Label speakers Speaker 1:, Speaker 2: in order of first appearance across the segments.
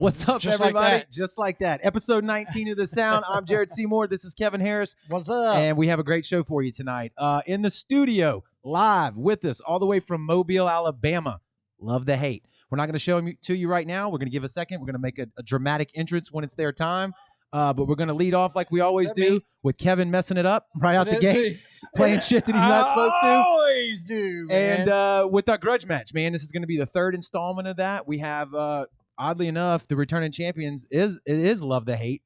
Speaker 1: What's up,
Speaker 2: Just like
Speaker 1: everybody?
Speaker 2: that.
Speaker 1: Just like that. Episode 19 of The Sound. I'm Jared Seymour. This is Kevin Harris.
Speaker 2: What's up?
Speaker 1: And we have a great show for you tonight. In the studio, live with us, all the way from Mobile, Alabama. Love the Hate. We're not going to show them to you right now. We're going to give a second. We're going to make a dramatic entrance when it's their time. But we're going to lead off like we always do with Kevin messing it up right out the gate, playing shit that he's not supposed to.
Speaker 2: Always do, man.
Speaker 1: And with our grudge match, man, this is going to be the third installment of that. We have, oddly enough, the returning champions is Love the Hate.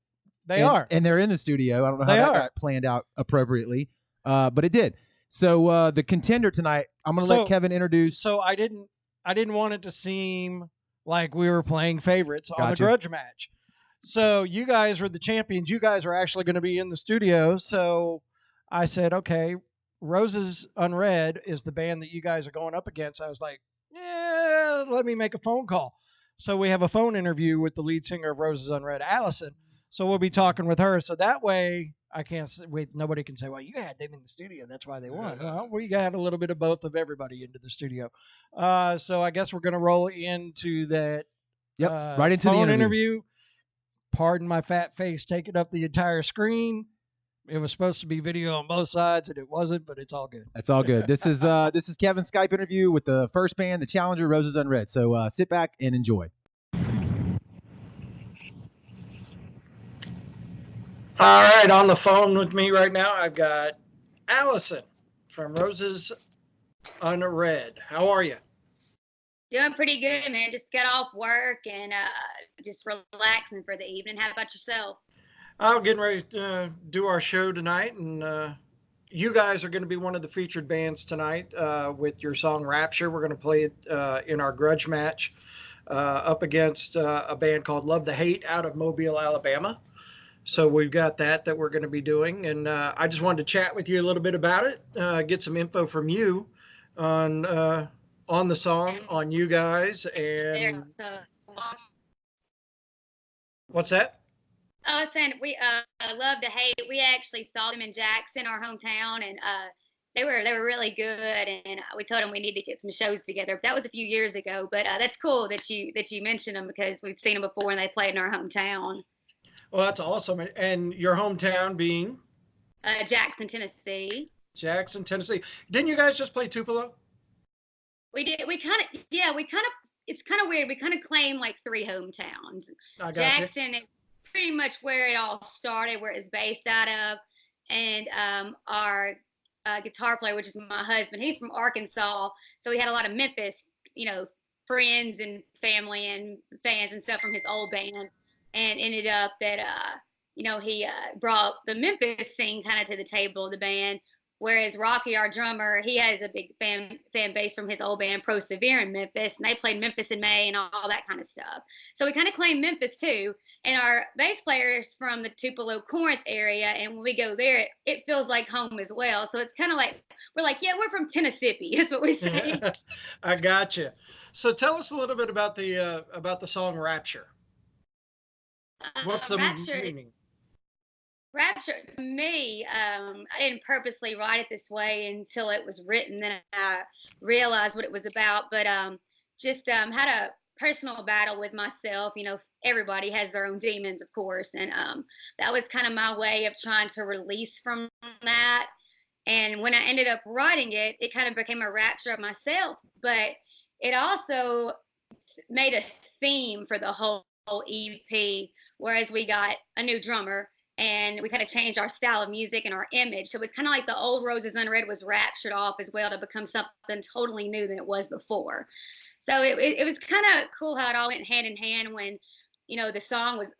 Speaker 2: They are.
Speaker 1: And they're in the studio. I don't know how
Speaker 2: They
Speaker 1: that
Speaker 2: are.
Speaker 1: got planned out appropriately, but it did. So the contender tonight, I'm going to let Kevin introduce.
Speaker 2: So I didn't want it to seem like we were playing favorites on the
Speaker 1: Gotcha.
Speaker 2: grudge match. So you guys are the champions. You guys are actually going to be in the studio. So I said, okay, Roses Unread is the band that you guys are going up against. I was like, yeah, let me make a phone call. So we have a phone interview with the lead singer of Roses Unread, Allison. So we'll be talking with her. So that way nobody can say, well, you had them in the studio. That's why they won. Well, we got a little bit of both of everybody into the studio. So I guess we're going to roll into that
Speaker 1: right into
Speaker 2: phone
Speaker 1: the
Speaker 2: interview. Pardon my fat face taking up the entire screen. It was supposed to be video on both sides, and it wasn't, but it's all good.
Speaker 1: That's all good. This is Kevin's Skype interview with the first band, the Challenger, Roses Unread. So sit back and enjoy.
Speaker 2: All right, on the phone with me right now, I've got Allison from Roses Unread. How are you?
Speaker 3: Doing pretty good, man. Just got off work and just relaxing for the evening. How about yourself?
Speaker 2: I'm getting ready to do our show tonight, and you guys are going to be one of the featured bands tonight with your song Rapture. We're going to play it in our grudge match up against a band called Love the Hate out of Mobile, Alabama. So we've got that we're going to be doing, and I just wanted to chat with you a little bit about it, get some info from you on the song, on you guys, and what's that?
Speaker 3: I was saying we Love to Hate. We actually saw them in Jackson, our hometown, and they were really good. And we told them we need to get some shows together. That was a few years ago, but that's cool that you mentioned them because we've seen them before and they played in our hometown.
Speaker 2: Well, that's awesome. And your hometown being?
Speaker 3: Jackson, Tennessee.
Speaker 2: Jackson, Tennessee. Didn't you guys just play Tupelo?
Speaker 3: We did. It's kind of weird. We kind of claim like three hometowns. Jackson is pretty much where it all started, where it's based out of. And our guitar player, which is my husband, he's from Arkansas. So he had a lot of Memphis, friends and family and fans and stuff from his old band. And ended up that, he brought the Memphis scene kind of to the table of the band. Whereas Rocky, our drummer, he has a big fan base from his old band, Persevered in Memphis. And they played Memphis in May and all that kind of stuff. So we kind of claim Memphis too. And our bass player is from the Tupelo, Corinth area. And when we go there, it feels like home as well. So it's kind of like, we're like, yeah, we're from Tennessee. That's what we say.
Speaker 2: I gotcha. So tell us a little bit about the song Rapture. What's the meaning?
Speaker 3: Rapture, to me, I didn't purposely write it this way until it was written. Then I realized what it was about. But just had a personal battle with myself. Everybody has their own demons, of course. And that was kind of my way of trying to release from that. And when I ended up writing it, it kind of became a rapture of myself. But it also made a theme for the whole EP, whereas we got a new drummer and we kind of changed our style of music and our image. So it's kind of like the old Roses Unread was raptured off as well to become something totally new than it was before. So it was kind of cool how it all went hand in hand when, the song was,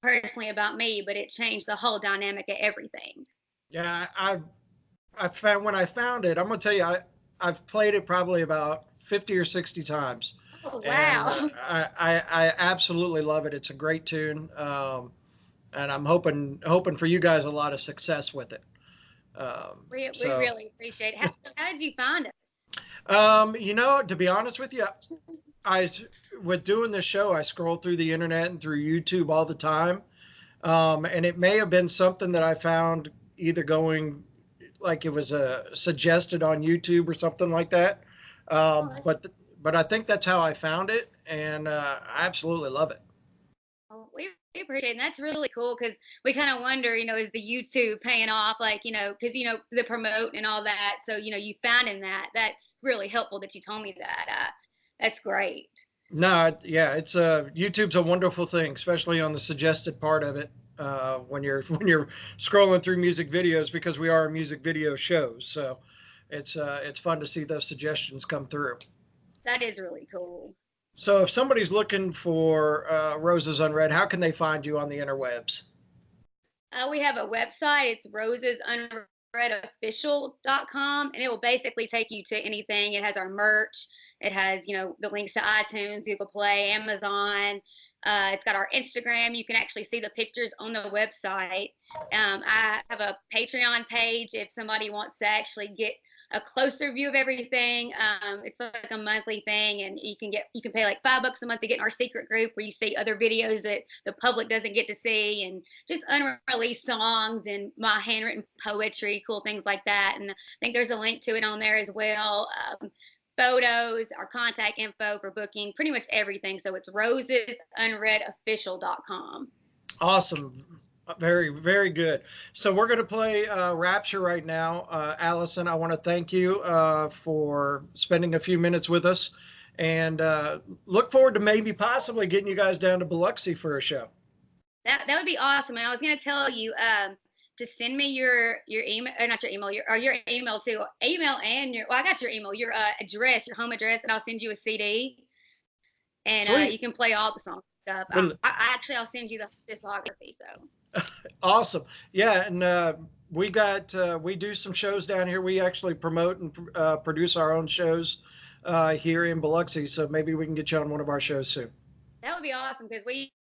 Speaker 3: personally about me, but it changed the whole dynamic of everything.
Speaker 2: Yeah, I found when I found it, I'm going to tell you, I've played it probably about 50 or 60 times.
Speaker 3: Oh, wow.
Speaker 2: And, I absolutely love it. It's a great tune. And I'm hoping for you guys a lot of success with it.
Speaker 3: We really appreciate it. How did you find us?
Speaker 2: To be honest with you, with doing this show, I scroll through the internet and through YouTube all the time. And it may have been something that I found either going, like it was suggested on YouTube or something like that. But I think that's how I found it, and I absolutely love it.
Speaker 3: appreciate it. And that's really cool because we kind of wonder, is the YouTube paying off? Like, because, the promote and all that. So, you found in that. That's really helpful that you told me that. That's great.
Speaker 2: No, yeah, it's YouTube's a wonderful thing, especially on the suggested part of it. When you're scrolling through music videos, because we are music video shows, so it's fun to see those suggestions come through.
Speaker 3: That is really cool.
Speaker 2: So if somebody's looking for Roses Unread, how can they find you on the interwebs?
Speaker 3: We have a website. It's rosesunreadofficial.com, and it will basically take you to anything. It has our merch. It has, the links to iTunes, Google Play, Amazon. It's got our Instagram. You can actually see the pictures on the website. I have a Patreon page if somebody wants to actually get a closer view of everything. It's like a monthly thing, and you can pay like $5 a month to get in our secret group where you see other videos that the public doesn't get to see, and just unreleased songs and my handwritten poetry, cool things like that. And I think there's a link to it on there as well. Photos, our contact info for booking, pretty much everything. So it's rosesunreadofficial.com.
Speaker 2: Awesome. Very, very good. So we're going to play Rapture right now. Allison, I want to thank you for spending a few minutes with us, and look forward to maybe possibly getting you guys down to Biloxi for a show.
Speaker 3: That would be awesome. And I was going to tell you to send me your email, not your email, your email too. Email and I got your email, your address, your home address, and I'll send you a CD, and you can play all the songs and stuff. I'll send you the discography. So.
Speaker 2: Awesome. Yeah, and we do some shows down here. We actually promote and produce our own shows here in Biloxi, so maybe we can get you on one of our shows soon.
Speaker 3: That would be awesome because we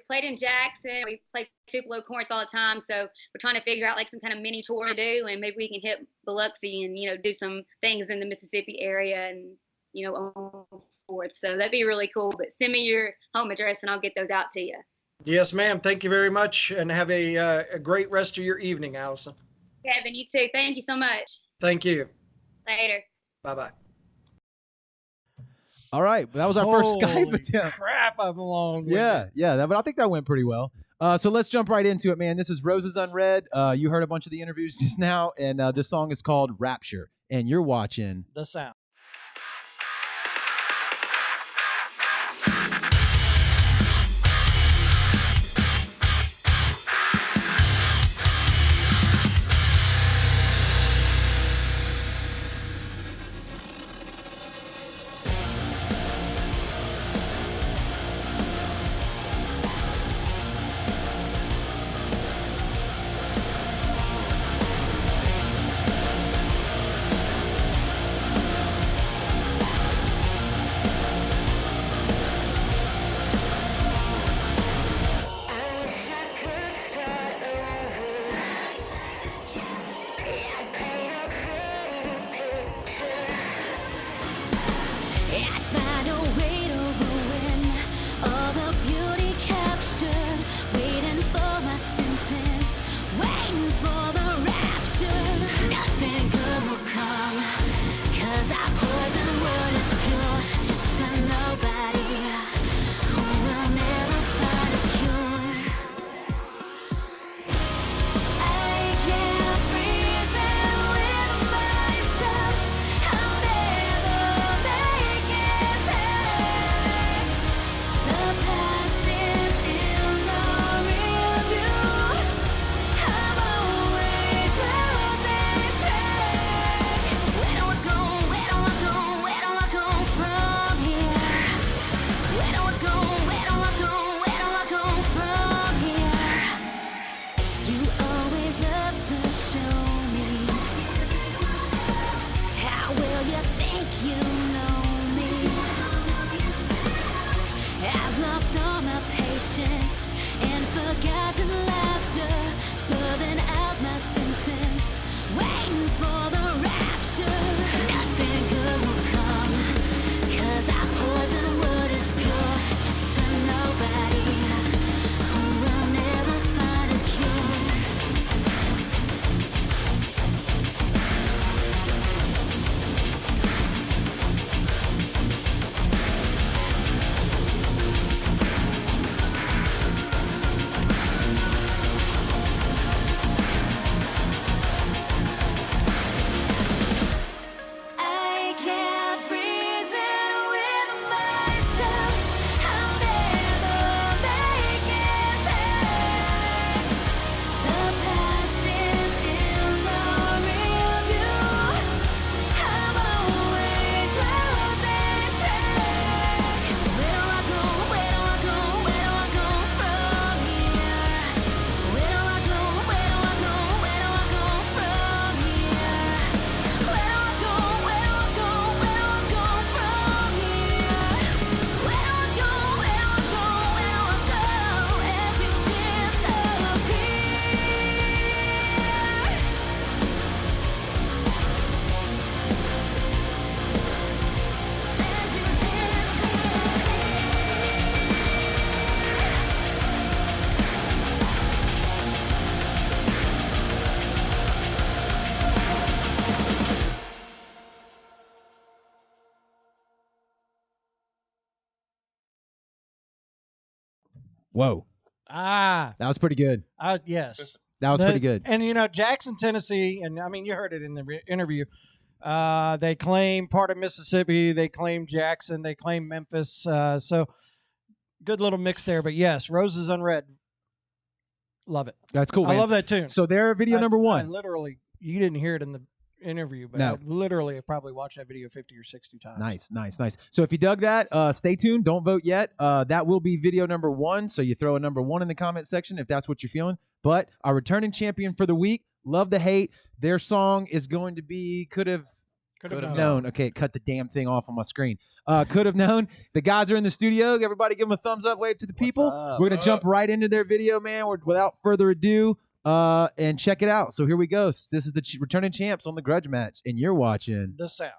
Speaker 3: played in Jackson, we played Tupelo, Corinth all the time, so we're trying to figure out like some kind of mini tour to do, and maybe we can hit Biloxi and do some things in the Mississippi area and on forth. So that'd be really cool. But send me your home address and I'll get those out to you.
Speaker 2: Yes, ma'am. Thank you very much, and have a great rest of your evening, Allison.
Speaker 3: Kevin, you too. Thank you so much.
Speaker 2: Thank you.
Speaker 3: Later.
Speaker 2: Bye-bye.
Speaker 1: All right, that was our first Skype attempt.
Speaker 2: Crap, I'm long.
Speaker 1: Yeah, but I think that went pretty well. So let's jump right into it, man. This is Roses Unread. You heard a bunch of the interviews just now, and this song is called Rapture, and you're watching
Speaker 2: The Sound.
Speaker 1: Whoa,
Speaker 2: Ah,
Speaker 1: that was pretty good.
Speaker 2: yes.
Speaker 1: That was pretty good.
Speaker 2: And Jackson, Tennessee, and I mean you heard it in the interview. They claim part of Mississippi. They claim Jackson. They claim Memphis. So good little mix there. But yes, Roses Unread. Love it.
Speaker 1: That's cool, man.
Speaker 2: I love that tune.
Speaker 1: So they're video number
Speaker 2: I
Speaker 1: one.
Speaker 2: literally, you didn't hear it in the interview, but
Speaker 1: No.
Speaker 2: I literally have probably watched that video 50 or 60 times.
Speaker 1: Nice. So if you dug that, stay tuned. Don't vote yet. That will be video number one. So you throw a number one in the comment section if that's what you're feeling. But our returning champion for the week, Love the Hate. Their song is going to be Could Have Known. Okay, it cut the damn thing off on my screen. Could Have Known. The guys are in the studio. Everybody give them a thumbs up, wave to the people. We're going to jump right into their video, man. Without further ado, and check it out. So here we go. This is the returning champs on the grudge match, and you're watching
Speaker 2: The Sound.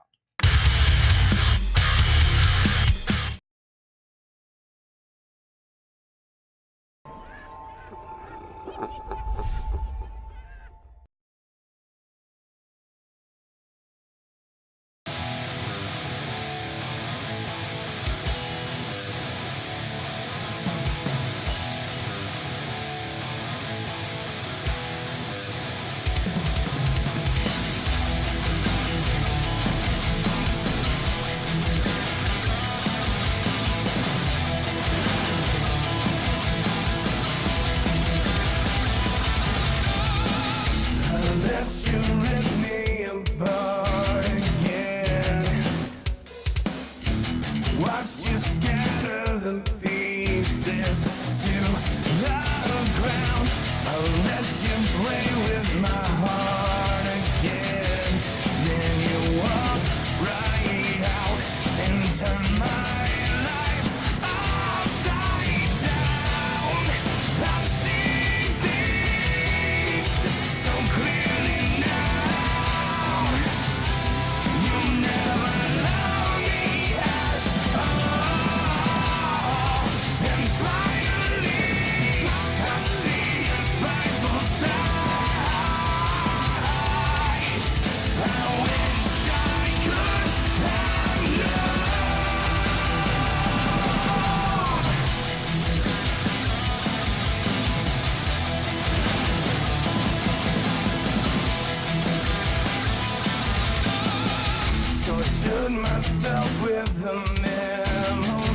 Speaker 4: Myself with the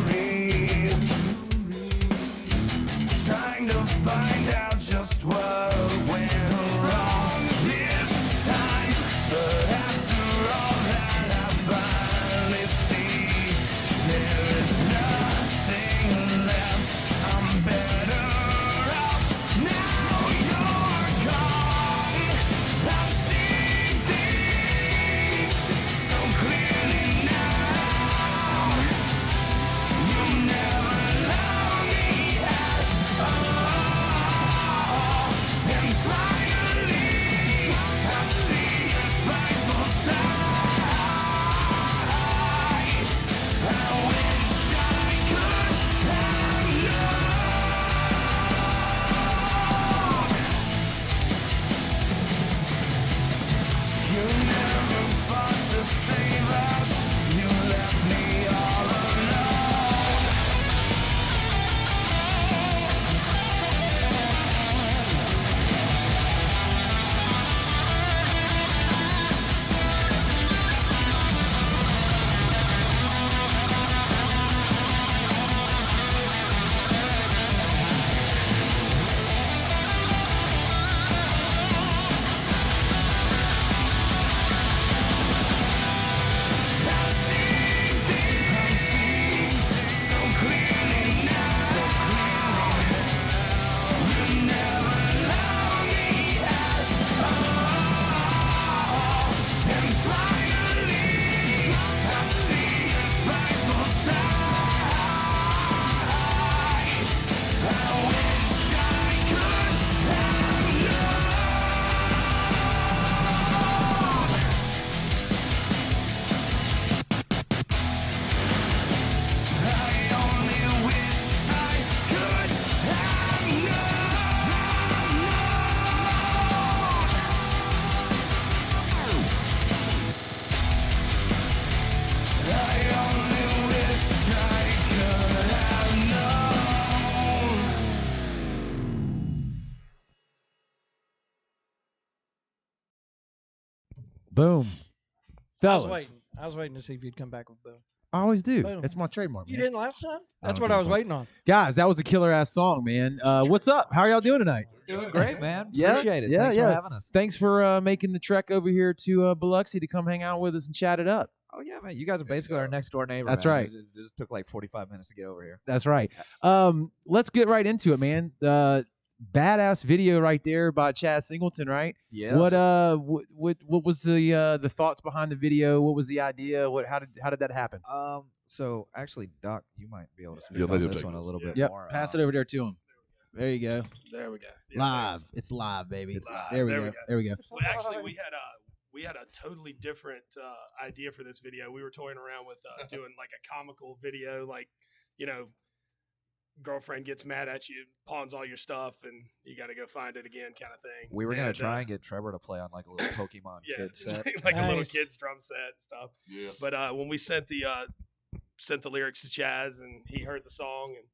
Speaker 4: memories, trying to find out just what went wrong this time. But after all that, I finally see there is nothing left. I'm better off now you're gone. I've seen things so clearly now. You'll never love me at all. And finally
Speaker 1: Boom.
Speaker 2: I was
Speaker 1: Fellas.
Speaker 2: waiting. I was waiting to see if you'd come back with boom.
Speaker 1: I always do.
Speaker 2: Boom.
Speaker 1: It's my trademark,
Speaker 2: You
Speaker 1: man.
Speaker 2: didn't last time? That's
Speaker 5: don't
Speaker 2: what
Speaker 5: give
Speaker 2: I
Speaker 5: a
Speaker 2: was
Speaker 5: fuck.
Speaker 2: waiting on.
Speaker 1: Guys, that was a killer ass song, man. What's up? How are y'all doing tonight?
Speaker 5: Doing great, man.
Speaker 1: Yeah,
Speaker 5: Appreciate it.
Speaker 1: yeah,
Speaker 5: Thanks
Speaker 1: yeah.
Speaker 5: for having us.
Speaker 1: Thanks for making the trek over here to Biloxi to come hang out with us and chat it up.
Speaker 5: Oh yeah, man. You guys are basically our next door neighbor.
Speaker 1: That's
Speaker 5: man.
Speaker 1: right.
Speaker 5: It just took like 45 minutes to get over here.
Speaker 1: That's right. Let's get right into it, man. Badass video right there by Chad Singleton, right?
Speaker 5: Yeah.
Speaker 1: What was the thoughts behind the video? What was the idea? How did that happen?
Speaker 5: So actually, Doc, you might be able to speak
Speaker 6: Yeah, let
Speaker 5: on
Speaker 6: him
Speaker 5: this
Speaker 6: take
Speaker 5: one a
Speaker 6: this.
Speaker 5: little bit
Speaker 1: Yep.
Speaker 5: more.
Speaker 1: Pass it over there to him. There you go.
Speaker 6: There we go. Yeah,
Speaker 1: Live.
Speaker 6: thanks.
Speaker 1: It's live, baby.
Speaker 6: It's live.
Speaker 1: There we
Speaker 6: There
Speaker 1: go.
Speaker 6: we go.
Speaker 1: There we go.
Speaker 6: Well, actually, we had a totally different idea for this video. We were toying around with doing like a comical video, like, you know, girlfriend gets mad at you, pawns all your stuff, and you got to go find it again, kind of thing.
Speaker 5: We were gonna try and get Trevor to play on like a little Pokemon
Speaker 6: yeah,
Speaker 5: kid set.
Speaker 6: like a little
Speaker 2: Nice.
Speaker 6: kid's drum set and stuff.
Speaker 7: Yeah.
Speaker 6: But when we sent the lyrics to Chaz, and he heard the song, and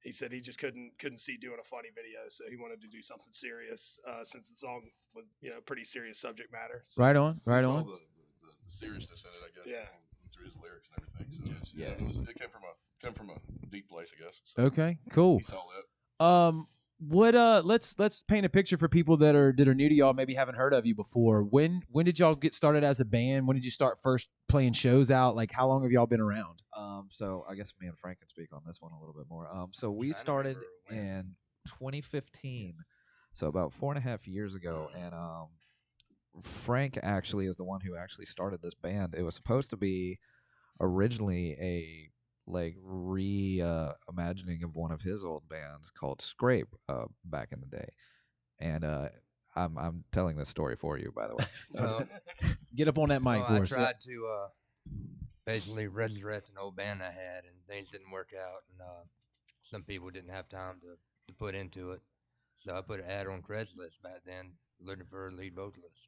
Speaker 6: he said he just couldn't see doing a funny video, so he wanted to do something serious since the song was, you know, pretty serious subject matter. So,
Speaker 1: Right on. Right
Speaker 7: He saw
Speaker 1: on.
Speaker 7: the seriousness in it, I guess.
Speaker 6: Yeah.
Speaker 7: Through his lyrics and everything. So
Speaker 5: Yeah.
Speaker 7: it came from a deep place, I guess. So
Speaker 1: Okay. Cool.
Speaker 7: He saw that.
Speaker 1: Let's paint a picture for people that are new to y'all, maybe haven't heard of you before. When did y'all get started as a band? When did you start first playing shows out? Like, how long have y'all been around?
Speaker 5: So I guess me and Frank can speak on this one a little bit more. So we started in 2015, so about 4.5 years ago, and Frank actually is the one who actually started this band. It was supposed to be originally a like reimagining of one of his old bands called Scrape back in the day, and I'm telling this story for you, by the way.
Speaker 8: Well,
Speaker 1: Get up on that mic
Speaker 8: I
Speaker 1: for us.
Speaker 8: tried to basically resurrect an old band I had, and things didn't work out, and some people didn't have time to put into it. So I put an ad on Craigslist back then, looking for a lead vocalist.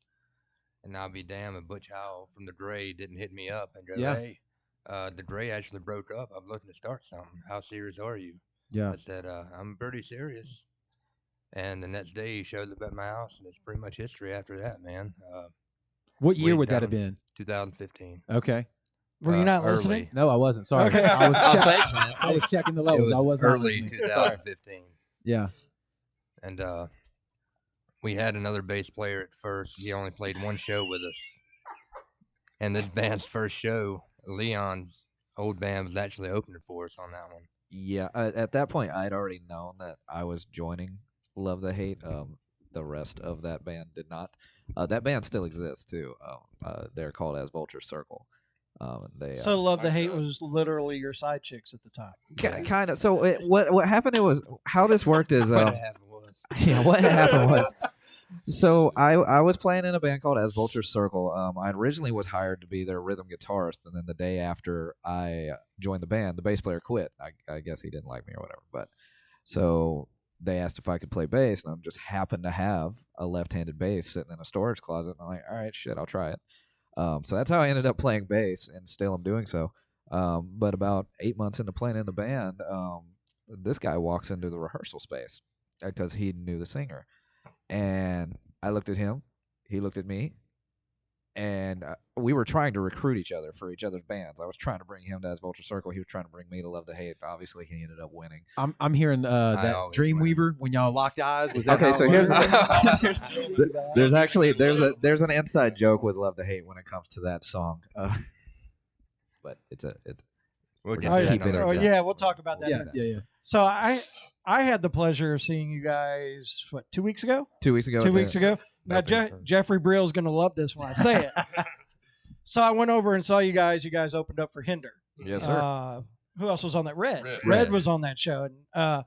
Speaker 8: And I'll be damned if Butch Howell from the Dre didn't hit me up and go,
Speaker 1: Yeah.
Speaker 8: hey, the Dre actually broke up. I'm looking to start something. How serious are you?
Speaker 1: Yeah.
Speaker 8: I said, I'm pretty serious. And the next day he showed up at my house, and it's pretty much history after that, man.
Speaker 1: What year
Speaker 8: Wait
Speaker 1: would that have
Speaker 8: down.
Speaker 1: been?
Speaker 8: 2015.
Speaker 1: Okay.
Speaker 2: Were you not
Speaker 8: early.
Speaker 2: listening?
Speaker 1: No, I wasn't. Sorry.
Speaker 2: Okay.
Speaker 1: I was
Speaker 5: Thanks, man.
Speaker 1: I was checking the
Speaker 8: It
Speaker 1: levels.
Speaker 8: was
Speaker 1: I was not
Speaker 8: early
Speaker 1: listening.
Speaker 8: 2015.
Speaker 1: Yeah.
Speaker 8: And we had another bass player at first. He only played one show with us. And this band's first show, Leon's old band was actually opening for us on that one.
Speaker 5: Yeah, at that point, I'd already known that I was joining Love the Hate. The rest of that band did not. That band still exists too. They're called As Vulture Circle. They
Speaker 2: So Love the
Speaker 7: nice
Speaker 2: Hate
Speaker 7: guy.
Speaker 2: was literally your side chicks at the time.
Speaker 5: kind of. So what happened? It was how this worked is
Speaker 8: What happened was,
Speaker 5: yeah. What happened was. So I was playing in a band called As Vulture Circle. I originally was hired to be their rhythm guitarist, and then the day after I joined the band, the bass player quit. I guess he didn't like me or whatever. But so they asked if I could play bass, and I just happened to have a left-handed bass sitting in a storage closet. And I'm like, all right, shit, I'll try it. So that's how I ended up playing bass, and still I'm doing so. But about 8 months into playing in the band, this guy walks into the rehearsal space because he knew the singer. And I looked at him, he looked at me, and we were trying to recruit each other for each other's bands. I was trying to bring him to As Vulture Circle. He was trying to bring me to Love to Hate. Obviously, he ended up winning.
Speaker 1: I'm hearing that
Speaker 8: always
Speaker 1: Dreamweaver when y'all locked eyes. Was that
Speaker 5: Okay,
Speaker 1: how
Speaker 5: so
Speaker 1: it
Speaker 5: here's
Speaker 1: was?
Speaker 5: there's actually there's an inside joke with Love to Hate when it comes to that song. But it's
Speaker 8: we'll
Speaker 5: We're
Speaker 8: get
Speaker 5: gonna
Speaker 8: to that
Speaker 5: keep it
Speaker 8: another
Speaker 2: Oh,
Speaker 5: inside.
Speaker 8: time.
Speaker 2: yeah, we'll talk about that.
Speaker 1: Yeah,
Speaker 2: in a minute.
Speaker 1: yeah, yeah.
Speaker 2: So I had the pleasure of seeing you guys, 2 weeks ago?
Speaker 5: 2 weeks ago.
Speaker 2: 2 weeks ago. Now,
Speaker 8: Opening for-
Speaker 2: Jeffrey Brill's going to love this when I say it. So I went over and saw you guys. You guys opened up for Hinder.
Speaker 5: Yes, sir.
Speaker 2: Who else was on that? Red.
Speaker 7: Red.
Speaker 2: Red was on that show. And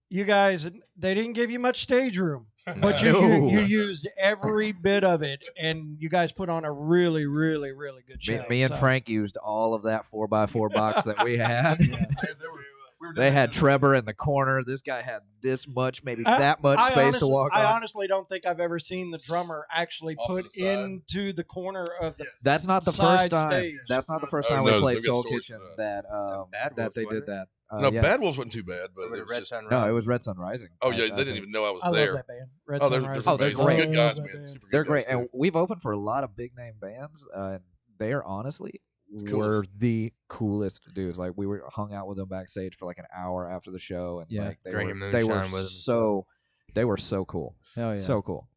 Speaker 2: you guys, they didn't give you much stage room, but
Speaker 5: No.
Speaker 2: you used every bit of it, and you guys put on a really, really, really good show.
Speaker 5: Me and
Speaker 2: So-
Speaker 5: Frank used all of that 4x4 box that we had.
Speaker 7: We were
Speaker 5: They had Trevor in the corner. This guy had this much, maybe
Speaker 2: I-
Speaker 5: that much space to walk
Speaker 2: I
Speaker 5: on.
Speaker 2: honestly don't think I've ever seen the drummer actually
Speaker 7: Off to
Speaker 2: put
Speaker 7: the side.
Speaker 2: into the corner of the.
Speaker 5: That's not the
Speaker 2: Side
Speaker 5: first time.
Speaker 2: stage.
Speaker 5: That's not the first
Speaker 7: Oh,
Speaker 5: time
Speaker 7: no,
Speaker 5: we played
Speaker 7: they've got
Speaker 5: Soul
Speaker 7: stories
Speaker 5: Kitchen
Speaker 7: for
Speaker 5: that
Speaker 8: Bad
Speaker 5: that
Speaker 8: Wolf,
Speaker 5: they did
Speaker 8: wasn't
Speaker 5: that.
Speaker 7: No,
Speaker 5: yeah.
Speaker 7: Bad Wolves wasn't too bad, but
Speaker 8: Over
Speaker 7: it
Speaker 8: the
Speaker 7: was
Speaker 8: Red
Speaker 7: just.
Speaker 8: Sun
Speaker 5: No, it
Speaker 8: Rising.
Speaker 5: was Red Sun Rising.
Speaker 7: Oh yeah,
Speaker 5: I
Speaker 7: they didn't
Speaker 5: think.
Speaker 7: even know I was
Speaker 2: I love
Speaker 7: there.
Speaker 2: that band. Red
Speaker 7: Oh,
Speaker 2: Sun
Speaker 7: they're
Speaker 2: Rising.
Speaker 5: they're
Speaker 7: amazing.
Speaker 5: great.
Speaker 7: Good guys,
Speaker 2: Love that
Speaker 7: man.
Speaker 2: band.
Speaker 7: Super good
Speaker 5: They're
Speaker 7: guys,
Speaker 5: great,
Speaker 7: too.
Speaker 5: and we've opened for a lot of big name bands, and they are honestly
Speaker 7: Coolest.
Speaker 5: were the coolest dudes. Like we were hung out with them backstage for like an hour after the show, and
Speaker 1: Yeah.
Speaker 5: like
Speaker 8: Drinking
Speaker 5: they were
Speaker 8: moonshine with 'em and
Speaker 5: so they were so cool,
Speaker 1: Hell yeah.
Speaker 5: so cool.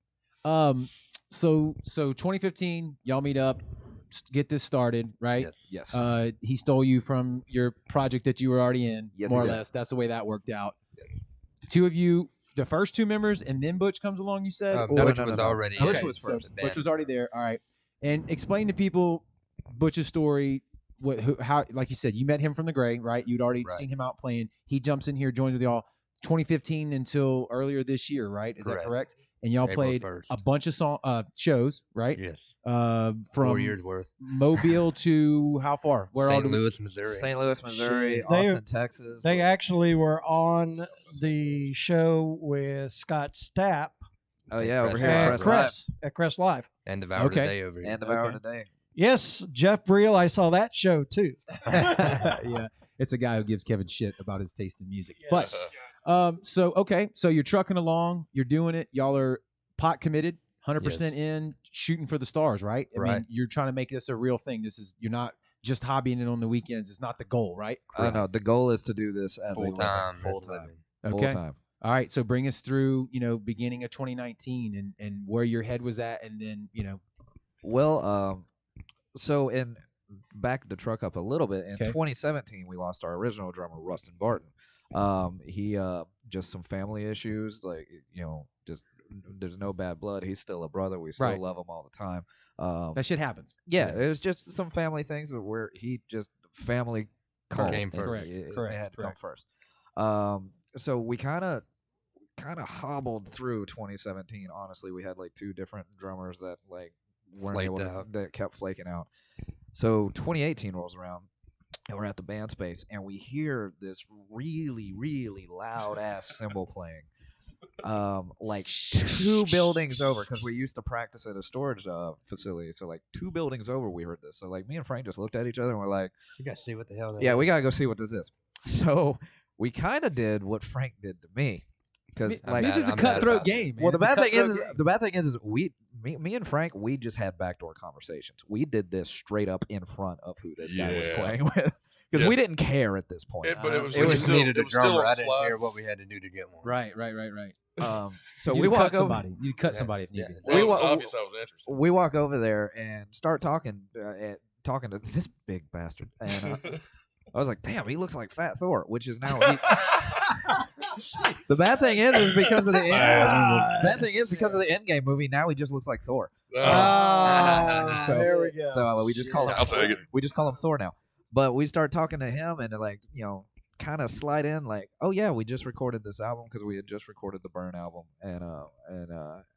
Speaker 1: So 2015, y'all meet up, get this started, right?
Speaker 8: Yes.
Speaker 5: Yes.
Speaker 1: He stole you from your project that you were already in,
Speaker 5: Yes,
Speaker 1: more
Speaker 5: he
Speaker 1: or
Speaker 5: did.
Speaker 1: less. That's the way that worked out. The two of you, the first two members, and then Butch comes along. You said,
Speaker 8: No,
Speaker 1: or
Speaker 8: Butch
Speaker 5: no,
Speaker 8: was
Speaker 5: no.
Speaker 8: already
Speaker 5: Butch
Speaker 8: in
Speaker 5: was
Speaker 1: so
Speaker 5: first.
Speaker 8: the
Speaker 1: Butch
Speaker 8: band.
Speaker 1: was already there. All right, and explain to people Butch's story. How, like you said, you met him from the Gray, right? You'd already
Speaker 8: Right.
Speaker 1: seen him out playing. He jumps in here, joins with y'all. 2015 until earlier this year, right? Is that
Speaker 8: Correct.
Speaker 1: correct? And y'all
Speaker 8: April
Speaker 1: played
Speaker 8: 1st.
Speaker 1: a bunch of shows, right?
Speaker 8: Yes.
Speaker 1: From
Speaker 8: 4 years worth.
Speaker 1: Mobile to how far? Where all
Speaker 8: St.
Speaker 1: do
Speaker 8: Louis, Missouri.
Speaker 5: St. Louis, Missouri,
Speaker 2: They-
Speaker 5: Austin, Texas.
Speaker 2: They actually were on the show with Scott Stapp
Speaker 5: Oh yeah, over
Speaker 8: Press
Speaker 5: here
Speaker 8: Live,
Speaker 5: at
Speaker 2: at
Speaker 5: Press Live
Speaker 2: Crest Live.
Speaker 8: And Devour
Speaker 1: Okay.
Speaker 8: Today over here.
Speaker 5: and Devour
Speaker 1: Okay.
Speaker 5: Today.
Speaker 2: Yes, Jeff Breel, I saw that show too.
Speaker 1: Yeah, it's a guy who gives Kevin shit about his taste in music.
Speaker 2: Yes.
Speaker 1: But so you're trucking along, you're doing it. Y'all are pot committed, 100%
Speaker 8: Yes.
Speaker 1: in, shooting for the stars, right? I mean,
Speaker 8: Right.
Speaker 1: you're trying to make this a real thing. You're not just hobbying it on the weekends. It's not the goal, right?
Speaker 5: Oh no, the goal is to do this as
Speaker 8: Full
Speaker 5: a
Speaker 8: time.
Speaker 5: full time,
Speaker 1: Okay.
Speaker 5: full time.
Speaker 1: All right, so bring us through, beginning of 2019 and where your head was at, and then,
Speaker 5: Well, so back the truck up a little bit. In
Speaker 1: Okay.
Speaker 5: 2017, we lost our original drummer, Rustin Barton. He just some family issues, like just there's no bad blood. He's still a brother. We still
Speaker 1: Right.
Speaker 5: love him all the time.
Speaker 1: that shit happens.
Speaker 5: Yeah, it was just some family things where he just family called.
Speaker 8: Came
Speaker 5: and
Speaker 8: first.
Speaker 5: It
Speaker 1: Correct,
Speaker 5: had to
Speaker 1: correct.
Speaker 5: come first. So we kind of hobbled through 2017. Honestly, we had like two different drummers that like weren't
Speaker 8: Flaked
Speaker 5: able to,
Speaker 8: out.
Speaker 5: that kept flaking out. So 2018 rolls around, and we're at the band space, and we hear this really, really loud ass cymbal playing, like 2 buildings over, because we used to practice at a storage facility. So like 2 buildings over, we heard this. So like me and Frank just looked at each other and we're like,
Speaker 8: You gotta see what the hell that
Speaker 5: yeah,
Speaker 8: is.
Speaker 5: we gotta go see what this is. So we kind of did what Frank did to me, because
Speaker 8: I'm
Speaker 5: like
Speaker 8: bad-
Speaker 1: Music's a
Speaker 8: I'm bad
Speaker 1: cutthroat
Speaker 8: about it.
Speaker 1: game, man.
Speaker 5: well, the
Speaker 1: It's a
Speaker 5: bad thing
Speaker 1: cutthroat
Speaker 5: is,
Speaker 1: game.
Speaker 5: the bad thing is me and Frank, we just had backdoor conversations. We did this straight up in front of who this guy was
Speaker 7: Yeah.
Speaker 5: playing with, because
Speaker 7: Yeah.
Speaker 5: we didn't care at this point.
Speaker 7: But it was,
Speaker 8: We
Speaker 7: it was
Speaker 8: just
Speaker 7: still,
Speaker 8: needed
Speaker 7: it
Speaker 8: a
Speaker 7: was still
Speaker 8: drummer.
Speaker 7: on
Speaker 8: I
Speaker 7: the
Speaker 8: didn't
Speaker 7: slide.
Speaker 8: care what we had to do to get one.
Speaker 1: Right.
Speaker 5: So
Speaker 1: You
Speaker 5: we
Speaker 1: cut
Speaker 5: walk over.
Speaker 1: somebody. You cut
Speaker 8: Yeah,
Speaker 1: somebody if need
Speaker 8: yeah.
Speaker 1: be.
Speaker 7: Well,
Speaker 5: We
Speaker 7: it was
Speaker 5: wa-
Speaker 7: obvious I was interested.
Speaker 5: We walk over there and start talking to this big bastard, and I was like, damn, he looks like Fat Thor, which is now. The bad thing is because of the bad thing is because of the Endgame movie. Now he just looks like Thor.
Speaker 2: Ah,
Speaker 5: So-
Speaker 2: there we go.
Speaker 5: So we just call him.
Speaker 7: I'll take it.
Speaker 5: We just call him Thor now. But we start talking to him and like kind of slide in like, oh yeah, we just recorded this album because we had just recorded the Burn album, and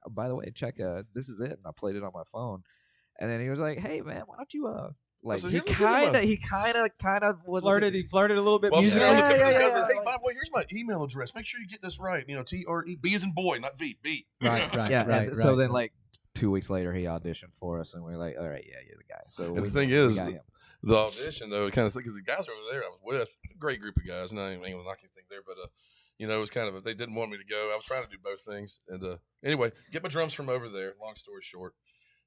Speaker 5: by the way, check this is it. And I played it on my phone, and then he was like, hey man, why don't you like
Speaker 7: said,
Speaker 5: he
Speaker 7: "Here, look at my-"
Speaker 5: kind of was
Speaker 1: He flirted a little bit.
Speaker 7: Well, I'm
Speaker 1: musically.
Speaker 7: saying, look at
Speaker 5: Yeah,
Speaker 7: this
Speaker 5: yeah,
Speaker 7: guy
Speaker 5: yeah,
Speaker 7: said, hey,
Speaker 5: like-
Speaker 7: by the way, here's my email address. Make sure you get this right. TRE, B as in boy, not V. B.
Speaker 1: Right.
Speaker 5: yeah.
Speaker 1: Right.
Speaker 5: And so then like 2 weeks later, he auditioned for us, and we are like, all right, yeah, you're the guy. So
Speaker 7: And the
Speaker 5: we
Speaker 7: thing
Speaker 5: we
Speaker 7: is,
Speaker 5: got him.
Speaker 7: The audition though, it kind of because the guys over there I was with, a great group of guys. And I ain't gonna knock anything there, but it was kind of they didn't want me to go. I was trying to do both things, and anyway, get my drums from over there. Long story short,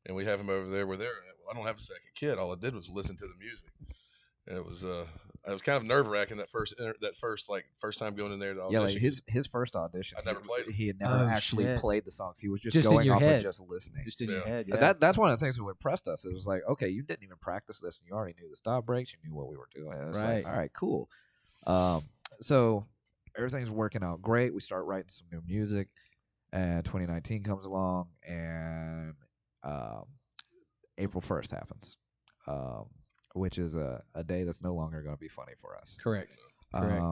Speaker 7: and we have them over there. We're there. Well, I don't have a second kit. All I did was listen to the music, and it was kind of nerve wracking that first time going in there to
Speaker 5: Yeah,
Speaker 7: audition.
Speaker 5: like his first audition.
Speaker 7: I never played it.
Speaker 5: He had never
Speaker 1: Oh,
Speaker 5: actually
Speaker 1: shit.
Speaker 5: played the songs. He was just
Speaker 1: Just in
Speaker 5: going
Speaker 1: your
Speaker 5: off
Speaker 1: head.
Speaker 5: of just listening.
Speaker 1: Just in your
Speaker 7: Yeah.
Speaker 1: head.
Speaker 5: And
Speaker 1: Yeah.
Speaker 5: that's one of the things that impressed us. It was like, okay, you didn't even practice this, and you already knew the stop breaks. You knew what we were doing. It was
Speaker 1: Right.
Speaker 5: like, all right, cool. So everything's working out great. We start writing some new music, and 2019 comes along, and April 1st happens, which is a day that's no longer going to be funny for us.
Speaker 1: Correct. Correct.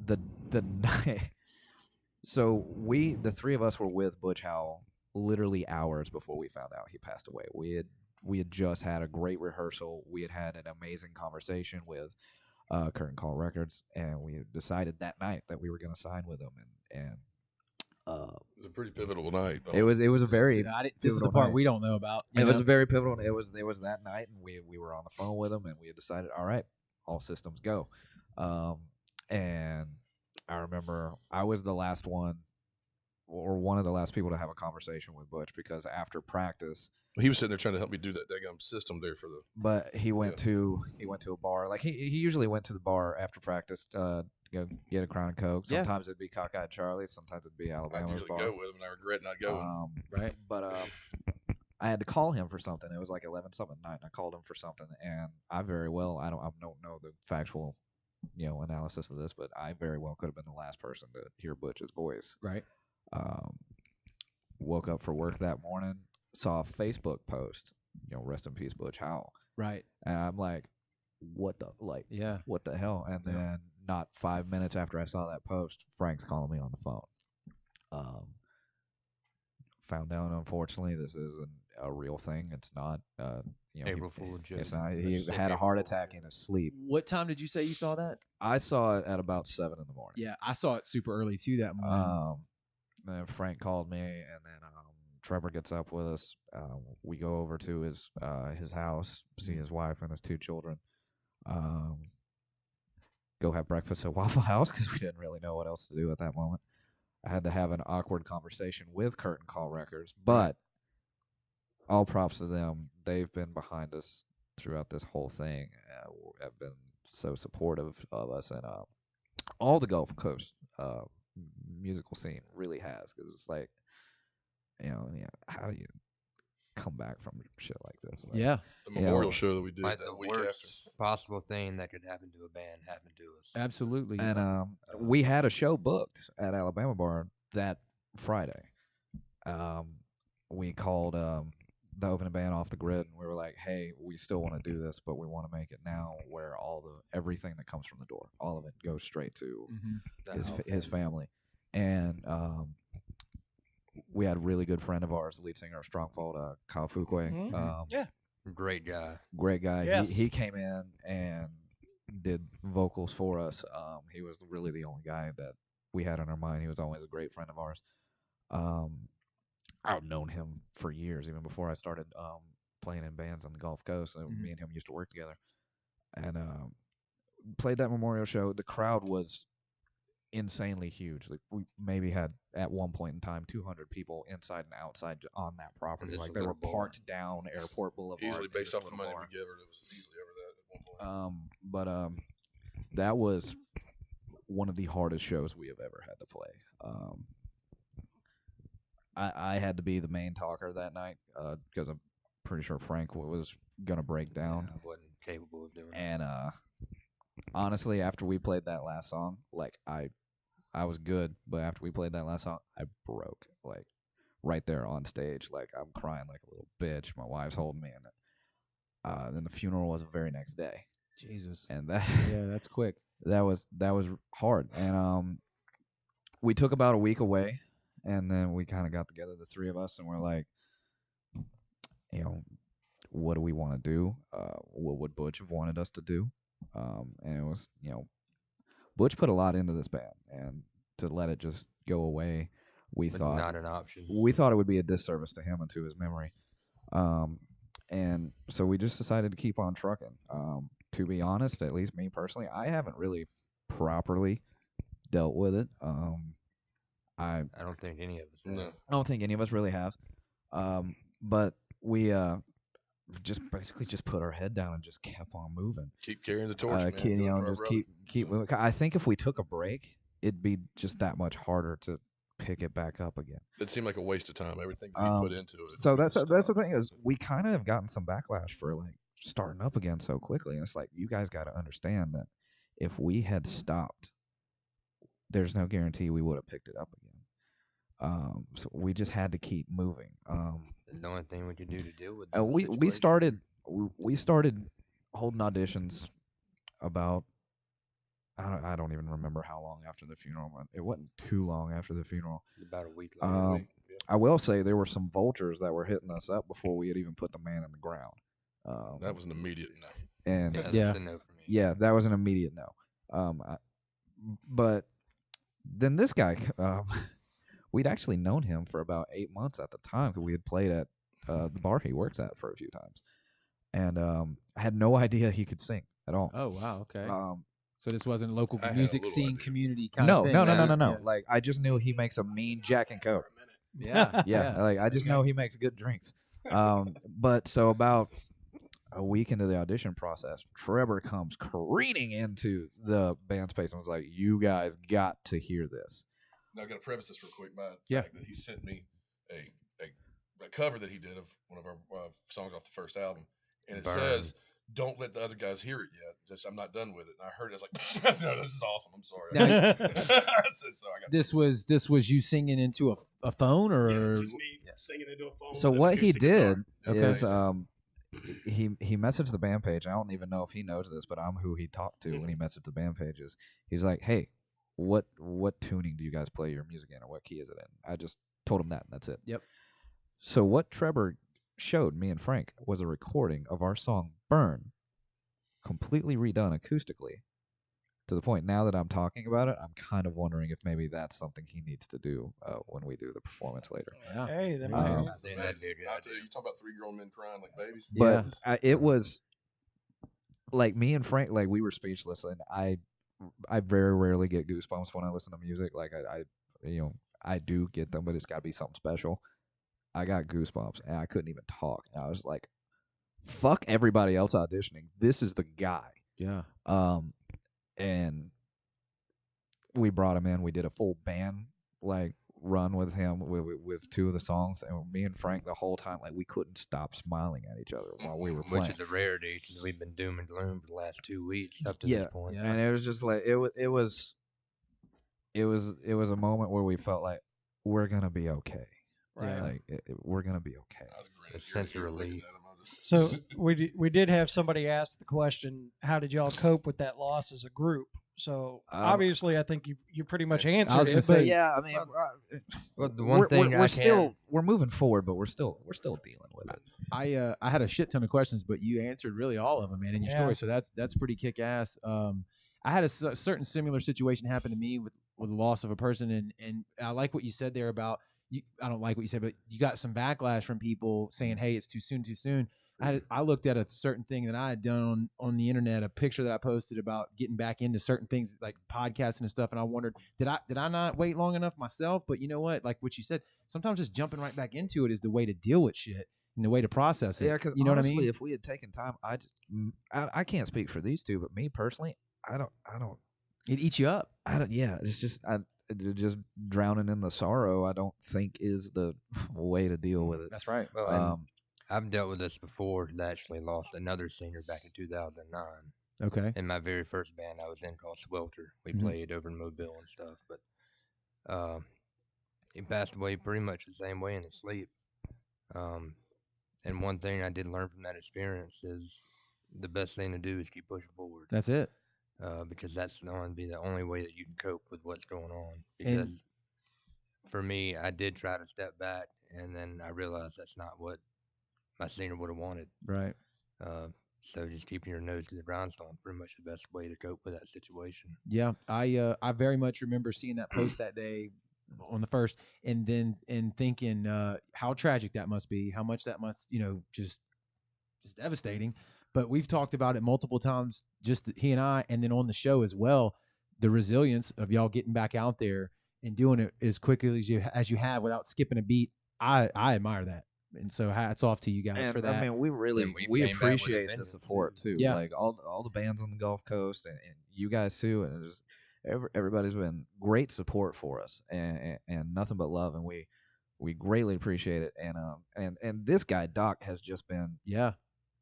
Speaker 5: The night. So the 3 of us were with Butch Howell literally hours before we found out he passed away. We had just had a great rehearsal. We had an amazing conversation with Curtain Call Records, and we decided that night that we were going to sign with them. And
Speaker 7: It was a pretty pivotal night.
Speaker 5: it was a very
Speaker 1: See, this is the
Speaker 5: pivotal
Speaker 1: part
Speaker 5: night.
Speaker 1: we don't know about.
Speaker 5: It was a very pivotal. It was that night, and we were on the phone with him, and we had decided, all right, all systems go. And I remember I was the last one, or one of the last people to have a conversation with Butch, because after practice,
Speaker 7: He was sitting there trying to help me do that daggum system there for the.
Speaker 5: but he went to a bar. Like he usually went to the bar after practice, get a Crown and Coke.
Speaker 1: Yeah.
Speaker 5: Sometimes it'd be Cockeyed Charlie's, sometimes it'd be
Speaker 7: I
Speaker 5: Alabama's
Speaker 7: usually
Speaker 5: bar.
Speaker 7: go with him, and I regret not going.
Speaker 1: Right.
Speaker 5: But I had to call him for something. It was like 11 something at night, and I called him for something, and I don't know the factual, analysis of this, but I very well could have been the last person to hear Butch's voice.
Speaker 1: Right.
Speaker 5: Woke up for work that morning, saw a Facebook post, rest in peace Butch Howell.
Speaker 1: Right.
Speaker 5: And I'm like, what the hell? And then not 5 minutes after I saw that post, Frank's calling me on the phone. Found out, unfortunately, this isn't a real thing. It's not.
Speaker 8: April Fool joke.
Speaker 5: It's not. He
Speaker 8: Sick
Speaker 5: had a
Speaker 8: April
Speaker 5: heart
Speaker 8: Fool
Speaker 5: attack
Speaker 8: joke.
Speaker 5: in his sleep.
Speaker 1: What time did you say you saw that?
Speaker 5: I saw it at about 7 in the morning.
Speaker 1: Yeah, I saw it super early too that morning.
Speaker 5: Then Frank called me, and then Trevor gets up with us. We go over to his house, see his wife and his 2 children. Go have breakfast at Waffle House because we didn't really know what else to do at that moment. I had to have an awkward conversation with Curtain Call Records, but all props to them. They've been behind us throughout this whole thing. Have been so supportive of us, and all the Gulf Coast musical scene really has, because it's like, how do you come back from shit like this? Like,
Speaker 1: Yeah.
Speaker 7: The memorial show that we did
Speaker 8: Like
Speaker 7: that
Speaker 8: the
Speaker 7: week
Speaker 8: worst
Speaker 7: after.
Speaker 8: possible thing that could happen to a band happened to us.
Speaker 1: Absolutely.
Speaker 5: And we had a show booked at Alabama Bar that Friday. We called the opening band off the grid, and we were like, hey, we still want to do this, but we want to make it now where everything that comes from the door, all of it goes straight to his family. And we had a really good friend of ours, the lead singer of Strongfold, Kyle Fuquay.
Speaker 2: Yeah.
Speaker 8: Great guy.
Speaker 5: Great guy.
Speaker 2: Yes.
Speaker 5: He came in and did vocals for us. He was really the only guy that we had on our mind. He was always a great friend of ours. I've known him for years, even before I started playing in bands on the Gulf Coast. Me and him used to work together. And played that memorial show. The crowd was insanely huge. Like, we maybe had at one point in time 200 people inside and outside on that property. Like, they were parked down Airport Boulevard.
Speaker 7: Easily
Speaker 5: in
Speaker 7: based
Speaker 5: this
Speaker 7: off the
Speaker 5: little
Speaker 7: money
Speaker 5: bar.
Speaker 7: we give her, it was easily over that at one point.
Speaker 5: But that was one of the hardest shows we have ever had to play. I had to be the main talker that night because I'm pretty sure Frank was gonna break down.
Speaker 8: Yeah, I wasn't capable of doing it.
Speaker 5: And honestly, after we played that last song, like I was good, but after we played that last song, I broke, like, right there on stage. Like, I'm crying like a little bitch. My wife's holding me, and then the funeral was the very next day.
Speaker 1: Jesus.
Speaker 5: And that
Speaker 1: that's quick.
Speaker 5: that was hard. And we took about a week away, and then we kind of got together, the 3 of us, and we're like, what do we want to do? What would Butch have wanted us to do? And it was, Butch put a lot into this band, and to let it just go away, we thought
Speaker 8: not an option.
Speaker 5: We thought it would be a disservice to him and to his memory. And so we just decided to keep on trucking. To be honest, at least me personally, I haven't really properly dealt with it. I
Speaker 8: don't think any of us have.
Speaker 7: No.
Speaker 5: I don't think any of us really have. But we just basically just put our head down and just kept on moving.
Speaker 7: Keep carrying the torch, man.
Speaker 5: You
Speaker 7: Do it
Speaker 5: know,
Speaker 7: for our
Speaker 5: just
Speaker 7: brother.
Speaker 5: keep moving. I think if we took a break, it'd be just that much harder to pick it back up again.
Speaker 7: It seemed like a waste of time. Everything that you put into it.
Speaker 5: So that's the thing, is we kind of have gotten some backlash for like starting up again so quickly, and it's like, you guys got to understand that if we had stopped, there's no guarantee we would have picked it up again. So we just had to keep moving.
Speaker 8: It's the only thing we could do to deal with.
Speaker 5: We started holding auditions about, I don't even remember how long after the funeral. It wasn't too long after the funeral.
Speaker 8: About a week later.
Speaker 5: I will say there were some vultures that were hitting us up before we had even put the man in the ground.
Speaker 7: That was an immediate no.
Speaker 5: And
Speaker 8: that's a no for me.
Speaker 5: yeah, that was an immediate no. But then this guy, we'd actually known him for about 8 months at the time, because we had played at the bar he works at for a few times, and I had no idea he could sing at all.
Speaker 1: Oh wow. Okay. So this wasn't a local
Speaker 7: I had a
Speaker 1: music
Speaker 7: little
Speaker 1: scene
Speaker 7: idea.
Speaker 1: community kind
Speaker 5: No,
Speaker 1: of thing.
Speaker 5: no, no, no,
Speaker 1: right?
Speaker 5: no, no.
Speaker 1: Yeah.
Speaker 5: Like I just knew he makes a mean Jack and Coke.
Speaker 1: Yeah.
Speaker 5: Yeah, like I just know he makes good drinks. But so about a week into the audition process, Trevor comes careening into the band space and was like, "You guys got to hear this."
Speaker 7: Now I got to preface this real quick by the
Speaker 1: Yeah.
Speaker 7: fact that he sent me a cover that he did of one of our songs off the first album, and it
Speaker 8: Burn.
Speaker 7: says, "Don't let the other guys hear it yet. Just I'm not done with it." And I heard it, I was like, "No, this is awesome. I'm sorry."
Speaker 1: Now,
Speaker 7: I said, so I got
Speaker 1: this was you singing into a phone or
Speaker 6: Yeah, it's just me singing into a phone.
Speaker 5: So
Speaker 6: with an
Speaker 5: what he
Speaker 6: acoustic guitar.
Speaker 5: did
Speaker 1: Okay.
Speaker 5: is he messaged the band page. I don't even know if he knows this, but I'm who he talked to when he messaged the band pages. He's like, "Hey, what tuning do you guys play your music in, or what key is it in?" I just told him that, and that's it.
Speaker 1: Yep.
Speaker 5: So what Trevor showed me and Frank was a recording of our song "Burn," completely redone acoustically. To the point now that I'm talking about it, I'm kind of wondering if maybe that's something he needs to do when we do the performance later.
Speaker 1: Yeah.
Speaker 2: Hey, that
Speaker 5: Um,
Speaker 2: may-
Speaker 8: I think that'd be a good
Speaker 7: I'll
Speaker 8: idea.
Speaker 7: tell you, you talk about 3 grown men crying like babies.
Speaker 5: But
Speaker 1: Yeah.
Speaker 5: it was like me and Frank, like we were speechless, and I very rarely get goosebumps when I listen to music. Like I do get them, but it's got to be something special. I got goosebumps, and I couldn't even talk. And I was like, "Fuck everybody else auditioning. This is the guy."
Speaker 1: Yeah.
Speaker 5: And we brought him in. We did a full band like run with him with 2 of the songs, and me and Frank the whole time, like we couldn't stop smiling at each other while we were playing.
Speaker 8: Which is a rarity because we've been doom and gloom for the last 2 weeks up to
Speaker 5: Yeah,
Speaker 8: this point.
Speaker 1: Yeah.
Speaker 5: And it was just like it was a moment where we felt like we're gonna be okay.
Speaker 2: Right.
Speaker 5: Like we're gonna be okay.
Speaker 7: I was grinning
Speaker 8: A
Speaker 7: ear to
Speaker 8: sense of
Speaker 7: ear looking
Speaker 8: relief.
Speaker 7: at him. I just-
Speaker 2: So we did have somebody ask the question, how did y'all cope with that loss as a group? So obviously, I think you pretty much answered
Speaker 1: was gonna
Speaker 2: it.
Speaker 1: say,
Speaker 2: But
Speaker 5: Yeah, I mean,
Speaker 8: Well, the one thing
Speaker 5: we're
Speaker 8: I
Speaker 5: still we're moving forward, but we're still dealing with it.
Speaker 1: I had a shit ton of questions, but you answered really all of them, man, in your
Speaker 2: Yeah.
Speaker 1: story. So that's pretty kick ass. I had a certain similar situation happen to me with the loss of a person, and I like what you said there about you. I don't like what you said, but you got some backlash from people saying, "Hey, it's too soon, too soon." I looked at a certain thing that I had done on the internet, a picture that I posted about getting back into certain things like podcasting and stuff, and I wondered, did I not wait long enough myself? But you know what? Like what you said, sometimes just jumping right back into it is the way to deal with shit and the way to process it.
Speaker 5: Yeah, because
Speaker 1: you know
Speaker 5: honestly,
Speaker 1: what I mean?
Speaker 5: if we had taken time, I can't speak for these 2, but me personally, I don't.
Speaker 1: It eats you up.
Speaker 5: Yeah, it's just just drowning in the sorrow. I don't think is the way to deal with it.
Speaker 1: That's right.
Speaker 8: well, and
Speaker 5: Um,
Speaker 8: I've dealt with this before. I actually lost another singer back in 2009.
Speaker 1: Okay.
Speaker 8: In my very first band I was in called Swelter. We
Speaker 1: Mhm.
Speaker 8: played over in Mobile and stuff, but he passed away pretty much the same way in his sleep. And one thing I did learn from that experience is the best thing to do is keep pushing forward.
Speaker 1: That's it.
Speaker 8: Because that's going to be the only way that you can cope with what's going on.
Speaker 1: And-
Speaker 8: Because for me, I did try to step back, and then I realized that's not what my singer would have wanted.
Speaker 1: Right.
Speaker 8: So just keeping your nose to the grindstone is pretty much the best way to cope with that situation.
Speaker 1: Yeah. I very much remember seeing that post that day on the first, and thinking how tragic that must be, how much that must just devastating. But we've talked about it multiple times, just he and I, and then on the show as well, the resilience of y'all getting back out there and doing it as quickly as you have without skipping a beat. I admire that, and so hats off to you guys
Speaker 5: and
Speaker 1: for that.
Speaker 5: I mean, we really
Speaker 8: And we
Speaker 5: we
Speaker 8: came back with a
Speaker 5: appreciate the
Speaker 8: vengeance,
Speaker 5: support too.
Speaker 1: Yeah.
Speaker 5: Like all the bands on the Gulf Coast and you guys too, and just everybody's been great support for us, and nothing but love, and we greatly appreciate it. And this guy Doc has just been
Speaker 1: yeah.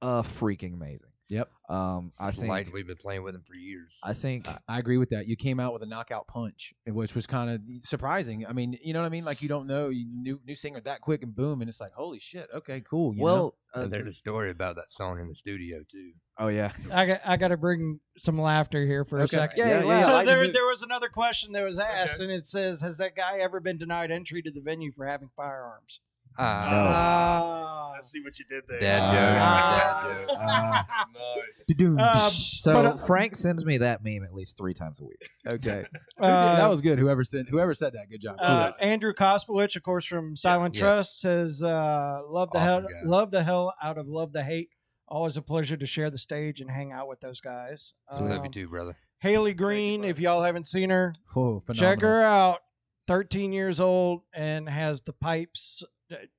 Speaker 5: freaking amazing.
Speaker 1: Yep.
Speaker 5: I
Speaker 8: It's
Speaker 5: think
Speaker 8: like we've been playing with him for years.
Speaker 5: I think
Speaker 1: I agree with that. You came out with a knockout punch, which was kind of surprising. I mean, you know what I mean? Like you don't know, new singer that quick and boom, and it's like, holy shit. Okay, cool. You know?
Speaker 5: well.
Speaker 8: And there's a story about that song in the studio too.
Speaker 5: Oh yeah.
Speaker 2: I got to bring some laughter here for a
Speaker 1: Okay.
Speaker 2: second.
Speaker 1: Yeah,
Speaker 5: yeah,
Speaker 2: So
Speaker 1: I like to do-
Speaker 2: there was another question that was asked,
Speaker 6: Okay.
Speaker 2: and it says, "Has that guy ever been denied entry to the venue for having firearms?"
Speaker 6: I see what you did there.
Speaker 8: Dad joke. Dad joke.
Speaker 7: Nice.
Speaker 5: So
Speaker 2: But,
Speaker 5: Frank sends me that meme at least 3 times a week.
Speaker 1: Okay. That was good. Whoever said that. Good job. Kudos.
Speaker 2: Andrew Kospowicz, of course, from Silent
Speaker 8: Yes.
Speaker 2: Trust, says, "Love the
Speaker 8: Awesome
Speaker 2: hell,
Speaker 8: guy.
Speaker 2: love the hell out of Love the Hate. Always a pleasure to share the stage and hang out with those guys."
Speaker 8: We love you too, brother.
Speaker 2: Haley Green, if y'all haven't seen her,
Speaker 1: Oh,
Speaker 2: check
Speaker 1: phenomenal.
Speaker 2: her out. 13 years old and has the pipes.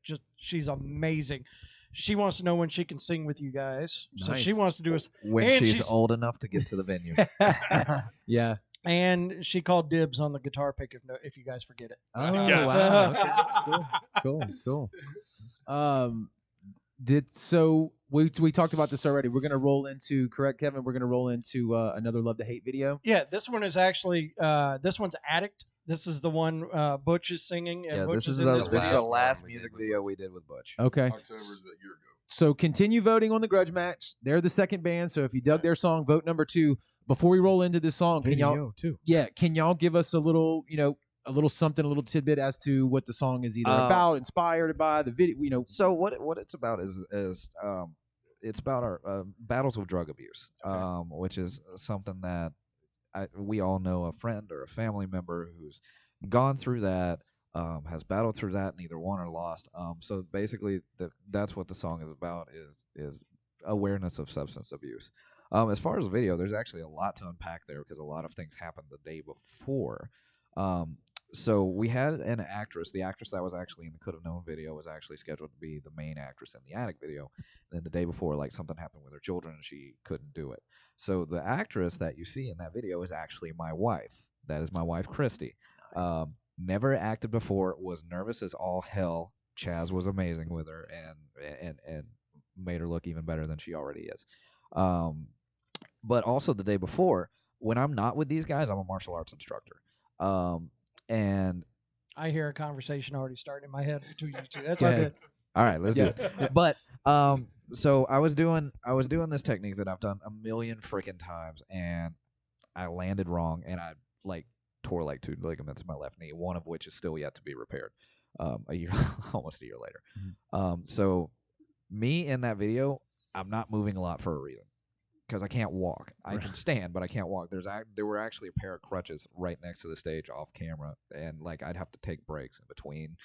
Speaker 2: Just she's amazing. She wants to know when she can sing with you guys. So she
Speaker 1: Nice.
Speaker 2: wants to do us.
Speaker 5: When
Speaker 2: And
Speaker 5: she's
Speaker 2: she's-
Speaker 5: old enough to get to the venue.
Speaker 1: Yeah.
Speaker 2: And she called dibs on the guitar pick if you guys forget it.
Speaker 1: Oh,
Speaker 6: Yeah.
Speaker 1: wow. Okay. Cool. We talked about this already. We're gonna roll into, correct, Kevin? We're gonna roll into another Love to Hate video.
Speaker 2: Yeah, this one is actually this one's Addict. This is the one Butch is singing. And
Speaker 5: Yeah,
Speaker 2: Butch
Speaker 5: this is
Speaker 2: in
Speaker 5: the
Speaker 2: this
Speaker 5: this is
Speaker 2: video.
Speaker 5: the last music video we did with Butch.
Speaker 1: Okay.
Speaker 7: October is a year ago.
Speaker 1: So continue voting on the grudge match. They're the second band. So if you dug their song, vote number 2. Before we roll into this song, can y'all can y'all give us a little, a little something, a little tidbit as to what the song is either about, inspired by the video,
Speaker 5: So what it's about is it's about our battles with drug abuse, which is something that we all know a friend or a family member who's gone through that, has battled through that, and either won or lost. So basically, that's what the song is about is awareness of substance abuse. As far as the video, there's actually a lot to unpack there because a lot of things happened the day before. So we had an actress. The actress that was actually in the Could Have Known video was actually scheduled to be the main actress in the Attic video. And then the day before, like something happened with her children and she couldn't do it. So the actress that you see in that video is actually my wife. That is my wife, Christy. Never acted before. Was nervous as all hell. Chaz was amazing with her and made her look even better than she already is. But also the day before, when I'm not with these guys, I'm a martial arts instructor. And
Speaker 2: I hear a conversation already starting in my head between you two. That's
Speaker 1: Go
Speaker 2: all
Speaker 1: ahead.
Speaker 2: good.
Speaker 5: all right, let's do it. But so I was doing this technique that I've done a million freaking times, and I landed wrong, and I like tore like 2 ligaments in my left knee, one of which is still yet to be repaired. A year, almost a year later. So me in that video, I'm not moving a lot for a reason. Because I can't walk. I can stand, but I can't walk. There were actually a pair of crutches right next to the stage off camera, and like I'd have to take breaks in between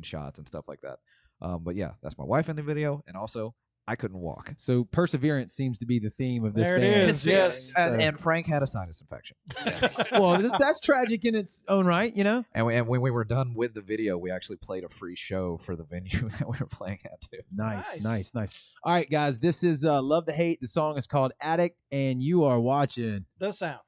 Speaker 5: shots and stuff like that. But yeah, that's my wife in the video, and also I couldn't walk.
Speaker 1: So perseverance seems to be the theme of this
Speaker 2: There it
Speaker 1: band.
Speaker 2: is, yes.
Speaker 5: And Frank had a sinus infection.
Speaker 1: Well, that's tragic in its own right,
Speaker 5: And when we were done with the video, we actually played a free show for the venue that we were playing at too.
Speaker 1: Nice. All right, guys, this is Love to Hate. The song is called Addict, and you are watching
Speaker 2: The sound.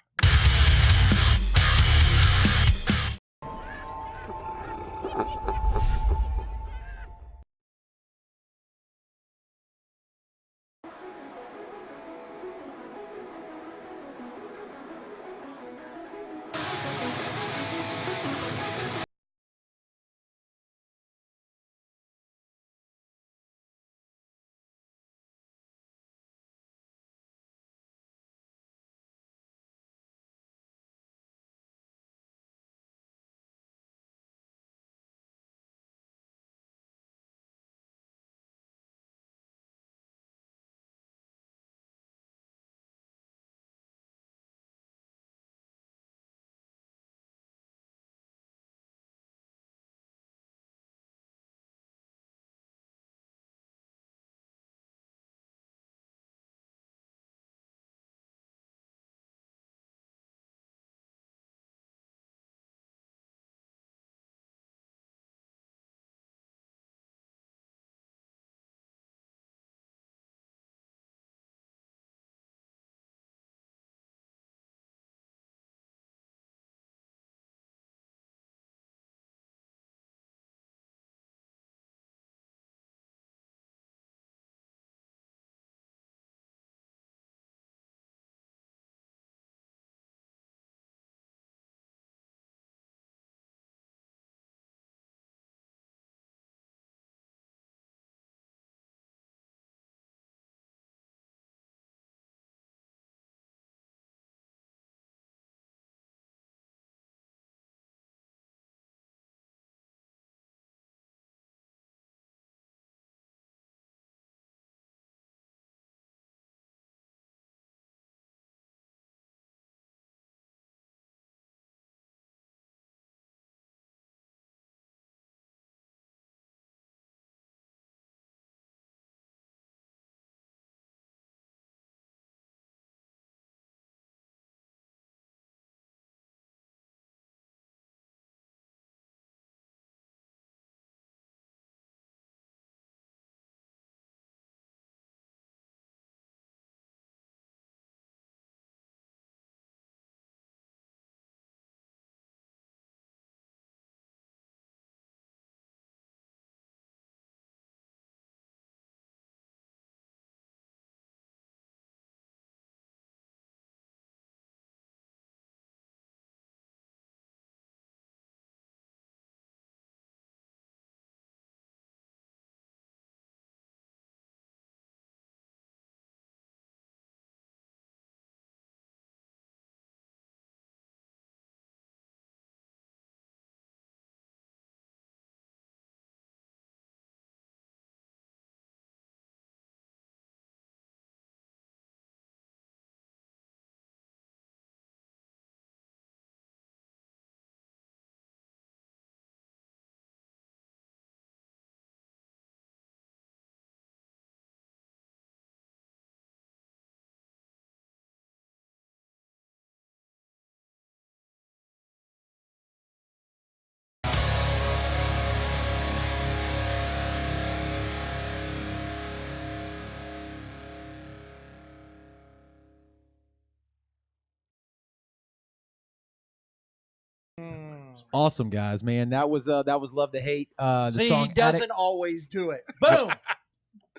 Speaker 1: Awesome, guys, man. That was Love to Hate. The
Speaker 2: See,
Speaker 1: song
Speaker 2: he doesn't
Speaker 1: Addict.
Speaker 2: always do it. Boom.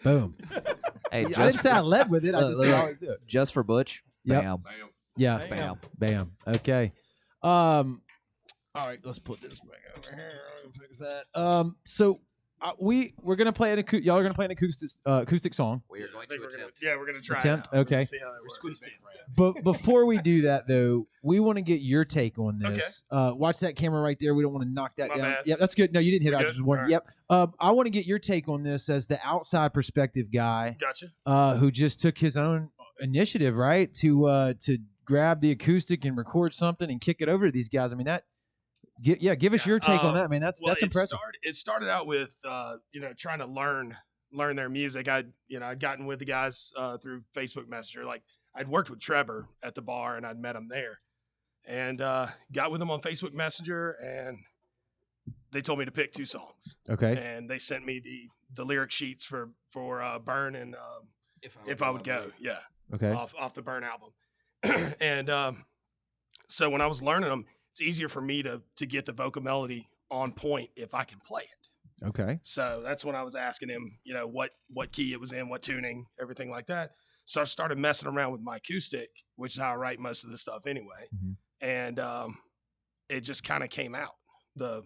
Speaker 1: Boom.
Speaker 5: Hey,
Speaker 1: I didn't say I led with it. I just
Speaker 5: look,
Speaker 1: didn't
Speaker 5: look.
Speaker 1: always do it.
Speaker 5: just for Butch.
Speaker 1: Yep.
Speaker 5: Bam.
Speaker 1: Yeah.
Speaker 2: Bam.
Speaker 1: Bam. Okay. All right, let's put this back over here. Fix that. So we're gonna play y'all are gonna play an acoustic song.
Speaker 5: We are going
Speaker 6: I think
Speaker 5: to
Speaker 6: we're gonna,
Speaker 5: attempt.
Speaker 6: yeah, we're gonna try.
Speaker 1: Attempt?
Speaker 6: It out. We're gonna
Speaker 1: Okay.
Speaker 6: see how that works.
Speaker 1: But before we do that, though, we want to get your take on this. Watch that camera right there. We don't want to knock that
Speaker 6: My
Speaker 1: down.
Speaker 6: bad.
Speaker 1: Yep, that's good. No, you didn't hit it.
Speaker 6: We're
Speaker 1: I
Speaker 6: good?
Speaker 1: just wondered.
Speaker 6: All
Speaker 1: Yep. I want to get your take on this as the outside perspective guy
Speaker 6: Gotcha.
Speaker 1: who just took his own initiative, right, to grab the acoustic and record something and kick it over to these guys. I mean, give us your take on that, man. That's impressive.
Speaker 6: It started out with trying to learn their music. I'd gotten with the guys through Facebook Messenger. Like I'd worked with Trevor at the bar and I'd met him there, and got with him on Facebook Messenger, and they told me to pick 2 songs.
Speaker 1: Okay.
Speaker 6: And they sent me the lyric sheets for Burn and If I Would Go. Yeah.
Speaker 1: Okay.
Speaker 6: Off the Burn album. And so when I was learning them, it's easier for me to get the vocal melody on point if I can play it.
Speaker 1: Okay.
Speaker 6: So that's when I was asking him, what key it was in, what tuning, everything like that. So I started messing around with my acoustic, which is how I write most of the stuff anyway.
Speaker 1: Mhm.
Speaker 6: And it just kind of came out. It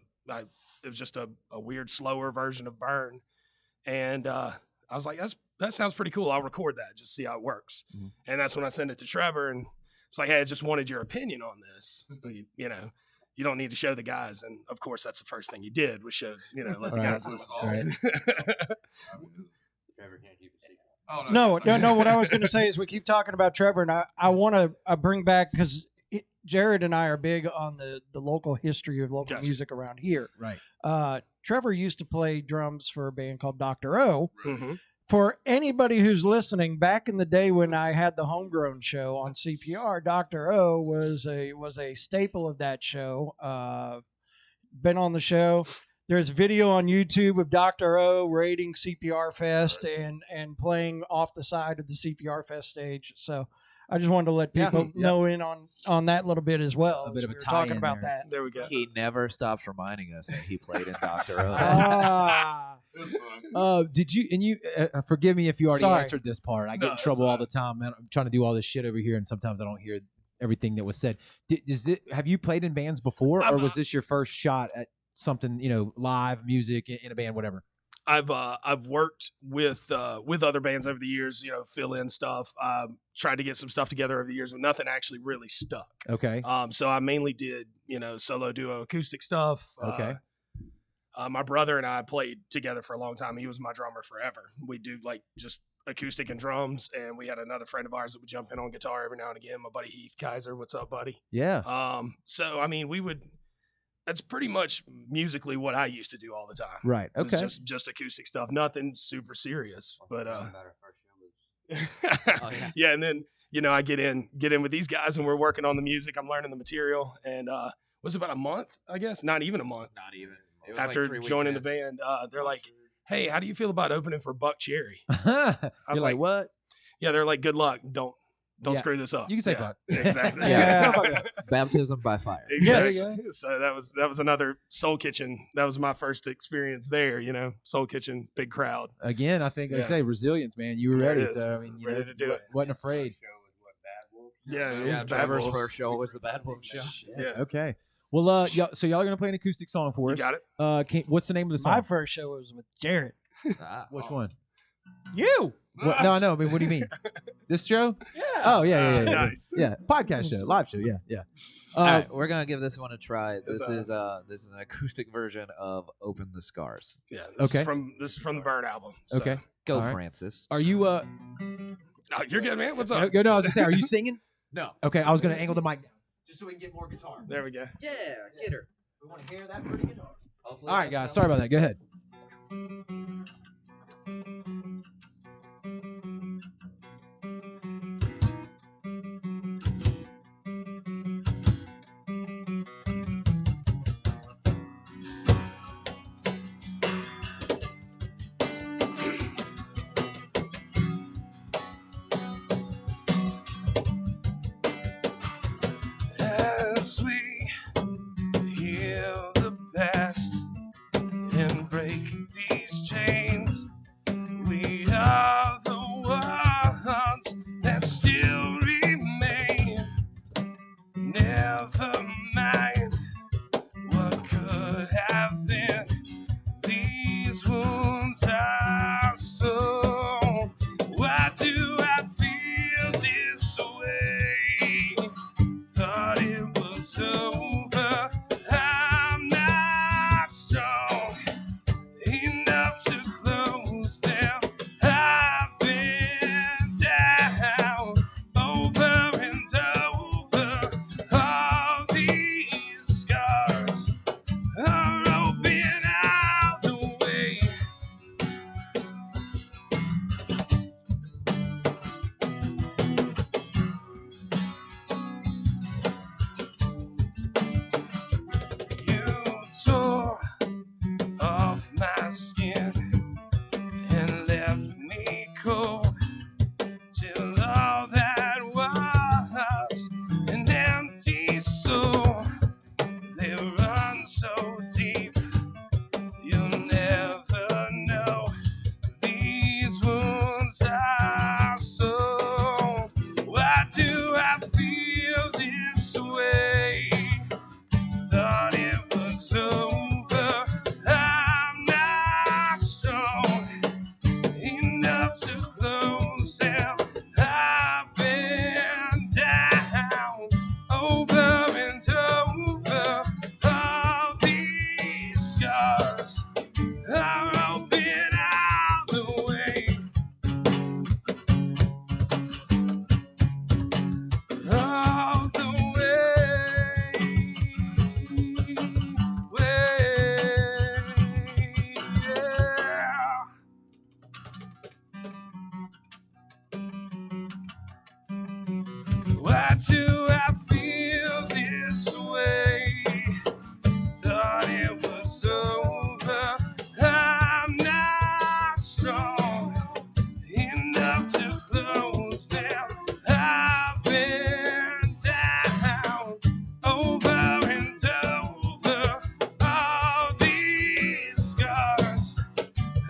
Speaker 6: was just a weird, slower version of Burn. And I was like, that sounds pretty cool. I'll record that, just see how it works.
Speaker 1: Mhm.
Speaker 6: And that's when I sent it to Trevor, and it's like, hey, I just wanted your opinion on this. You don't need to show the guys. And of course, that's the first thing he did was show, let the
Speaker 1: Right.
Speaker 6: guys listen to it.
Speaker 8: Trevor can't keep a secret.
Speaker 7: Oh,
Speaker 2: No. What I was going to say is we keep talking about Trevor, and I want to bring back, because Jared and I are big on the local history of local
Speaker 6: Gotcha.
Speaker 2: music around here.
Speaker 1: Right.
Speaker 2: Trevor used to play drums for a band called Dr. O.
Speaker 6: Mhm.
Speaker 2: For anybody who's listening, back in the day when I had the Homegrown show on CPR, Dr. O was a staple of that show. Been on the show. There's video on YouTube of Dr. O raiding CPR Fest and playing off the side of the CPR Fest stage. So I just wanted to let people know in on that little bit as well.
Speaker 1: A bit of a
Speaker 2: We were
Speaker 1: tie
Speaker 2: talking
Speaker 1: in
Speaker 2: about
Speaker 1: there.
Speaker 2: that.
Speaker 6: There we go.
Speaker 5: He never stops reminding us that he played in Dr. O.
Speaker 2: Ah.
Speaker 7: It was fun.
Speaker 1: Did you forgive me if you already
Speaker 2: Sorry.
Speaker 1: answered this part. I get
Speaker 6: No,
Speaker 1: in
Speaker 6: it's
Speaker 1: trouble all
Speaker 6: all
Speaker 1: the time, man. I'm trying to do all this shit over here, and sometimes I don't hear everything that was said. Have you played in bands before, or was this your first shot at something, live music in a band, whatever?
Speaker 6: I've worked with other bands over the years, fill in stuff. Tried to get some stuff together over the years, but nothing actually really stuck.
Speaker 1: Okay.
Speaker 6: So I mainly did, solo duo acoustic stuff.
Speaker 1: Okay.
Speaker 6: My brother and I played together for a long time. He was my drummer forever. We do like just acoustic and drums, and we had another friend of ours that would jump in on guitar every now and again. My buddy Heath Kaiser. What's up, buddy?
Speaker 1: Yeah.
Speaker 6: So I mean, that's pretty much musically what I used to do all the time.
Speaker 1: Right.
Speaker 6: It was
Speaker 1: Okay.
Speaker 6: just acoustic stuff, nothing super serious. But
Speaker 8: About our first show was
Speaker 6: yeah, and then I get in with these guys, and we're working on the music. I'm learning the material, and was about a month, I guess, not even a month
Speaker 5: Not even. It was
Speaker 6: after
Speaker 5: like 3 weeks
Speaker 6: joining
Speaker 5: in.
Speaker 6: the band. They're like, "Hey, how do you feel about opening for Buck Cherry?"
Speaker 1: You're
Speaker 6: was
Speaker 1: like,
Speaker 6: like,
Speaker 1: what?
Speaker 6: Yeah, they're like, "Good luck. Don't
Speaker 1: Yeah.
Speaker 6: screw this up."
Speaker 1: You can say
Speaker 6: yeah,
Speaker 1: fuck.
Speaker 6: Exactly.
Speaker 2: Yeah.
Speaker 5: Baptism by fire.
Speaker 6: Exactly.
Speaker 2: Yes.
Speaker 6: So that was another Soul Kitchen. That was my first experience there. Soul Kitchen, big crowd.
Speaker 1: Again, I think, like I
Speaker 6: Yeah.
Speaker 1: say, resilience, man. You were
Speaker 6: There
Speaker 1: ready.
Speaker 6: it is.
Speaker 1: So, I mean,
Speaker 6: Ready to do it.
Speaker 1: Wasn't afraid.
Speaker 6: Yeah, it was
Speaker 5: Yeah,
Speaker 6: Bad
Speaker 5: Trevor's
Speaker 6: Wolves.
Speaker 5: first show was the Bad Wolf show.
Speaker 6: Yeah.
Speaker 1: Okay. Well, so y'all are gonna play an acoustic song for
Speaker 6: You
Speaker 1: us.
Speaker 6: got it.
Speaker 1: What's the name of the song?
Speaker 2: My first show was with Jared.
Speaker 1: Which one?
Speaker 2: You.
Speaker 1: What, no, I know. I mean, what do you mean? This show?
Speaker 2: Yeah.
Speaker 1: Oh, yeah.
Speaker 6: Nice.
Speaker 1: Yeah, podcast show, live show. Yeah.
Speaker 5: All right, we're gonna give this one a try. This
Speaker 6: Yes,
Speaker 5: is an acoustic version of "Open the Scars."
Speaker 6: Yeah.
Speaker 1: Okay.
Speaker 6: This is from the Burn album. So.
Speaker 1: Okay.
Speaker 5: Go,
Speaker 1: All right.
Speaker 5: Francis.
Speaker 1: Are you
Speaker 6: Oh, you're good, man. What's up?
Speaker 1: No, I was gonna say, are you singing?
Speaker 5: No.
Speaker 1: Okay, I was gonna angle the mic down just so we can get more guitar.
Speaker 6: There we go.
Speaker 5: Yeah, get her.
Speaker 1: We want to hear that pretty guitar.
Speaker 5: Hopefully
Speaker 1: All right,
Speaker 5: that
Speaker 1: guys.
Speaker 5: sounds-
Speaker 1: Sorry about that. Go ahead.
Speaker 6: As we
Speaker 4: so deep. You'll never know these wounds are so. Why do I feel this way? Thought it was over. I'm not strong enough to close them. I've been down over and over. All these scars are all been out the way. All the yeah. Why do I feel this way? Thought it was over. I'm not strong enough to close them. I've been down over and over. All these scars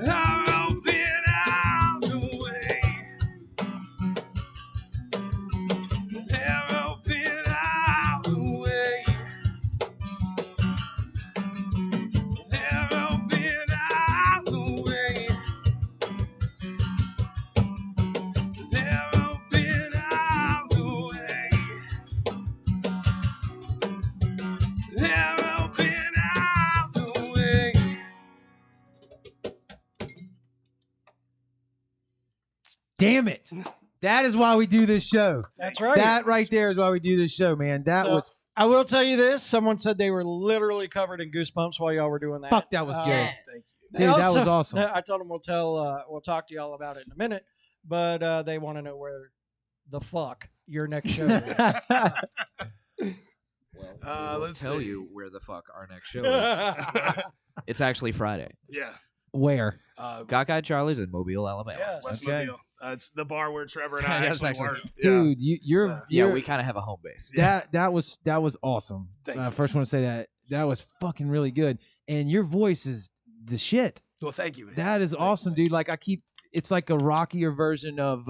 Speaker 4: are all been out the way. They're all been out the way. They're all been out the way. They're all been out the way. They're all been out the way.
Speaker 1: Damn it. That is why we do this show.
Speaker 2: That's right.
Speaker 1: That right there is why we do this show, man. That
Speaker 2: So,
Speaker 1: was
Speaker 2: I will tell you this. Someone said they were literally covered in goosebumps while y'all were doing that.
Speaker 1: fuck. That was good.
Speaker 6: Thank you.
Speaker 2: They
Speaker 1: Dude, that
Speaker 2: also-
Speaker 1: was awesome.
Speaker 2: I told them we'll talk to y'all about it in a minute, but they want to know where the fuck your next show is.
Speaker 5: Well, we'll
Speaker 6: Let's
Speaker 5: tell
Speaker 6: see.
Speaker 5: you where the fuck our next show is. It's actually Friday.
Speaker 6: Yeah.
Speaker 1: Where?
Speaker 5: Cockeyed Charlie's in Mobile, Alabama.
Speaker 2: Yes.
Speaker 6: West
Speaker 1: Okay.
Speaker 6: Mobile. It's the bar where Trevor and I
Speaker 5: Yes,
Speaker 6: actually
Speaker 5: actually.
Speaker 6: work.
Speaker 1: Dude, you're
Speaker 6: So-
Speaker 5: Yeah,
Speaker 1: you're-
Speaker 5: we kind of have a home base.
Speaker 1: that was awesome.
Speaker 6: Thank you.
Speaker 1: First want to say that was fucking really good, and your voice is the shit.
Speaker 6: Well, thank you.
Speaker 1: That is awesome, dude. Like it's like a rockier version of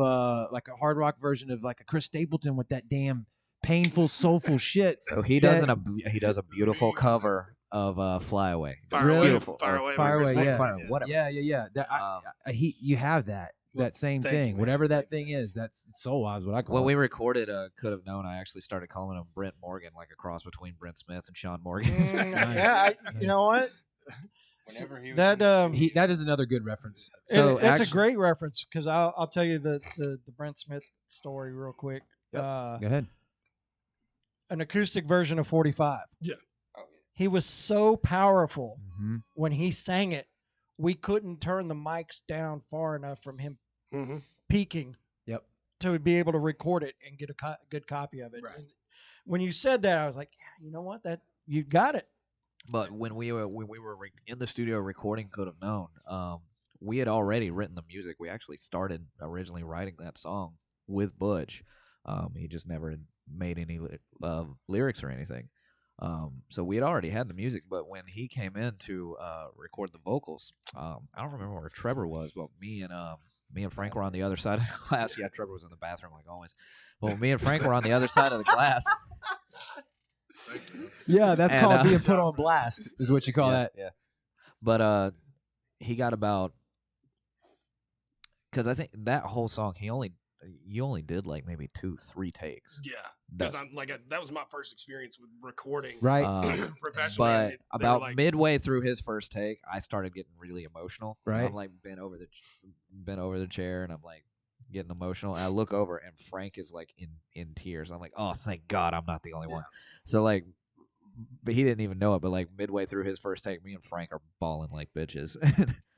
Speaker 1: like a hard rock version of like a Chris Stapleton with that damn painful, soulful shit.
Speaker 5: So he does he does a beautiful cover of Fly Away. It's
Speaker 6: Fire Away,
Speaker 5: beautiful.
Speaker 6: Fire
Speaker 5: Or
Speaker 6: Away,
Speaker 1: Fire
Speaker 6: Chris
Speaker 1: Away, yeah.
Speaker 6: Stapleton,
Speaker 5: Fire, whatever.
Speaker 1: Yeah. That you have that same
Speaker 6: thank you,
Speaker 1: thing.
Speaker 6: man.
Speaker 1: Whatever that thing is, that's soul wise. What I call
Speaker 5: When
Speaker 1: it.
Speaker 5: we recorded Could Have Known, I actually started calling him Brent Morgan, like a cross between Brent Smith and Sean Morgan.
Speaker 2: Yeah, you know what?
Speaker 8: Whenever he
Speaker 2: That
Speaker 1: that is another good reference.
Speaker 5: So
Speaker 2: that's a
Speaker 5: actu-
Speaker 2: great reference because I'll tell you the Brent Smith story real quick.
Speaker 1: Go ahead.
Speaker 2: An acoustic version of 45.
Speaker 6: Yeah.
Speaker 2: He was so powerful
Speaker 1: Mm-hmm.
Speaker 2: when he sang it, we couldn't turn the mics down far enough from him
Speaker 6: Mm-hmm.
Speaker 2: peaking.
Speaker 1: Yep.
Speaker 2: To be able to record it and get a good copy of it.
Speaker 6: Right.
Speaker 2: And when you said that, I was like, yeah, you know what? That you got it.
Speaker 5: But when we were in the studio recording Could Have Known, we had already written the music. We actually started originally writing that song with Butch. He just never had made any lyrics or anything. So we had already had the music, but when he came in to record the vocals, I don't remember where Trevor was, but me and Frank were on the other side of the glass. Yeah, Trevor was in the bathroom like always. Well, me and Frank were on the other side of the glass.
Speaker 1: Yeah, that's
Speaker 5: And,
Speaker 1: called being put on blast, is what you call that.
Speaker 5: Yeah. But he got about, because I think that whole song you only did like maybe 2-3 takes.
Speaker 6: Yeah.
Speaker 5: That-
Speaker 6: Because that was my first experience with recording
Speaker 1: Right.
Speaker 6: professionally. and
Speaker 5: But
Speaker 6: they were
Speaker 5: about
Speaker 6: like,
Speaker 5: midway through his first take, I started getting really emotional.
Speaker 1: Right.
Speaker 5: I'm like bent over the chair, and I'm like getting emotional. And I look over, and Frank is like in tears. I'm like, oh, thank God, I'm not the only one. So like, but he didn't even know it. But like midway through his first take, me and Frank are bawling like bitches.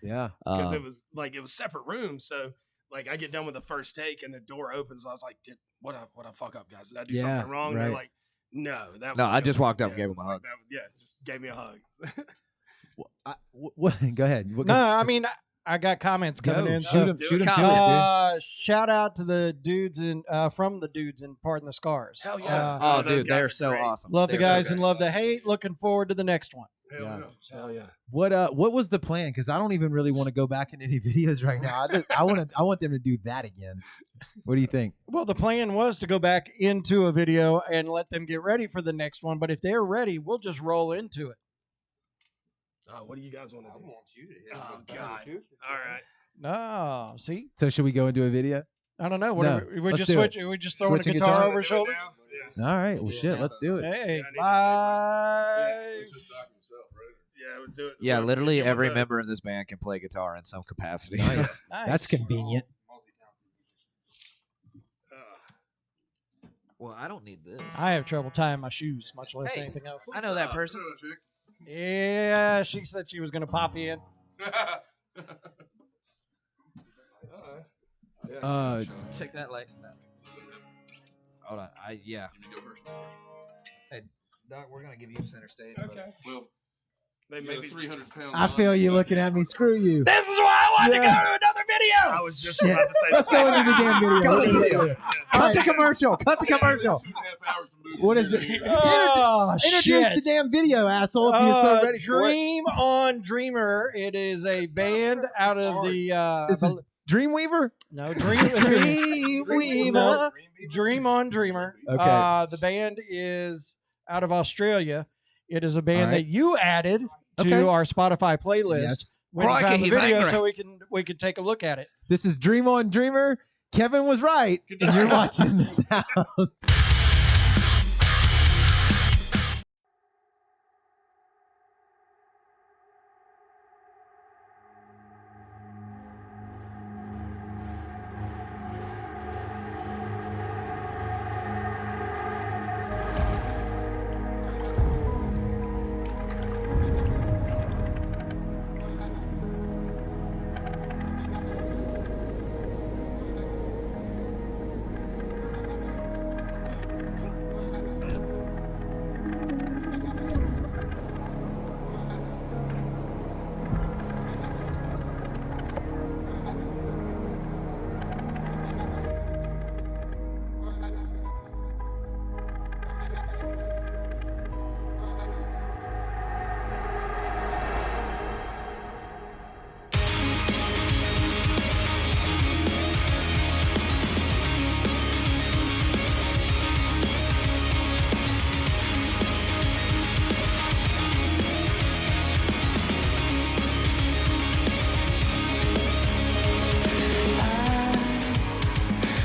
Speaker 1: Yeah.
Speaker 6: because it was separate rooms. So like I get done with the first take and the door opens. I was like, what a fuck up, guys. Did I do
Speaker 1: Yeah,
Speaker 6: something wrong?
Speaker 1: right.
Speaker 6: They're like, no, that
Speaker 5: No,
Speaker 6: was
Speaker 5: I
Speaker 6: good."
Speaker 5: just walked up and
Speaker 6: Yeah,
Speaker 5: gave him a
Speaker 6: it's like
Speaker 5: hug.
Speaker 6: that- yeah, just gave me a hug.
Speaker 1: Go ahead.
Speaker 2: No, I mean, I got comments coming
Speaker 1: Go,
Speaker 2: in.
Speaker 1: shoot him,
Speaker 6: do
Speaker 1: shoot
Speaker 6: it.
Speaker 1: him to us, dude.
Speaker 2: Shout out to the dudes in from the dudes in Pardon the Scars.
Speaker 6: Hell yeah.
Speaker 5: Oh,
Speaker 6: those
Speaker 5: dude,
Speaker 6: guys
Speaker 5: they're
Speaker 6: are
Speaker 5: so
Speaker 6: great.
Speaker 5: awesome.
Speaker 2: Love the
Speaker 5: They're so
Speaker 2: guys
Speaker 5: great.
Speaker 2: and love the hate. Looking forward to the next one.
Speaker 6: Hell
Speaker 1: Yeah.
Speaker 6: yeah. Hell yeah.
Speaker 1: What was the plan? Because I don't even really want to go back in any videos right now. I want them to do that again. What do you think?
Speaker 2: Well, the plan was to go back into a video and let them get ready for the next one. But if they're ready, we'll just roll into it.
Speaker 6: What do you guys want to do?
Speaker 8: you to hit
Speaker 6: Oh, God. All right.
Speaker 2: Oh, see,
Speaker 1: So should we go into a video?
Speaker 2: I don't know.
Speaker 1: No,
Speaker 2: What we
Speaker 1: let's
Speaker 2: just
Speaker 1: do
Speaker 2: switch.
Speaker 1: it.
Speaker 2: We just throwing a
Speaker 1: Switching
Speaker 2: guitar
Speaker 1: guitar?
Speaker 2: over his
Speaker 6: Do it
Speaker 2: shoulder.
Speaker 6: now?
Speaker 1: All right. Well, shit. Let's do it.
Speaker 2: Hey,
Speaker 6: Yeah, I need
Speaker 2: bye.
Speaker 7: It's just Doc himself, right?
Speaker 6: Yeah, we'll do it.
Speaker 5: Yeah,
Speaker 6: We'll-
Speaker 5: literally
Speaker 6: we'll do
Speaker 5: every
Speaker 6: it.
Speaker 5: member of this band can play guitar in some capacity.
Speaker 1: Nice.
Speaker 2: Nice.
Speaker 1: That's convenient.
Speaker 5: Well, I don't need this.
Speaker 2: I have trouble tying my shoes, much less
Speaker 5: Hey.
Speaker 2: anything else.
Speaker 5: I know that person.
Speaker 2: Yeah, she said she was gonna pop in.
Speaker 5: Check that light. Hold on. Yeah. Hey, Doc, we're gonna give you center stage.
Speaker 6: Okay.
Speaker 7: Well,
Speaker 6: They
Speaker 7: you got a
Speaker 6: maybe.
Speaker 7: 300-pound.
Speaker 1: I feel you looking at me. Screw you.
Speaker 2: This is why I wanted
Speaker 1: Yeah.
Speaker 2: to go to another video.
Speaker 6: I was just about to say
Speaker 1: Let's
Speaker 6: the same
Speaker 1: go into the
Speaker 6: thing.
Speaker 1: damn video.
Speaker 5: Go
Speaker 1: What
Speaker 5: to
Speaker 1: is
Speaker 5: the
Speaker 1: it?
Speaker 5: video.
Speaker 1: Cut to commercial. Cut to commercial.
Speaker 7: 2.5 hours to move.
Speaker 1: What is
Speaker 7: from
Speaker 1: it?
Speaker 7: here.
Speaker 2: Oh,
Speaker 1: Introduce
Speaker 2: shit.
Speaker 1: the damn video, asshole. If you're so ready for it.
Speaker 2: Dream on Dreamer. It is a band out of the.
Speaker 1: This is Dreamweaver.
Speaker 2: no, Dream.
Speaker 1: Dreamweaver.
Speaker 2: No, Dream on Dreamer.
Speaker 1: Okay.
Speaker 2: The band is out of Australia. It is a band
Speaker 1: All right.
Speaker 2: that you added to
Speaker 1: Okay.
Speaker 2: our Spotify playlist.
Speaker 1: Yes.
Speaker 2: When you
Speaker 5: Crikey,
Speaker 2: found the
Speaker 5: he's
Speaker 2: video,
Speaker 5: angry.
Speaker 2: so we can take a look at it.
Speaker 1: This is Dream on Dreamer. Kevin was right, and you're watching the sound.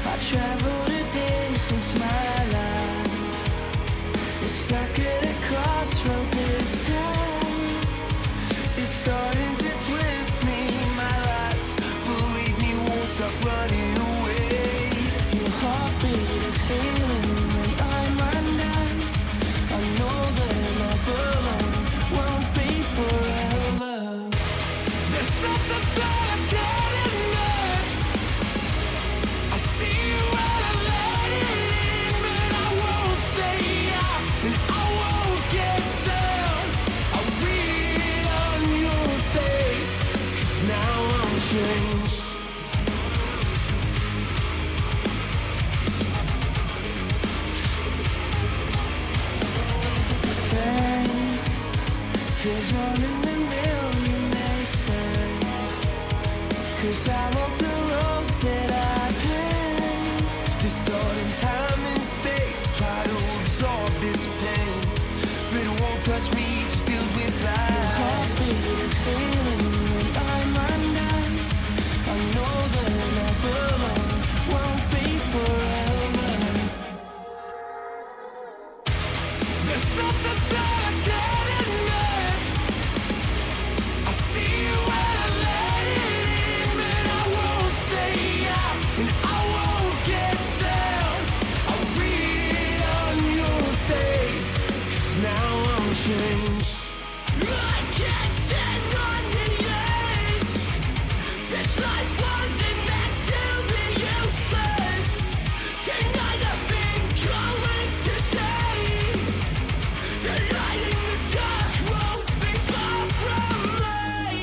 Speaker 9: I traveled a distance, my life. It's like at a crossroad this time. It's starting to twist me, my life. Believe me, won't stop running away. Your heartbeat is healing when I'm undone. I know that love alone won't be forever. There's something that I can't ignore. I see you and I let it in, but I won't stay out and I won't get down. I read it on your face, 'cause now I'm changed. Fame feels one in a million, they say. 'Cause I walked the road that I paved, distorting time and space, try to absorb this pain, but it won't touch me, it just feels with life. Your heartbeat is healing when I'm undone. I know that love alone won't be forever. There's something that I can't ignore. I see you and I let it in, but I won't stay out and I won't get down. I read it on your face, 'cause now I'm changed. I can't stand running late. This life wasn't meant to be useless. Tonight I've been calling to say the light in the dark won't be far from me.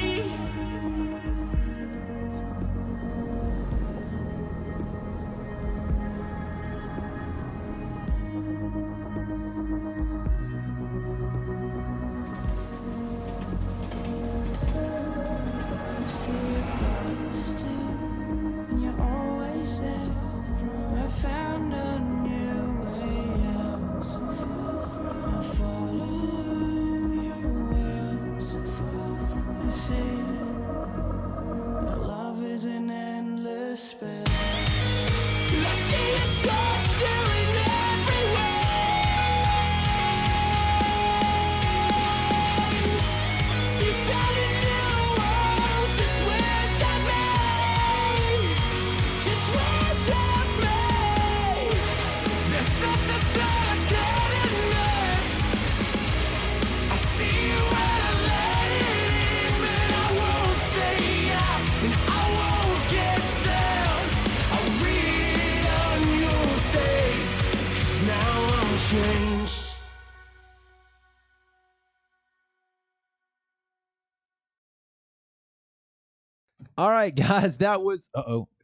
Speaker 1: All right, guys, that was.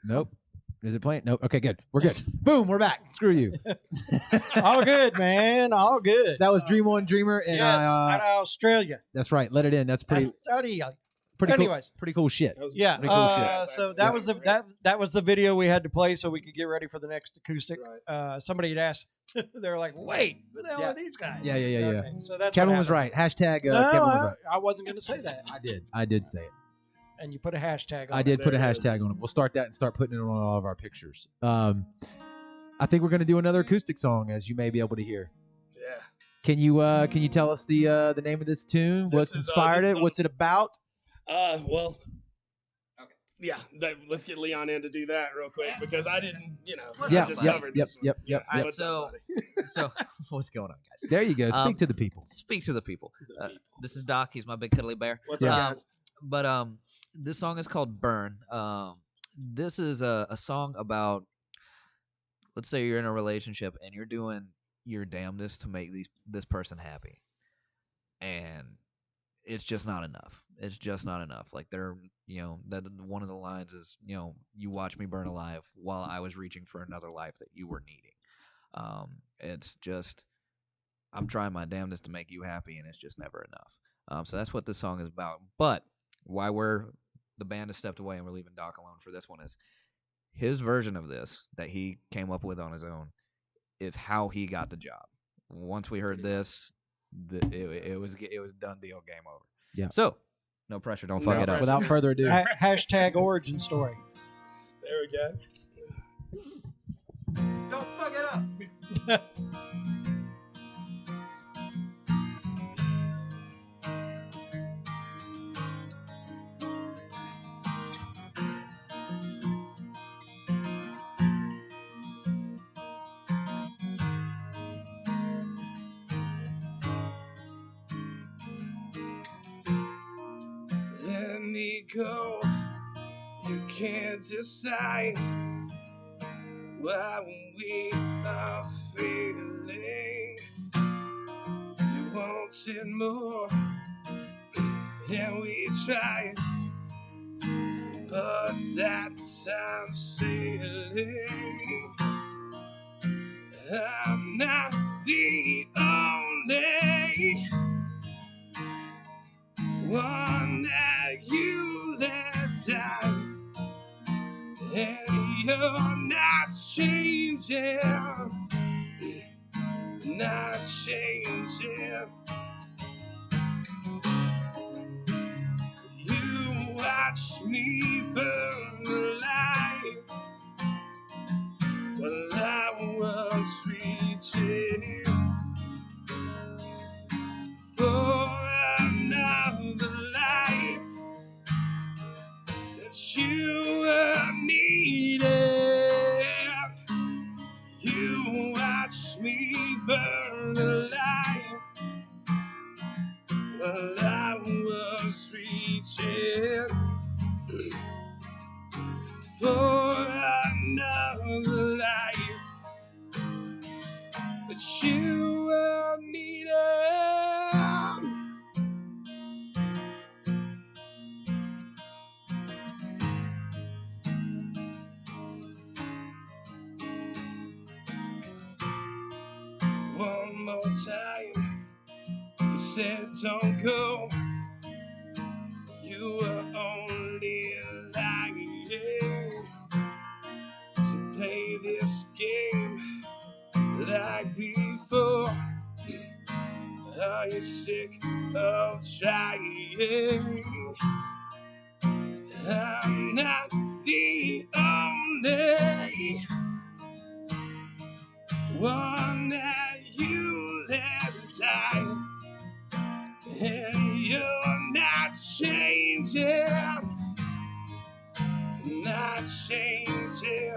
Speaker 1: Nope. Is it playing? Nope. Okay, good. We're good. Boom, we're back. Screw you.
Speaker 2: All good, man. All good.
Speaker 1: That was Dream On Dreamer, and
Speaker 2: Yes, out of Australia.
Speaker 1: that's right. Let it in. That's pretty.
Speaker 2: Australia.
Speaker 1: Pretty
Speaker 2: Anyways.
Speaker 1: cool. Pretty cool shit.
Speaker 2: Yeah.
Speaker 1: Pretty cool shit.
Speaker 2: So that was that was the video we had to play so we could get ready for the next acoustic. Somebody had asked. They were like, "Wait, who the hell are these guys?"
Speaker 1: Yeah.
Speaker 2: Okay, so that's
Speaker 1: Kevin
Speaker 2: what
Speaker 1: was
Speaker 2: happened.
Speaker 1: right. Hashtag
Speaker 2: No,
Speaker 1: Kevin was right.
Speaker 2: I wasn't going to say that.
Speaker 1: I did say it.
Speaker 2: And you put a hashtag on
Speaker 1: I
Speaker 2: it.
Speaker 1: did put a
Speaker 6: There it
Speaker 1: hashtag on it. We'll start that and start putting it on all of our pictures. I think we're going to do another acoustic song, as you may be able to hear.
Speaker 6: Yeah.
Speaker 1: Can you tell us the name of this tune?
Speaker 6: This
Speaker 1: What's
Speaker 6: is,
Speaker 1: inspired
Speaker 6: this
Speaker 1: it?
Speaker 6: song-
Speaker 1: What's it about?
Speaker 6: Well. Okay. Yeah. Let's get Leon in to do that real quick because I didn't,
Speaker 1: Yeah,
Speaker 6: I just
Speaker 1: yep,
Speaker 6: covered
Speaker 1: yep,
Speaker 6: this
Speaker 1: yep,
Speaker 6: one.
Speaker 1: yep,
Speaker 6: Yeah,
Speaker 1: yep.
Speaker 6: what's up, buddy?
Speaker 10: So what's going on, guys?
Speaker 1: There you go. Speak to the people.
Speaker 10: Speak to the people. This is Doc. He's my big cuddly bear.
Speaker 6: What's up, guys?
Speaker 10: But this song is called Burn. This is a song about, let's say you're in a relationship and you're doing your damnedest to make this person happy, and it's just not enough. It's just not enough. Like that one of the lines is, you watch me burn alive while I was reaching for another life that you were needing. It's just, I'm trying my damnedest to make you happy, and it's just never enough. So that's what this song is about. But why the band has stepped away and we're leaving Doc alone for this one is his version of this that he came up with on his own is how he got the job. Once we heard this, it was done deal, game over.
Speaker 1: Yeah.
Speaker 10: So no pressure, don't fuck
Speaker 6: No
Speaker 10: it up.
Speaker 6: pressure.
Speaker 1: Without further ado.
Speaker 2: Hashtag origin story.
Speaker 6: There we go.
Speaker 10: Don't fuck it up.
Speaker 4: Let me go. You can't decide what we are feeling. You wanted more, and we tried, but that time sailing. I'm not the only one that you let down, and you're not changing, not changing. You watch me burn alive while I was reaching for another life that you were needing. You watch me burn alive while I was reaching for another life that you were needing. One more time, you said don't go. You were only lying to play this game like before. Are you sick of trying? I'm not the only one that you let die, and you're not changing, not changing.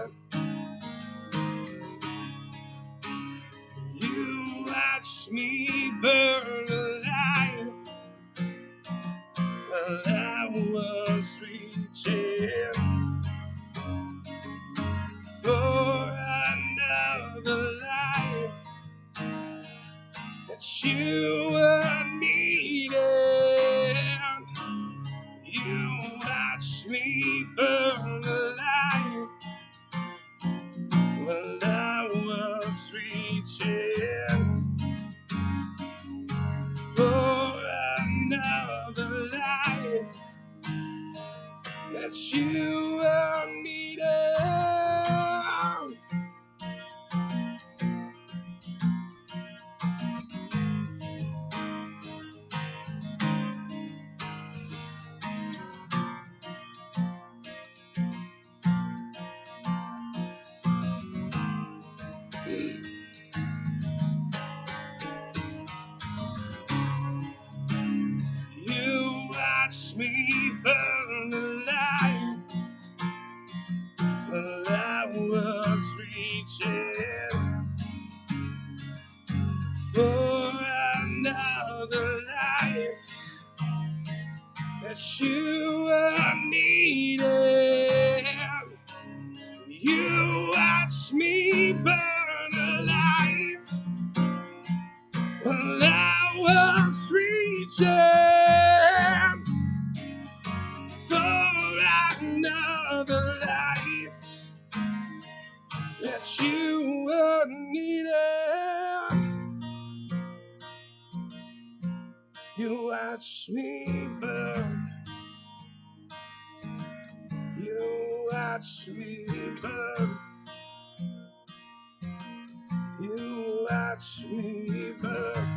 Speaker 4: You watch me burn alive while I was reaching for another life that you were needing. You watch me that you needed. You watch me burn alive, while I was reaching for another life that you needed. You watch me burn alive, while I was reaching for another life that you needed. You watch me burn. You watch me burn. You watch me burn.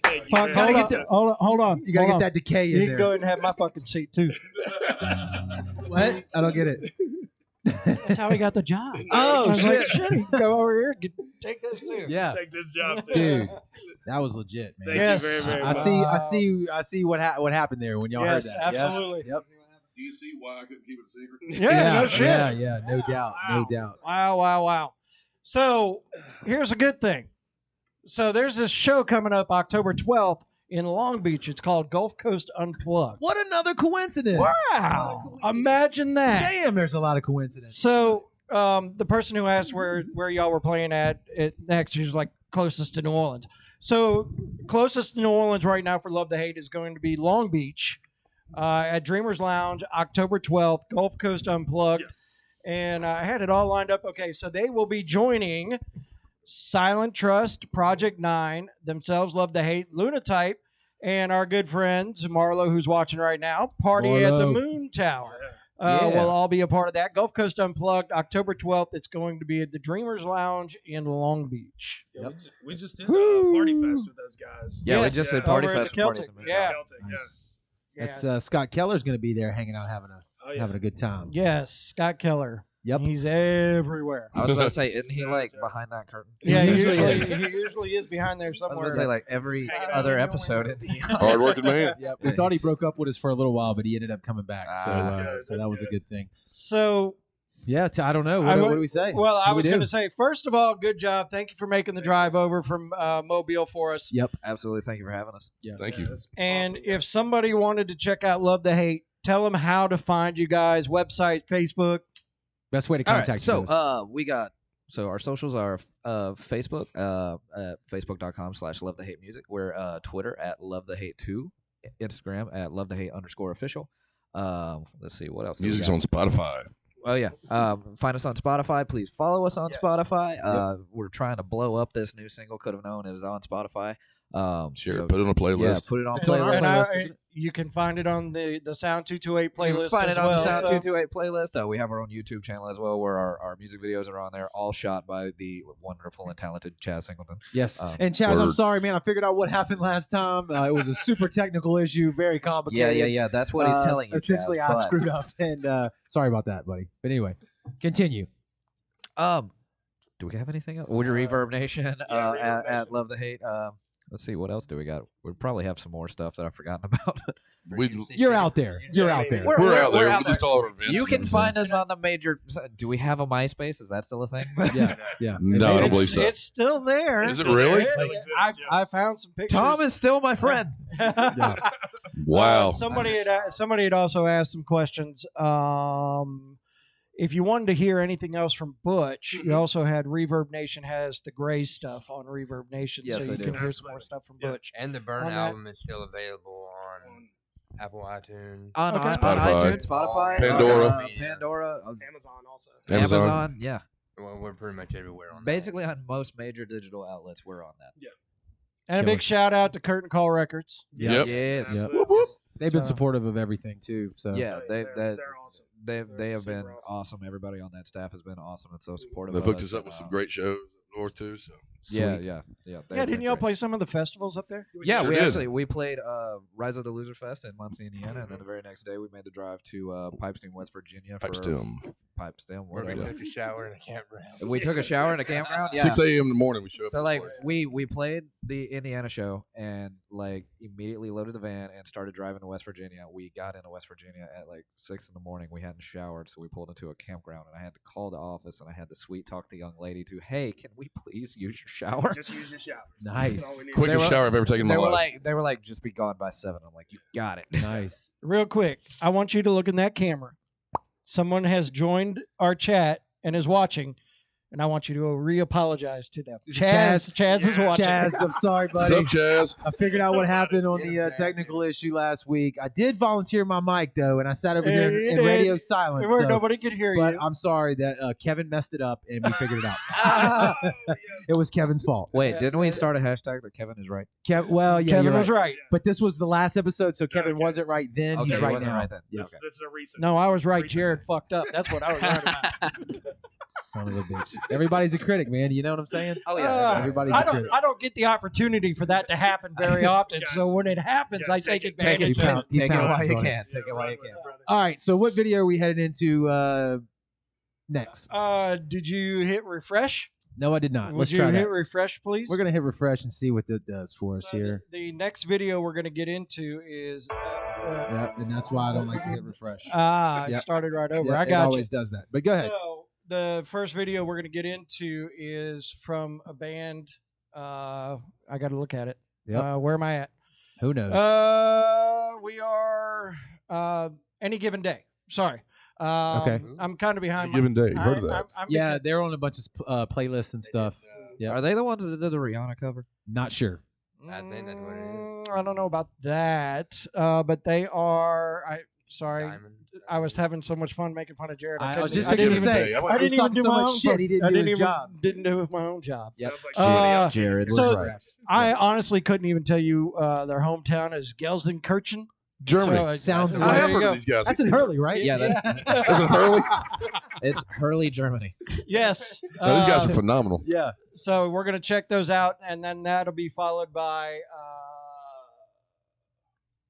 Speaker 4: Thank you,
Speaker 2: Fuck,
Speaker 4: man.
Speaker 1: Gotta
Speaker 2: hold
Speaker 1: get
Speaker 2: on, hold on.
Speaker 1: You gotta
Speaker 2: hold
Speaker 1: get
Speaker 2: on.
Speaker 1: that decay
Speaker 2: You
Speaker 1: in
Speaker 2: can
Speaker 1: there.
Speaker 2: go ahead and have my fucking seat too.
Speaker 1: What? I don't get it.
Speaker 2: That's how he got the job.
Speaker 1: Oh,
Speaker 2: I was like,
Speaker 1: shit.
Speaker 2: shit, he can go over here and take this too.
Speaker 1: Yeah,
Speaker 6: Take this job too.
Speaker 1: dude, that was legit, man.
Speaker 6: Thank
Speaker 2: Yes.
Speaker 6: you very, very
Speaker 1: I
Speaker 6: much.
Speaker 1: see. I see what happened there when y'all
Speaker 2: Yes,
Speaker 1: heard that. Yeah.
Speaker 2: absolutely.
Speaker 1: Yep.
Speaker 7: Do you see why I couldn't keep it a secret?
Speaker 2: Yeah, no shit.
Speaker 1: Yeah, no doubt, no
Speaker 2: Wow.
Speaker 1: doubt.
Speaker 2: Wow. So here's a good thing. So there's this show coming up October 12th in Long Beach. It's called Gulf Coast Unplugged.
Speaker 1: What another coincidence!
Speaker 2: Wow. Imagine that.
Speaker 1: Damn, there's a lot of coincidences.
Speaker 2: So the person who asked where y'all were playing at next, he's like closest to New Orleans. So closest to New Orleans right now for Love to Hate is going to be Long Beach at Dreamers Lounge, October 12th, Gulf Coast Unplugged.
Speaker 6: Yeah.
Speaker 2: And I had it all lined up. Okay, so they will be joining Silent Trust, Project 9, Themselves Love to Hate, Lunatype, and our good friends, Marlo, who's watching right now, Party at the
Speaker 1: Marlo.
Speaker 2: Moon Tower.
Speaker 1: Yeah.
Speaker 2: We'll all be a part of that. Gulf Coast Unplugged, October 12th. It's going to be at the Dreamers Lounge in Long Beach.
Speaker 6: Yeah, we just did
Speaker 2: Woo.
Speaker 6: Party Fest with those guys.
Speaker 5: Yeah,
Speaker 2: Yes,
Speaker 5: we just did
Speaker 2: over
Speaker 5: Party
Speaker 2: at the
Speaker 5: Fest. and Party
Speaker 2: Celtic.
Speaker 5: at the Moon.
Speaker 2: Yeah.
Speaker 6: Celtic, yeah.
Speaker 1: Nice. That's Scott Keller's gonna be there, hanging out, having
Speaker 6: Oh, yeah.
Speaker 1: a good time.
Speaker 2: Yes, Scott Keller.
Speaker 1: Yep.
Speaker 2: He's everywhere.
Speaker 5: I was about to say, isn't he like behind that curtain?
Speaker 2: Yeah,
Speaker 1: He
Speaker 2: he
Speaker 1: usually
Speaker 2: usually is behind there
Speaker 5: I was
Speaker 2: somewhere.
Speaker 5: about to say, like every
Speaker 6: hanging out
Speaker 5: other
Speaker 2: in the
Speaker 5: episode.
Speaker 2: window.
Speaker 5: isn't he?
Speaker 7: Hard-working man.
Speaker 1: Yep. We thought he broke up with us for a little while, but he ended up coming back. So,
Speaker 5: That's
Speaker 6: good,
Speaker 1: so
Speaker 6: that's
Speaker 1: that was a
Speaker 6: good.
Speaker 1: good thing.
Speaker 2: So
Speaker 1: Yeah, I don't know. What,
Speaker 2: I
Speaker 1: what
Speaker 2: would-
Speaker 1: do we say?
Speaker 2: Well, I
Speaker 1: What do we
Speaker 2: was
Speaker 1: do?
Speaker 2: going to say, first of all, good job. Thank you for making the drive over from Mobile for us.
Speaker 1: Yep.
Speaker 5: Absolutely. Thank you for having us.
Speaker 1: Yes.
Speaker 7: Thank you.
Speaker 6: That's
Speaker 2: And
Speaker 6: awesome,
Speaker 2: if somebody wanted to check out Love to Hate, tell them how to find you guys. Website, Facebook.
Speaker 1: Best way to
Speaker 5: All right,
Speaker 1: contact
Speaker 5: so
Speaker 1: you. guys.
Speaker 5: we got our socials are Facebook at facebook.com/love the hate music. We're Twitter at love the hate 2, Instagram at love the hate _official. Let's see what else. do we
Speaker 7: Music's
Speaker 5: got?
Speaker 7: on Spotify.
Speaker 5: Oh yeah. Find us on Spotify. Please follow us on
Speaker 6: Yes.
Speaker 5: Spotify. We're trying to blow up this new single. Could have known it is on Spotify.
Speaker 7: Share
Speaker 5: so-
Speaker 7: it, put it on a playlist.
Speaker 5: Yeah, put it on
Speaker 1: It's on our
Speaker 5: playlist.
Speaker 2: And
Speaker 1: playlist, isn't
Speaker 2: you can find it on the Sound 228
Speaker 5: You can
Speaker 2: playlist.
Speaker 5: find
Speaker 2: as
Speaker 5: it on
Speaker 2: well,
Speaker 5: the Sound
Speaker 2: so-
Speaker 5: 228 playlist. We have our own YouTube channel as well, where our music videos are on there, all shot by the wonderful and talented Chaz Singleton.
Speaker 1: Yes.
Speaker 5: Um,
Speaker 1: And Chaz, I'm
Speaker 7: word.
Speaker 1: sorry, man. I figured out what happened last time. It was a super technical issue, very complicated.
Speaker 5: Yeah. That's what he's telling you.
Speaker 1: Essentially,
Speaker 5: Chaz,
Speaker 1: I
Speaker 5: but-
Speaker 1: screwed up, and sorry about that, buddy. But anyway, continue.
Speaker 5: Do we have anything else? Would Reverb Nation
Speaker 6: Reverb
Speaker 5: at
Speaker 6: Nation.
Speaker 5: Love the Hate. Let's see, what else do we got? We probably have some more stuff that I've forgotten about.
Speaker 1: You're out there. You're out there.
Speaker 7: We're out there. We just all our events.
Speaker 5: You
Speaker 7: and
Speaker 5: can
Speaker 7: everything.
Speaker 5: find us on the major. Do we have a MySpace? Is that still a thing?
Speaker 1: Yeah.
Speaker 7: No, I don't
Speaker 2: It's-
Speaker 7: believe so.
Speaker 2: It's still there.
Speaker 7: Is it
Speaker 6: Still there.
Speaker 7: really?
Speaker 6: It still exists,
Speaker 2: I
Speaker 6: yes.
Speaker 2: found some pictures.
Speaker 5: Tom is still my friend.
Speaker 1: Yeah.
Speaker 7: Wow.
Speaker 2: Somebody had also asked some questions. If you wanted to hear anything else from Butch,
Speaker 6: Mhm.
Speaker 2: you also had Reverb Nation has the Gray stuff on Reverb Nation,
Speaker 5: Yes,
Speaker 2: so
Speaker 5: I
Speaker 2: you
Speaker 5: do.
Speaker 2: can hear some more stuff from
Speaker 6: Yeah.
Speaker 2: Butch.
Speaker 8: And the Burn
Speaker 2: On that-
Speaker 8: album is still available on Apple iTunes.
Speaker 10: On,
Speaker 2: Okay.
Speaker 10: on
Speaker 7: Spotify.
Speaker 10: iTunes, Spotify,
Speaker 7: Pandora.
Speaker 10: Pandora,
Speaker 6: Amazon also.
Speaker 10: Amazon. Yeah,
Speaker 8: Well, we're pretty much everywhere on that.
Speaker 10: basically on most major digital outlets, we're on that.
Speaker 2: And a
Speaker 1: Killer.
Speaker 2: big shout out to Curtain Call Records.
Speaker 7: Yep.
Speaker 10: Yes.
Speaker 1: Yep.
Speaker 6: Absolutely.
Speaker 1: They've been
Speaker 2: So-
Speaker 1: supportive of everything too. So
Speaker 10: Yeah,
Speaker 6: They're awesome.
Speaker 10: they
Speaker 6: They're
Speaker 10: have been
Speaker 6: super
Speaker 10: awesome. Everybody on that staff has been awesome and so supportive.
Speaker 7: They've
Speaker 10: of
Speaker 7: hooked
Speaker 10: us
Speaker 7: us up
Speaker 10: and,
Speaker 7: with some great shows up north too. So
Speaker 10: Yeah,
Speaker 1: Sweet.
Speaker 10: yeah.
Speaker 2: Yeah,
Speaker 10: they've
Speaker 2: didn't
Speaker 10: been
Speaker 2: y'all
Speaker 10: great.
Speaker 2: play some of the festivals up there?
Speaker 10: Yeah,
Speaker 7: Sure
Speaker 10: we
Speaker 7: did.
Speaker 10: actually we played Rise of the Loser Fest in Muncie, Indiana, and then the very next day we made the drive to Pipestem, West Virginia. Pipestem,
Speaker 8: Where we
Speaker 10: whatever.
Speaker 8: took a shower in a campground.
Speaker 10: We took a shower in a campground. Yeah.
Speaker 7: 6 a.m. in the morning we show up.
Speaker 10: So
Speaker 7: at
Speaker 10: like
Speaker 7: the place.
Speaker 10: we played the Indiana show and like immediately loaded the van and started driving to West Virginia. We got into West Virginia at like 6 in the morning. We hadn't showered, so we pulled into a campground and I had to call the office and I had to sweet talk the young lady to, hey, can we please use your shower?
Speaker 6: Just use your showers.
Speaker 1: Nice.
Speaker 6: That's all we need.
Speaker 7: Quickest
Speaker 10: were-
Speaker 7: shower I've ever taken in my life.
Speaker 10: They were like, just be gone by 7. I'm like, you got it.
Speaker 1: nice.
Speaker 2: Real quick, I want you to look in that camera. Someone has joined our chat and is watching, and I want you to re-apologize to them.
Speaker 1: Is it Chaz?
Speaker 2: Chaz is
Speaker 6: Yeah.
Speaker 2: watching.
Speaker 1: Chaz, I'm sorry,
Speaker 7: What's
Speaker 1: buddy.
Speaker 7: up, Chaz?
Speaker 1: I figured out what happened on
Speaker 8: Get
Speaker 1: the
Speaker 8: him back
Speaker 1: technical
Speaker 8: in.
Speaker 1: issue last week. I did volunteer my mic though, and I sat over here
Speaker 2: Yeah,
Speaker 1: in
Speaker 2: you
Speaker 1: radio
Speaker 2: did.
Speaker 1: silence.
Speaker 2: Where
Speaker 1: so-
Speaker 2: nobody could hear
Speaker 1: but
Speaker 2: you.
Speaker 1: I'm sorry that Kevin messed it up, and we figured it out. It was Kevin's fault.
Speaker 10: Wait, didn't we start a hashtag that Kevin is right?
Speaker 1: Well, yeah,
Speaker 2: Kevin
Speaker 1: you're
Speaker 2: was right.
Speaker 1: But this was the last episode, so Kevin
Speaker 6: Okay.
Speaker 1: wasn't right then.
Speaker 10: Okay,
Speaker 1: He's
Speaker 10: he
Speaker 1: right
Speaker 10: wasn't
Speaker 1: now.
Speaker 10: right then.
Speaker 1: Yeah.
Speaker 6: This is a recent.
Speaker 2: No, I was right.
Speaker 6: recent-
Speaker 2: Jared fucked up. That's what I was right about.
Speaker 1: Son of a bitch. Everybody's a critic, man. You know what I'm saying?
Speaker 10: Oh
Speaker 1: everybody's a
Speaker 2: I don't.
Speaker 1: critic.
Speaker 2: I don't get the opportunity for that to happen very often.
Speaker 6: Guys,
Speaker 2: So when it happens,
Speaker 6: yeah,
Speaker 2: I
Speaker 6: take
Speaker 2: take
Speaker 6: it-
Speaker 1: take
Speaker 2: advantage
Speaker 1: it,
Speaker 2: of
Speaker 1: count.
Speaker 2: it.
Speaker 1: He
Speaker 10: Take it
Speaker 1: pounces
Speaker 10: while you
Speaker 1: on
Speaker 10: can.
Speaker 1: it.
Speaker 10: Take it while you can.
Speaker 1: All right. So what video are we headed into next?
Speaker 2: Did you hit refresh?
Speaker 1: No, I did not.
Speaker 2: Would
Speaker 1: Let's
Speaker 2: you
Speaker 1: try
Speaker 2: hit
Speaker 1: that.
Speaker 2: refresh, please?
Speaker 1: We're gonna hit refresh and see what that does for us
Speaker 2: So
Speaker 1: here.
Speaker 2: The next video we're going to get into is.
Speaker 1: Yep, and that's why I don't like to hit refresh.
Speaker 2: It
Speaker 1: Yep.
Speaker 2: started right over.
Speaker 1: Yeah,
Speaker 2: I
Speaker 1: it
Speaker 2: got
Speaker 1: always
Speaker 2: you.
Speaker 1: does that. But go ahead.
Speaker 2: So the first video we're going to get into is from a band. I got to look at it.
Speaker 1: Yep.
Speaker 2: Where am I at?
Speaker 1: Who knows?
Speaker 2: We are Any Given Day. Sorry.
Speaker 1: Okay.
Speaker 2: I'm kind of behind.
Speaker 7: Any Given Day. You heard of that?
Speaker 2: I'm
Speaker 1: Yeah, they're on a bunch of playlists and stuff. Yeah.
Speaker 10: Are they the ones that did the Rihanna cover?
Speaker 1: Not sure.
Speaker 8: I think that's what it is.
Speaker 2: I don't know about that, but they are. Sorry,
Speaker 8: Diamond.
Speaker 2: I was having so much fun making fun of Jared.
Speaker 1: I was
Speaker 2: couldn't-
Speaker 1: just
Speaker 2: I didn't
Speaker 1: gonna
Speaker 2: even.
Speaker 1: say.
Speaker 7: I
Speaker 2: I
Speaker 7: was
Speaker 2: didn't even
Speaker 1: talking
Speaker 2: do
Speaker 1: so
Speaker 2: my
Speaker 1: much
Speaker 2: own.
Speaker 1: shit, he didn't
Speaker 2: I
Speaker 1: do
Speaker 2: didn't
Speaker 1: his
Speaker 2: even
Speaker 1: job.
Speaker 2: didn't do my own job.
Speaker 1: Yep.
Speaker 6: Sounds like
Speaker 2: Uh,
Speaker 6: somebody else.
Speaker 1: Jared was
Speaker 2: So-
Speaker 1: right.
Speaker 2: I honestly couldn't even tell you their hometown is Gelsenkirchen.
Speaker 7: Germany.
Speaker 2: So,
Speaker 1: Sounds
Speaker 2: there
Speaker 7: I
Speaker 1: right.
Speaker 7: have
Speaker 2: you
Speaker 7: heard
Speaker 2: go.
Speaker 7: of these guys.
Speaker 1: That's in Hurley, right?
Speaker 10: Yeah,
Speaker 7: Is it Hurley?
Speaker 10: It's Hurley, Germany.
Speaker 2: Yes.
Speaker 7: No, these guys are phenomenal.
Speaker 1: Yeah.
Speaker 2: So we're gonna check those out, and then that'll be followed by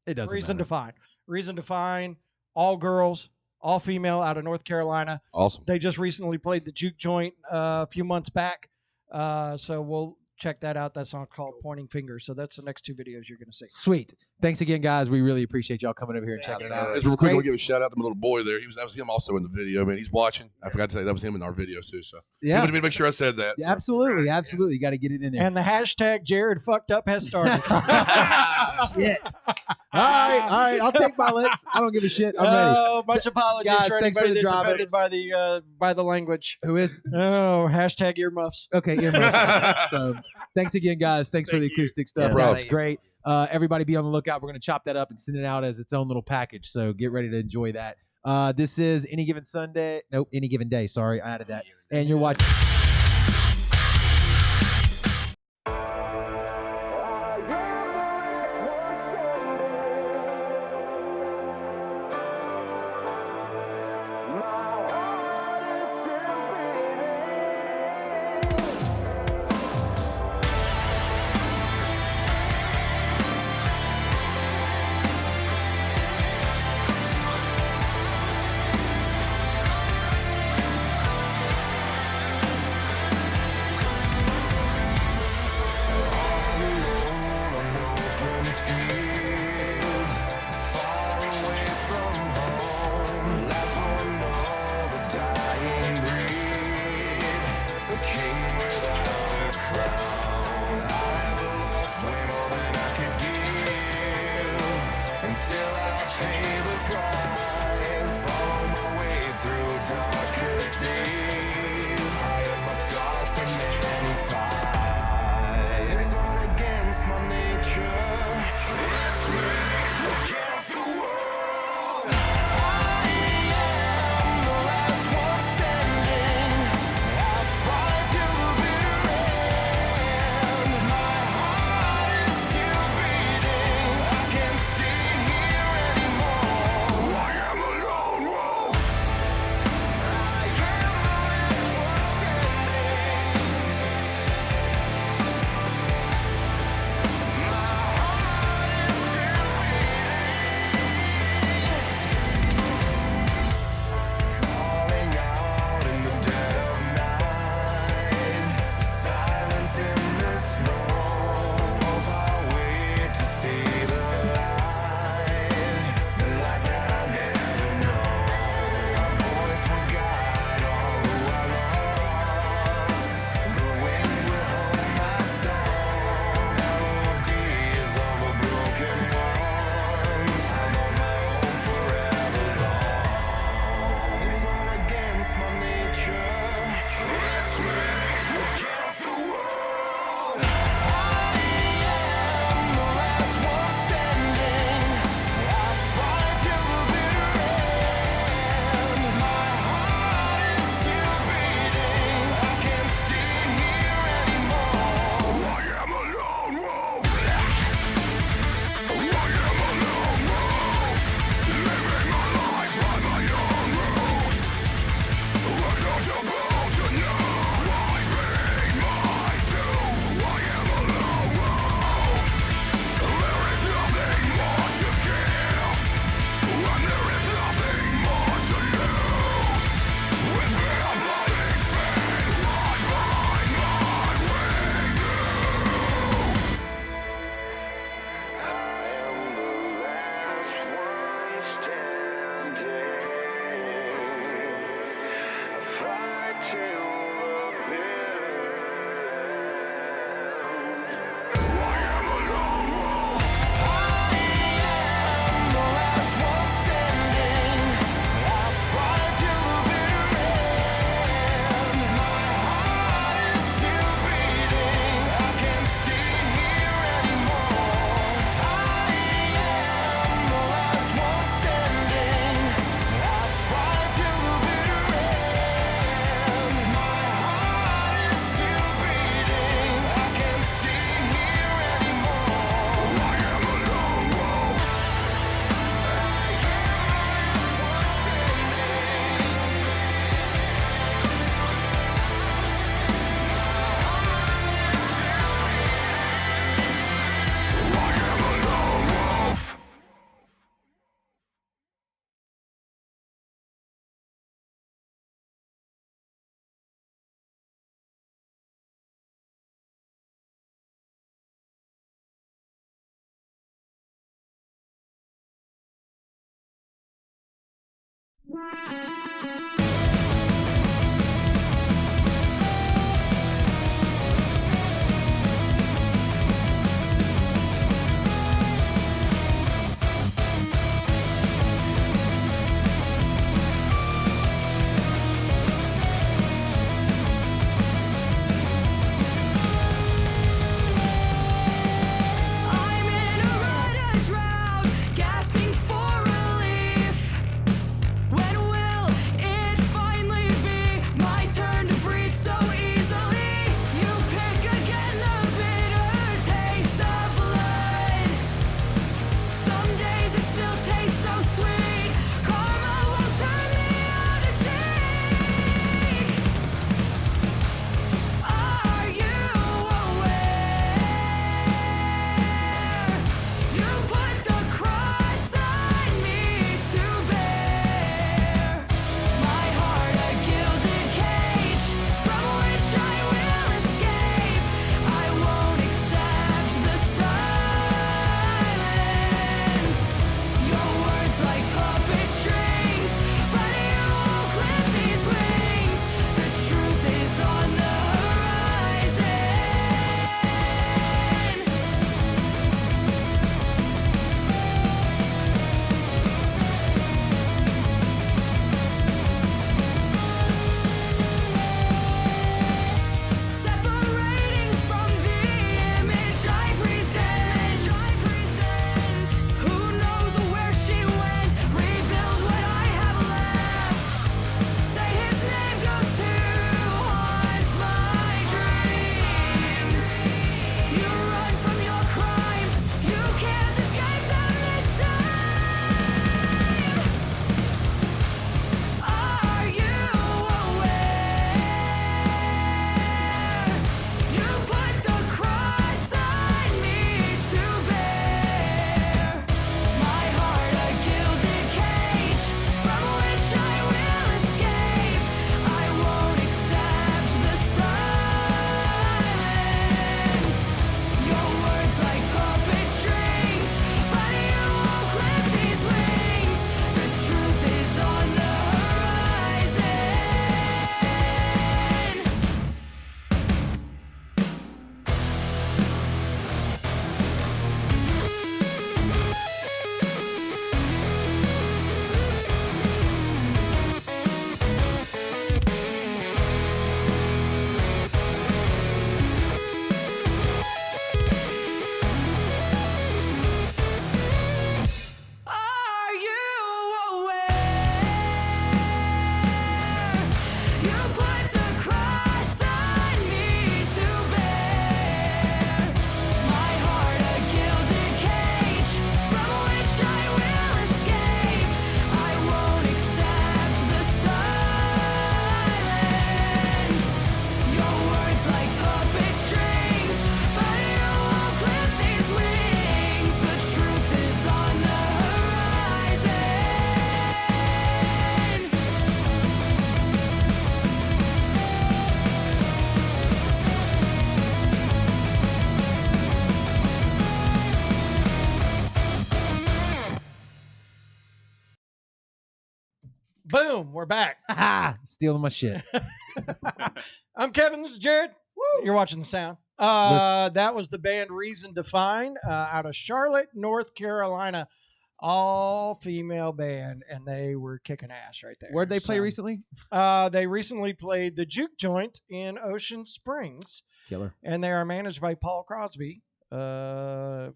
Speaker 1: It doesn't
Speaker 2: Reason to
Speaker 1: matter.
Speaker 2: Find. Reason to Find. All girls, all female, out of North Carolina.
Speaker 7: Awesome.
Speaker 2: They just recently played the Juke Joint a few months back, so we'll check that out. That song called Pointing Fingers. So that's the next two videos you're gonna see.
Speaker 1: Sweet. Thanks again, guys. We really appreciate y'all coming over here and checking it out.
Speaker 7: As we're quick,
Speaker 1: Great.
Speaker 7: we'll give a shout out to my little boy there. That was him also in the video, man. He's watching. I forgot to say that was him in our video too. So
Speaker 1: Yeah.
Speaker 7: he wanted me to make sure I said that.
Speaker 1: Yeah,
Speaker 7: so.
Speaker 1: absolutely, absolutely. You got to get it in there.
Speaker 2: And the hashtag Jared fucked up has started.
Speaker 1: Shit. All right. I'll take my licks. I don't give a shit. I'm ready.
Speaker 2: Oh, much apologies
Speaker 1: Guys,
Speaker 2: for
Speaker 1: thanks
Speaker 2: anybody
Speaker 1: for the
Speaker 2: that's
Speaker 1: drop.
Speaker 2: offended by the language.
Speaker 1: Who is?
Speaker 2: Oh, hashtag earmuffs.
Speaker 1: Okay, earmuffs. So thanks again, guys. Thanks for the
Speaker 6: Thank you.
Speaker 1: acoustic stuff.
Speaker 10: Yeah,
Speaker 1: That's great. Everybody be on the lookout. We're going to chop that up and send it out as its own little package. So get ready to enjoy that. This is Any Given Sunday. Nope, Any Given Day. Sorry, I added that. And you're watching.
Speaker 9: I'm in a rudder drought, gasping for relief. When will it finally be my turn to breathe so easily? You pick again the bitter taste of blood. Some days it still tastes so sweet. Karma won't turn the other cheek. Are you aware? You put the cross on me to bear. My heart a gilded cage from which I will escape. I won't accept the silence. Your words like puppet strings, but you won't clip these wings. The truth is on the horizon. Separating from the image I present. Who knows where she went? Rebuild what I have left. Say his name goes to haunt my dreams. You run from your crimes. You can't escape them this time. Are you aware? You put the cross on me to bear. My heart a gilded cage from which I will escape. I won't accept the silence. Your words like puppet strings, but you won't clip these wings. The truth is on the horizon. Are you aware? You put the cross on me to bear. My heart a gilded cage from which I will escape. I won't accept the silence. Your words like puppet strings, but you won't clip these wings. The truth is on the horizon.
Speaker 2: Boom, we're back.
Speaker 1: Ha! Stealing my shit.
Speaker 2: I'm Kevin. This is Jared. You're watching the sound. That was the band Reason Define out of Charlotte, North Carolina. All female band, and they were kicking ass right there.
Speaker 1: Where'd they play recently?
Speaker 2: They recently played the Juke Joint in Ocean Springs.
Speaker 1: Killer.
Speaker 2: And they are managed by Paul Crosby, Saliva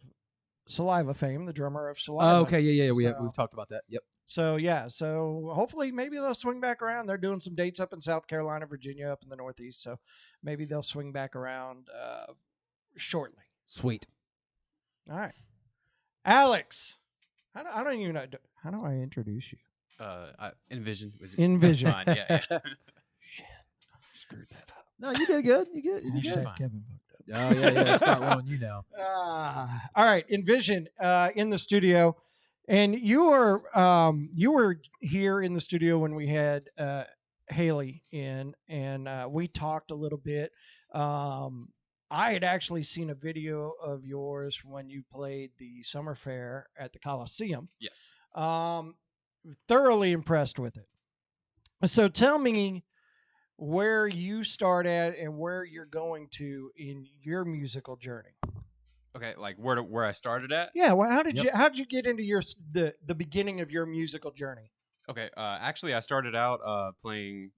Speaker 2: fame, the drummer of Saliva.
Speaker 1: Oh, okay, yeah. We've talked about that. Yep.
Speaker 2: So hopefully maybe they'll swing back around. They're doing some dates up in South Carolina, Virginia, up in the Northeast. So maybe they'll swing back around shortly.
Speaker 1: Sweet.
Speaker 2: All right, Alex. I don't even know. How do I introduce you?
Speaker 11: Envision.
Speaker 2: Envision.
Speaker 11: Fine. Yeah.
Speaker 2: Shit, I screwed that up.
Speaker 1: No, you did good. You did good.
Speaker 2: Kevin fucked up.
Speaker 1: Oh yeah. Start one on you now.
Speaker 2: All right, Envision in the studio, and you were here in the studio when we had Haley in, and we talked a little bit. I had actually seen a video of yours from when you played the summer fair at the Coliseum.
Speaker 11: Yes.
Speaker 2: Thoroughly impressed with it. So tell me where you start at and where you're going to in your musical journey.
Speaker 11: Okay, like where I started at?
Speaker 2: Yeah. Well, how did you get into the beginning of your musical journey?
Speaker 11: Okay. Actually, I started out playing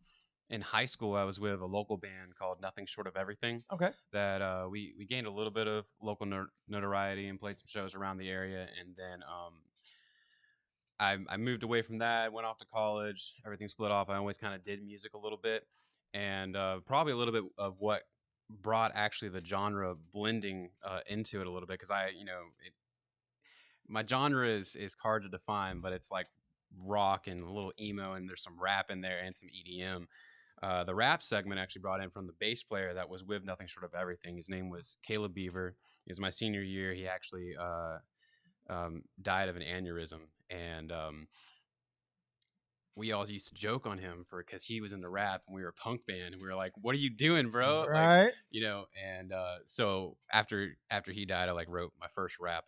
Speaker 11: in high school. I was with a local band called Nothing Short of Everything.
Speaker 2: Okay.
Speaker 11: That we gained a little bit of local notoriety and played some shows around the area, and then I moved away from that. Went off to college. Everything split off. I always kind of did music a little bit, and probably a little bit of what brought actually the genre blending into it a little bit, because my genre is hard to define, but it's like rock and a little emo, and there's some rap in there and some EDM. The rap segment actually brought in from the bass player that was with Nothing Short of Everything. His name was Caleb Beaver. It was my senior year. He actually died of an aneurysm, and we all used to joke on him because he was in the rap and we were a punk band, and we were like, "What are you doing, bro?"
Speaker 2: Right.
Speaker 11: Like, and so after he died, I wrote my first rap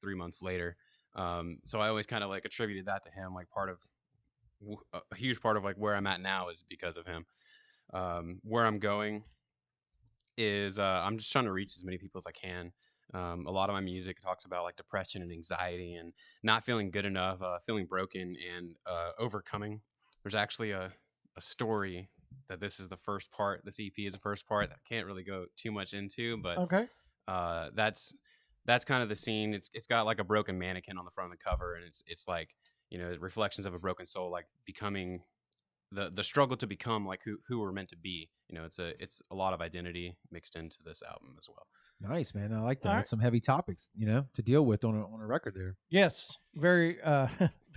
Speaker 11: 3 months later. So I always kind of attributed that to him, a huge part of where I'm at now is because of him. Where I'm going is I'm just trying to reach as many people as I can. A lot of my music talks about depression and anxiety and not feeling good enough, feeling broken, and overcoming. There's actually a story that this is the first part. This EP is the first part that I can't really go too much into, but
Speaker 2: okay.
Speaker 11: That's kind of the scene. It's got a broken mannequin on the front of the cover, and it's reflections of a broken soul, becoming the struggle to become who we're meant to be. It's a lot of identity mixed into this album as well.
Speaker 1: Nice, man. I like that.
Speaker 2: All right.
Speaker 1: That's some heavy topics, to deal with on a record there.
Speaker 2: Yes, very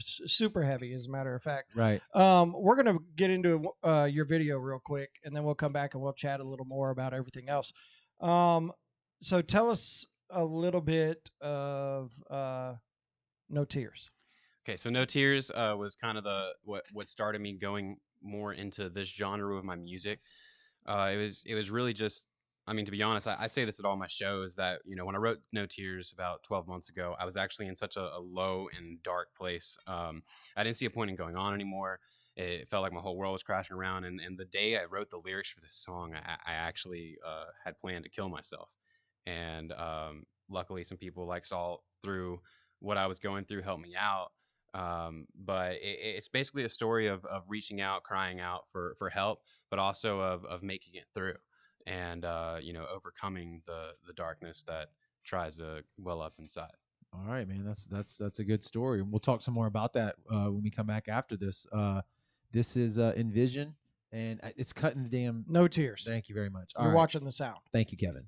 Speaker 2: super heavy, as a matter of fact.
Speaker 1: Right.
Speaker 2: We're gonna get into your video real quick, and then we'll come back and we'll chat a little more about everything else. So tell us a little bit of No Tears.
Speaker 11: Okay, so No Tears was kind of what started me going more into this genre of my music. It was really just, to be honest, I say this at all my shows that, when I wrote No Tears about 12 months ago, I was actually in such a low and dark place. I didn't see a point in going on anymore. It felt like my whole world was crashing around. And the day I wrote the lyrics for this song, I actually had planned to kill myself. And luckily, some people saw through what I was going through, helped me out. But it's basically a story of reaching out, crying out for help, but also of making it through, and overcoming the darkness that tries to well up inside.
Speaker 1: All right, man. That's a good story. We'll talk some more about that when we come back after this. This is Envision, and it's cutting the damn
Speaker 2: No Tears.
Speaker 1: Thank you very much.
Speaker 2: You're watching the sound.
Speaker 1: Thank you, Kevin.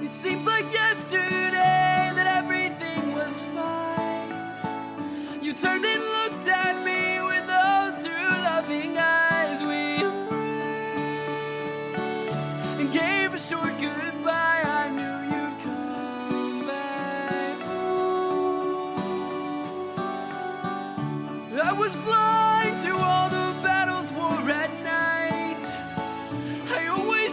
Speaker 9: It seems like yesterday that everything was fine. You turned and looked at me with those two loving eyes. We embraced and gave a short goodbye. I knew you'd come back. Ooh. I was blind to all the battles won at night. I always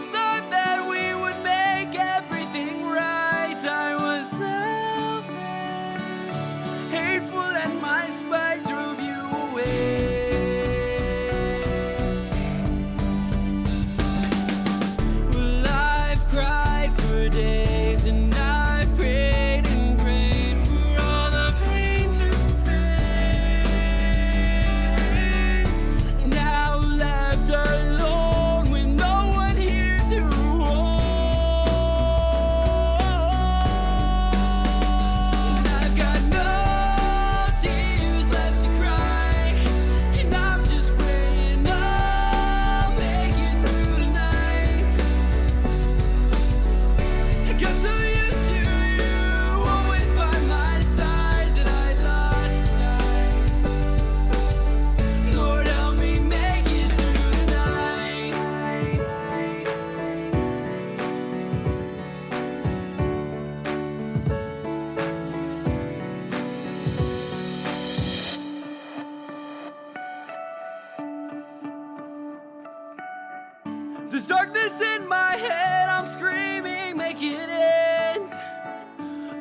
Speaker 9: There's darkness in my head, I'm screaming, make it end.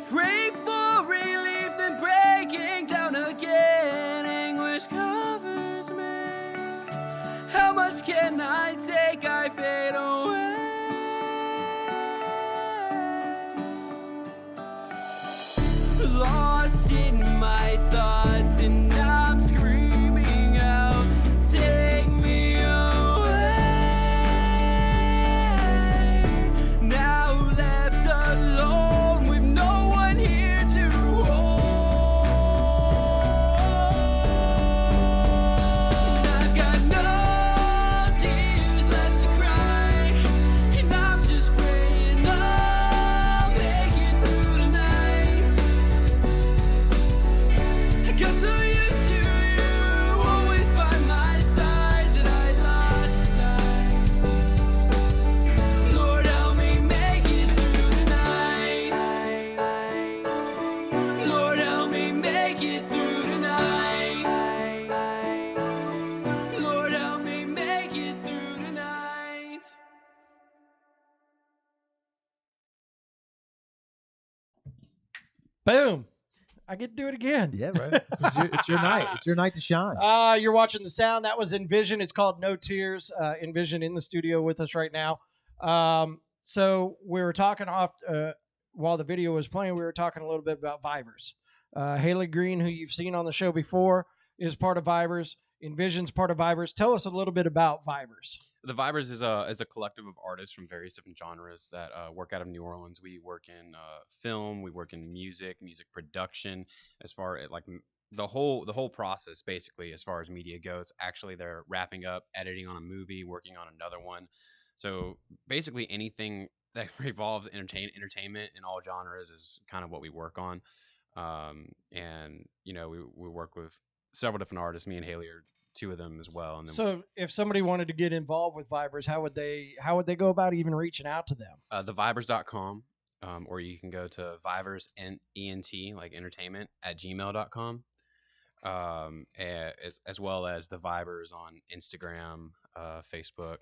Speaker 9: Praying for relief, then breaking down again. Anguish covers me. How much can I take? I fade away. Lost in my thoughts, and I'm screaming out, take me away. Now left alone with no one here to hold. I've got no tears left to cry, and I'm just praying I'll make it through the night. I got so used to you, always by my side, that I lost sight. Lord, help me make it through the night. Lord, help me make it through the night. Lord, help me make it through the night.
Speaker 2: Boom. I get to do it again.
Speaker 1: Yeah, right. It's your night. It's your night to shine.
Speaker 2: You're watching the sound. That was Nvision. It's called No Tears. Nvision in the studio with us right now. So we were talking while the video was playing, we were talking a little bit about Vibers. Haley Green, who you've seen on the show before, is part of Vibers. Nvision's part of Vibers. Tell us a little bit about Vibers.
Speaker 11: The Vibers is a collective of artists from various different genres that work out of New Orleans. We work in film, we work in music production, as far as like the whole process basically as far as media goes. Actually, they're wrapping up editing on a movie, working on another one. So basically anything that revolves entertainment in all genres is kind of what we work on. And you know, we work with several different artists. Me and Haley are two of them as well. And then
Speaker 2: So if somebody wanted to get involved with Vibers, how would they go about even reaching out to them?
Speaker 11: thevibers.com, or you can go to Vibers ENT like entertainment at gmail.com, as well as the Vibers on Instagram, Facebook.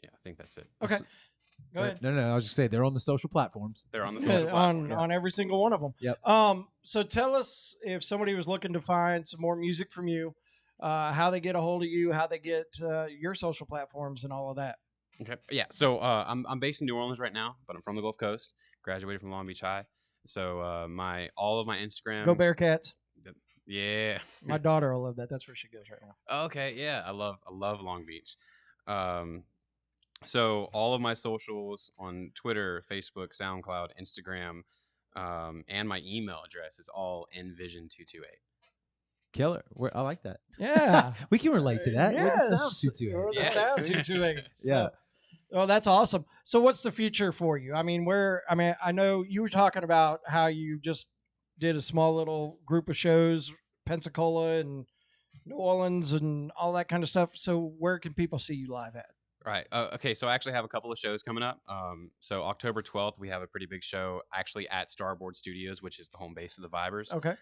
Speaker 11: Yeah, I think that's it.
Speaker 2: Okay. Go ahead.
Speaker 1: No. I was just saying they're on the social platforms.
Speaker 11: They're on the social platforms.
Speaker 2: on every single one of them.
Speaker 1: Yep.
Speaker 2: So tell us, if somebody was looking to find some more music from you, how they get a hold of you, how they get your social platforms, and all of that.
Speaker 11: Okay. Yeah. So I'm based in New Orleans right now, but I'm from the Gulf Coast. Graduated from Long Beach High. So all of my Instagram.
Speaker 2: Go Bearcats.
Speaker 11: Yeah.
Speaker 2: My daughter will love that. That's where she goes right now.
Speaker 11: Okay. Yeah. I love Long Beach. So all of my socials on Twitter, Facebook, SoundCloud, Instagram, and my email address is all nvision228.
Speaker 1: Killer. I like that.
Speaker 2: Yeah.
Speaker 1: We can relate to that.
Speaker 2: Yes.
Speaker 1: We're the sound 228.
Speaker 2: We're the
Speaker 11: Yeah.
Speaker 2: sound 228.
Speaker 1: Yeah.
Speaker 2: Oh, that's awesome. So what's the future for you? I know you were talking about how you just did a small little group of shows, Pensacola and New Orleans and all that kind of stuff. So where can people see you live at?
Speaker 11: Right. Okay. So I actually have a couple of shows coming up. So October 12th, we have a pretty big show actually at Starboard Studios, which is the home base of the Vibers.
Speaker 2: Okay.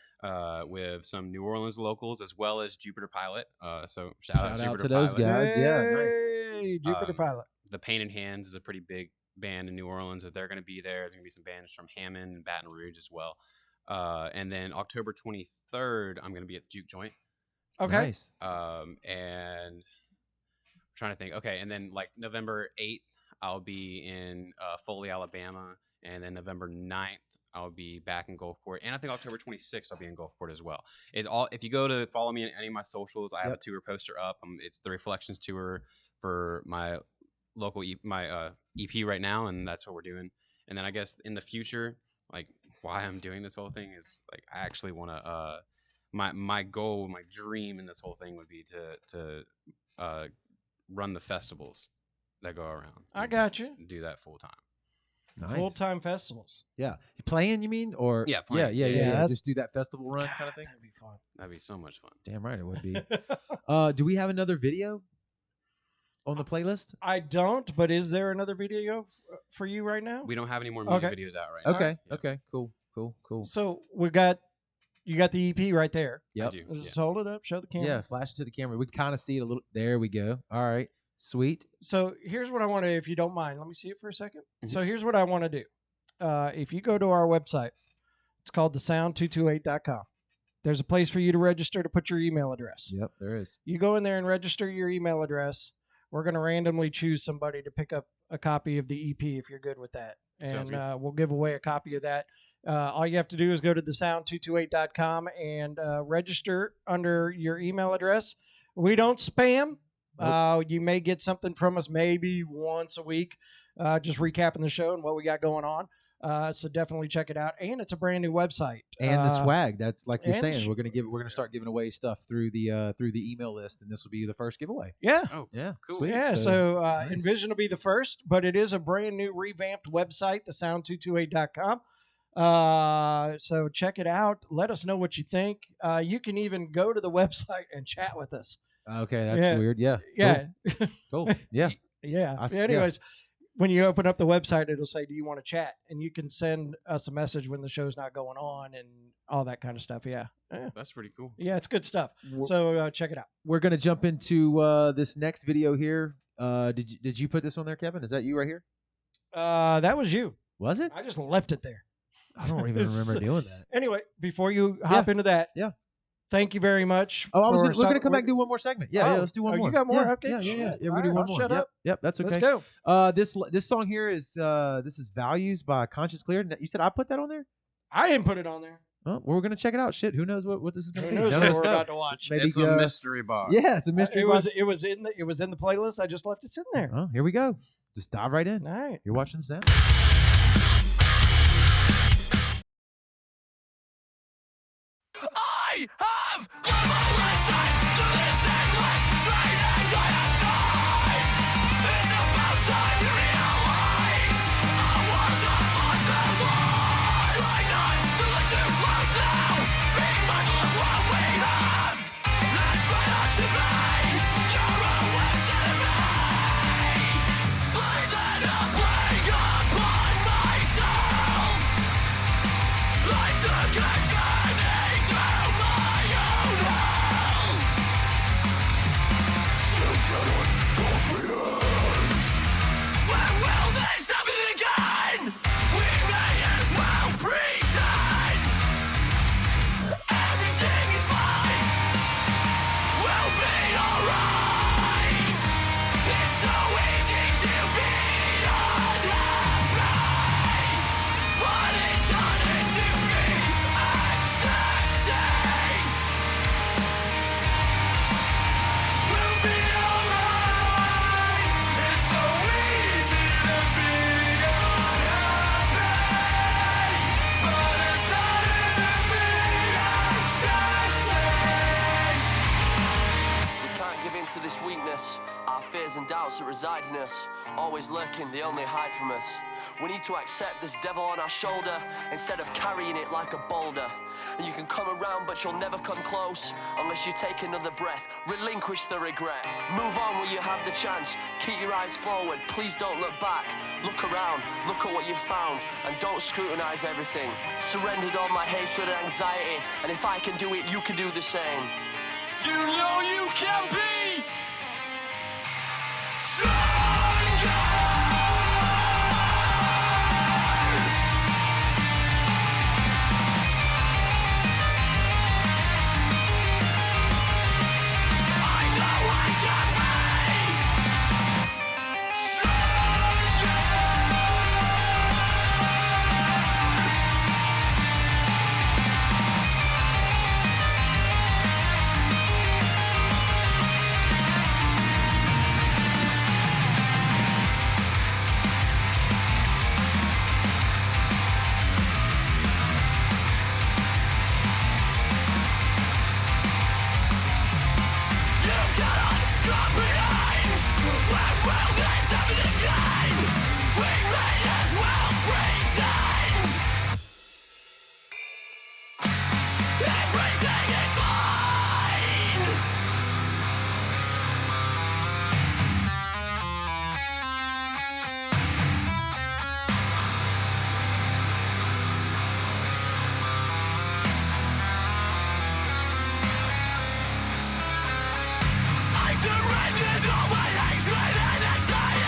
Speaker 11: With some New Orleans locals as well as Jupiter Pilot. So shout out
Speaker 1: Shout out
Speaker 11: Jupiter
Speaker 1: to those
Speaker 11: Pilot.
Speaker 1: guys. Yeah, nice.
Speaker 2: Hey, Jupiter Pilot.
Speaker 11: The Painted Hands is a pretty big band in New Orleans that they're going to be there. There's going to be some bands from Hammond and Baton Rouge as well. And then October 23rd, I'm going to be at the Juke Joint.
Speaker 2: Okay.
Speaker 1: Nice.
Speaker 11: And I'm trying to think. Okay, and then like November 8th, I'll be in Foley, Alabama, and then November 9th, I'll be back in Gulfport, and I think October 26th, I'll be in Gulfport as well. If you go to follow me on any of my socials, I have a tour poster up. It's the Reflections tour for my local EP right now, and that's what we're doing. And then I guess in the future, like why I'm doing this whole thing is like I actually want to. My goal, my dream in this whole thing would be to run the festivals that go around.
Speaker 2: I got you.
Speaker 11: Do that full time.
Speaker 1: Nice.
Speaker 2: Full-time festivals.
Speaker 1: Yeah. You playing, you mean? Or
Speaker 11: Yeah, playing.
Speaker 1: Yeah. Just do that festival run kind of thing.
Speaker 2: That'd be fun.
Speaker 11: That'd be so much fun.
Speaker 1: Damn right it would be. Do we have another video on the playlist?
Speaker 2: I don't, but is there another video for you right now?
Speaker 11: We don't have any more music
Speaker 2: Okay.
Speaker 11: videos out right now.
Speaker 1: Okay.
Speaker 11: Yeah.
Speaker 1: Okay. Cool.
Speaker 2: So you got the EP right there.
Speaker 1: Yep.
Speaker 11: I do.
Speaker 2: Just hold it up, show the camera.
Speaker 1: Yeah, flash it to the camera. We can kind of see it a little. There we go. All right. Sweet.
Speaker 2: So here's what I want to, if you don't mind, let me see it for a second.
Speaker 11: Mhm.
Speaker 2: So here's what I want to do. If you go to our website, it's called thesound228.com. There's a place for you to register to put your email address.
Speaker 1: Yep, there is.
Speaker 2: You go in there and register your email address. We're going to randomly choose somebody to pick up a copy of the EP if you're good with that.
Speaker 11: Sounds
Speaker 2: And we'll give away a copy of that. All you have to do is go to thesound228.com and register under your email address. We don't spam. You may get something from us maybe once a week, just recapping the show and what we got going on. So definitely check it out. And it's a brand new website.
Speaker 1: And the swag. That's like you're
Speaker 2: and
Speaker 1: saying. We're gonna start giving away stuff through the email list, and this will be the first giveaway.
Speaker 2: Yeah.
Speaker 11: Oh,
Speaker 1: Yeah.
Speaker 11: cool.
Speaker 1: Sweet.
Speaker 2: Yeah, so
Speaker 1: nice.
Speaker 2: Nvision will be the first, but it is a brand new revamped website, thesound228.com. So check it out. Let us know what you think. You can even go to the website and chat with us.
Speaker 1: Okay, that's
Speaker 2: Yeah.
Speaker 1: weird. Yeah.
Speaker 2: Yeah.
Speaker 1: Cool. Yeah.
Speaker 2: Yeah.
Speaker 1: I see- yeah.
Speaker 2: Anyways, when you open up the website, it'll say, "Do you want to chat?" And you can send us a message when the show's not going on and all that kind of stuff. Yeah. Yeah,
Speaker 11: That's pretty cool.
Speaker 2: yeah, it's good stuff.
Speaker 1: We're-
Speaker 2: So check it out.
Speaker 1: We're gonna jump into this next video here. Did you put this on there, Kevin? Is that you right here?
Speaker 2: That was you.
Speaker 1: Was it?
Speaker 2: I just left it there.
Speaker 1: I don't even remember doing that.
Speaker 2: Anyway, before you hop into that,
Speaker 1: Yeah.
Speaker 2: Thank you very much.
Speaker 1: Oh, we're gonna
Speaker 2: some-
Speaker 1: come back and do one more segment. Yeah,
Speaker 2: Oh,
Speaker 1: let's do one
Speaker 2: oh,
Speaker 1: more.
Speaker 2: you got more?
Speaker 1: Yeah,
Speaker 2: Okay,
Speaker 1: yeah,
Speaker 2: shit.
Speaker 1: we're
Speaker 2: All
Speaker 1: gonna do
Speaker 2: right,
Speaker 1: one
Speaker 2: I'll
Speaker 1: more.
Speaker 2: shut
Speaker 1: Yep,
Speaker 2: up.
Speaker 1: yep, that's okay.
Speaker 2: Let's go.
Speaker 1: This song here is this is Values by Conscious Clear. You said I put that on there?
Speaker 2: I didn't put it on there.
Speaker 1: Oh, well, we're gonna check it out. Shit, who knows what this is gonna
Speaker 2: Who
Speaker 1: be?
Speaker 2: knows
Speaker 1: None
Speaker 2: what
Speaker 1: of us
Speaker 2: we're
Speaker 1: know.
Speaker 2: about to watch?
Speaker 1: Maybe,
Speaker 11: It's a mystery box.
Speaker 1: Yeah, it's a mystery
Speaker 2: It
Speaker 1: box.
Speaker 2: was in the playlist. I just left it sitting there.
Speaker 1: Oh, here we go. Just dive right in.
Speaker 2: All right.
Speaker 1: You're watching the sound.
Speaker 9: I have learned my lesson through this endless strain and I have died. It's about time you realize I wasn't on the rise. Try not to look too close now. Be mindful of what we have. And try not to be your own worst enemy. Please let not break upon myself. I took a journey through my own hell. You cannot comprehend. When will this happen again? We may as well pretend everything is fine. We'll be alright. It's so easy to be unhappy, but it's harder to be accepting. We'll be alright. It's so easy to be unhappy, but it's harder to be accepting.
Speaker 12: We can't give in to this weakness. Our fears and doubts that reside in us, always lurking, they only hide from us. We need to accept this devil on our shoulder instead of carrying it like a boulder. And you can come around, but you'll never come close unless you take another breath. Relinquish the regret. Move on where you have the chance. Keep your eyes forward. Please don't look back. Look around. Look at what you've found. And don't scrutinize everything. Surrendered all my hatred and anxiety. And if I can do it, you can do the same. You know you can be stronger. I know I can be stronger. You cannot comprehend. When will this happen again? We may as well pretend everything is fine. I surrendered all my
Speaker 9: Strain and anxiety.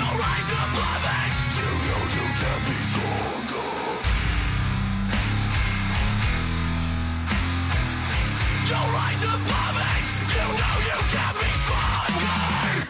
Speaker 9: You'll rise above it. You know you can be stronger. You'll rise above it. You know you can be stronger.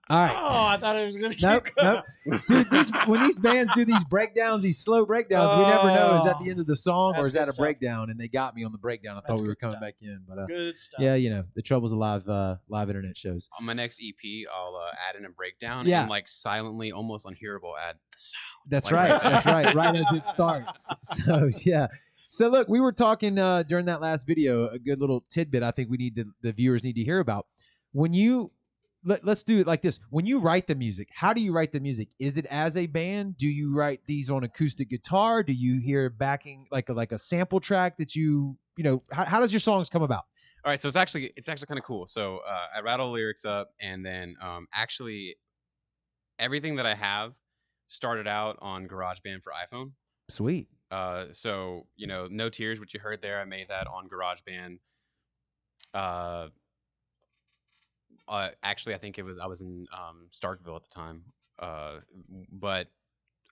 Speaker 1: All right.
Speaker 2: Oh, I thought it was going to
Speaker 1: Nope,
Speaker 2: keep going.
Speaker 1: nope. Dude, when these bands do these breakdowns, these slow breakdowns, we never know, is that the end of the song or
Speaker 2: That's
Speaker 1: is that
Speaker 2: good
Speaker 1: a
Speaker 2: stuff.
Speaker 1: breakdown? And they got me on the breakdown. I
Speaker 2: That's
Speaker 1: thought we were
Speaker 2: good
Speaker 1: coming
Speaker 2: stuff.
Speaker 1: back in, but
Speaker 2: Good stuff.
Speaker 1: yeah, you know, the troubles of live internet shows.
Speaker 11: On my next EP, I'll add in a breakdown
Speaker 1: Yeah.
Speaker 11: and like silently, almost unhearable, add the sound.
Speaker 1: That's
Speaker 11: Like,
Speaker 1: right.
Speaker 11: right there.
Speaker 1: That's right. Right as it starts. So yeah. So look, we were talking during that last video, a good little tidbit I think the viewers need to hear about. When you let's do it like this. When you write the music, how do you write the music? Is it as a band? Do you write these on acoustic guitar? Do you hear backing like a sample track that you know, how does your songs come about?
Speaker 11: All right, so it's actually kind of cool. So I rattle lyrics up, and then actually everything that I have started out on GarageBand for iPhone.
Speaker 1: Sweet.
Speaker 11: So you know, No Tears, which you heard there, I made that on GarageBand. Actually, I think I was in Starkville at the time. But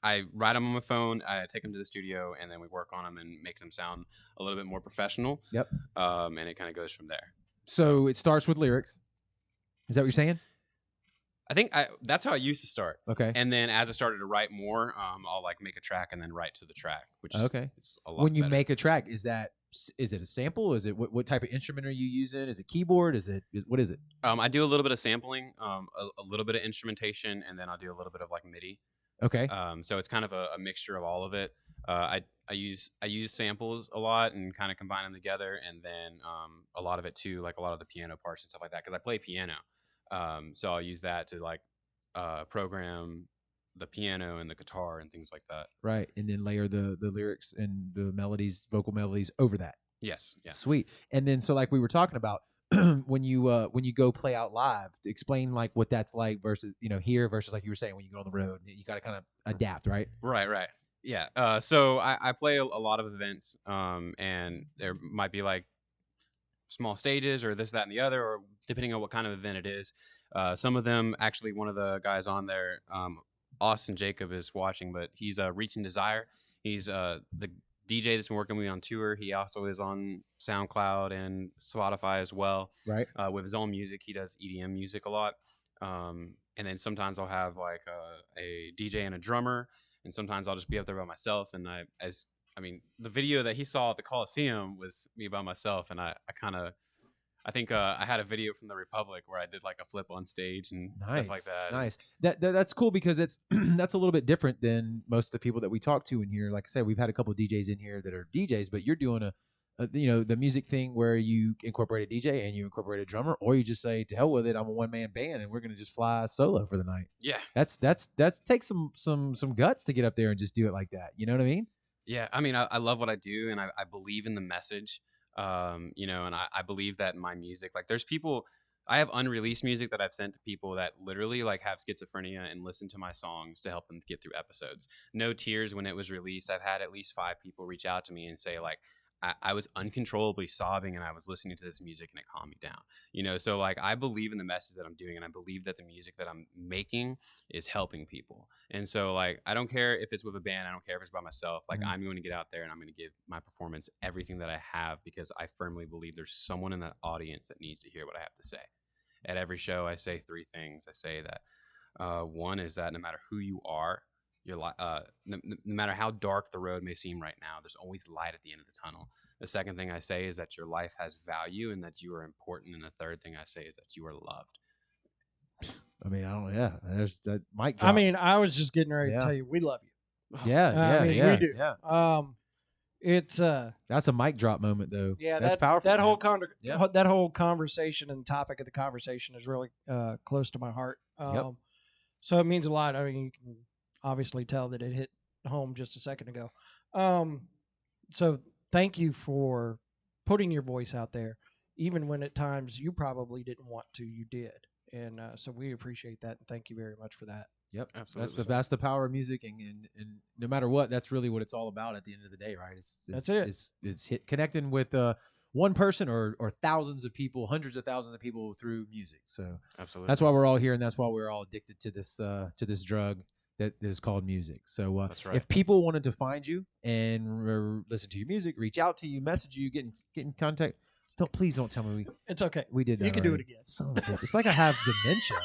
Speaker 11: I write them on my phone, I take them to the studio, and then we work on them and make them sound a little bit more professional.
Speaker 1: Yep.
Speaker 11: And it kind of goes from there.
Speaker 1: So it starts with lyrics. Is that what you're saying?
Speaker 11: I think that's how I used to start.
Speaker 1: Okay.
Speaker 11: And then as I started to write more, I'll like make a track and then write to the track, which
Speaker 1: Okay.
Speaker 11: is a lot
Speaker 1: When you
Speaker 11: better.
Speaker 1: make a track, is it a sample? Is it what type of instrument are you using? Is it keyboard? What is it?
Speaker 11: I do a little bit of sampling, a little bit of instrumentation, and then I'll do a little bit of like MIDI.
Speaker 1: Okay.
Speaker 11: So it's kind of a mixture of all of it. I use samples a lot and kind of combine them together, and then a lot of it too, like a lot of the piano parts and stuff like that, because I play piano. So I'll use that to like program the piano and the guitar and things like that.
Speaker 1: Right. And then layer the lyrics and the melodies, vocal melodies over that.
Speaker 11: Yes. Yeah.
Speaker 1: Sweet. And then so like we were talking about when you go play out live, explain like what that's like versus here versus like you were saying when you go on the road, you got to kind of adapt, right?
Speaker 11: Right. Yeah. So I play a lot of events, and there might be like small stages or this, that, and the other, or depending on what kind of event it is. Some of them, actually, one of the guys on there, Austin Jacob, is watching, but he's Reaching Desire. He's the DJ that's been working with me on tour. He also is on SoundCloud and Spotify as well.
Speaker 1: Right.
Speaker 11: With his own music, he does EDM music a lot. And then sometimes I'll have like a DJ and a drummer, and sometimes I'll just be up there by myself. And the video that he saw at the Coliseum was me by myself, and I think I had a video from the Republic where I did like a flip on stage and stuff like that.
Speaker 1: Nice. That's cool because it's that's a little bit different than most of the people that we talk to in here. Like I said, we've had a couple of DJs in here that are DJs, but you're doing the music thing where you incorporate a DJ and you incorporate a drummer, or you just say to hell with it, I'm a one man band and we're gonna just fly solo for the night.
Speaker 11: Yeah.
Speaker 1: That takes some guts to get up there and just do it like that. You know what I mean?
Speaker 11: Yeah. I mean, I love what I do, and I believe in the message. And I believe that in my music, like there's people, I have unreleased music that I've sent to people that literally like have schizophrenia and listen to my songs to help them get through episodes. No Tears, when it was released, I've had at least 5 people reach out to me and say like, I was uncontrollably sobbing and I was listening to this music and it calmed me down. So like I believe in the message that I'm doing, and I believe that the music that I'm making is helping people. And so like I don't care if it's with a band, I don't care if it's by myself. Like I'm going to get out there and I'm going to give my performance everything that I have, because I firmly believe there's someone in that audience that needs to hear what I have to say. At every show I say 3 things. I say that one is that no matter who you are, no matter how dark the road may seem right now, there's always light at the end of the tunnel. The second thing I say is that your life has value and that you are important. And the third thing I say is that you are loved.
Speaker 1: I mean, I don't. Yeah, there's that mic drop.
Speaker 2: I mean, I was just getting ready to tell you we love you.
Speaker 1: Yeah,
Speaker 2: we do.
Speaker 1: Yeah.
Speaker 2: It's
Speaker 1: that's a mic drop moment though.
Speaker 2: Yeah,
Speaker 1: that's powerful.
Speaker 2: That whole conversation and topic of the conversation is really close to my heart. So it means a lot. I mean, you can obviously tell that it hit home just a second ago. So thank you for putting your voice out there, even when at times you probably didn't want to, you did. And so we appreciate that, and thank you very much for that.
Speaker 1: Yep,
Speaker 11: Absolutely.
Speaker 1: that's the power of music, and no matter what, that's really what it's all about at the end of the day, right?
Speaker 2: That's it.
Speaker 1: It's connecting with one person or thousands of people, hundreds of thousands of people through music. So
Speaker 11: Absolutely.
Speaker 1: that's why we're all here, and that's why we're all addicted to this drug that is called music. So
Speaker 11: That's right.
Speaker 1: if people wanted to find you and listen to your music, reach out to you, message you, get in contact. Please don't tell me
Speaker 2: It's okay.
Speaker 1: we did that.
Speaker 2: You can do it
Speaker 1: already.
Speaker 2: again.
Speaker 1: Son of a bitch. It's like I have dementia.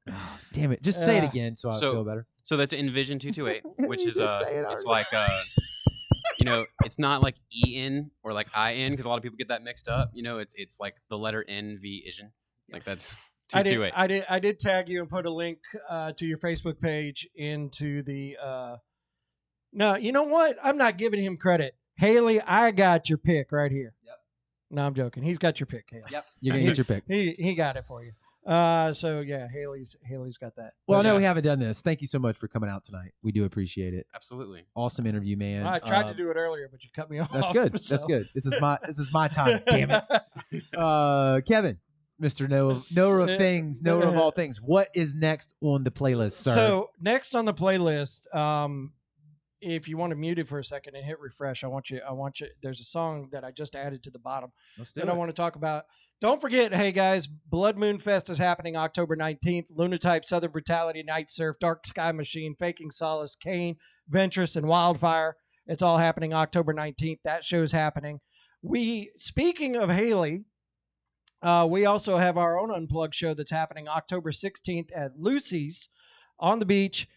Speaker 1: Oh, damn it! Just say it again so I feel better.
Speaker 11: So that's Nvision 228, which
Speaker 1: You
Speaker 11: is
Speaker 1: did say it
Speaker 11: it's
Speaker 1: already.
Speaker 11: like it's not like EN or like IN because a lot of people get that mixed up. It's like the letter Nvision. Like that's 228.
Speaker 2: I did tag you and put a link to your Facebook page into the. No, you know what? I'm not giving him credit. Haley, I got your pick right here.
Speaker 1: Yep.
Speaker 2: No, I'm joking. He's got your pick, Haley.
Speaker 1: Yep. You're gonna get your pick.
Speaker 2: He got it for you. So yeah, Haley's got that.
Speaker 1: Well, I know
Speaker 11: yeah.
Speaker 1: we haven't done this. Thank you so much for coming out tonight. We do appreciate it.
Speaker 11: Absolutely.
Speaker 1: Awesome interview, man.
Speaker 2: I tried to do it earlier, but you cut me off.
Speaker 1: That's good.
Speaker 2: so.
Speaker 1: That's good. This is my time. Damn it. Kevin, Mr. Knower of things, knower of all things. What is next on the playlist, sir?
Speaker 2: So next on the playlist, if you want to mute it for a second and hit refresh, I want you. There's a song that I just added to the bottom that I want to talk about. Don't forget, hey guys, Blood Moon Fest is happening October 19th. Lunatype, Southern Brutality, Night Surf, Dark Sky Machine, Faking Solace, Kane, Ventress, and Wildfire. It's all happening October 19th. That show's happening. Speaking of Haley, we also have our own Unplugged show that's happening October 16th at Lucy's on the beach.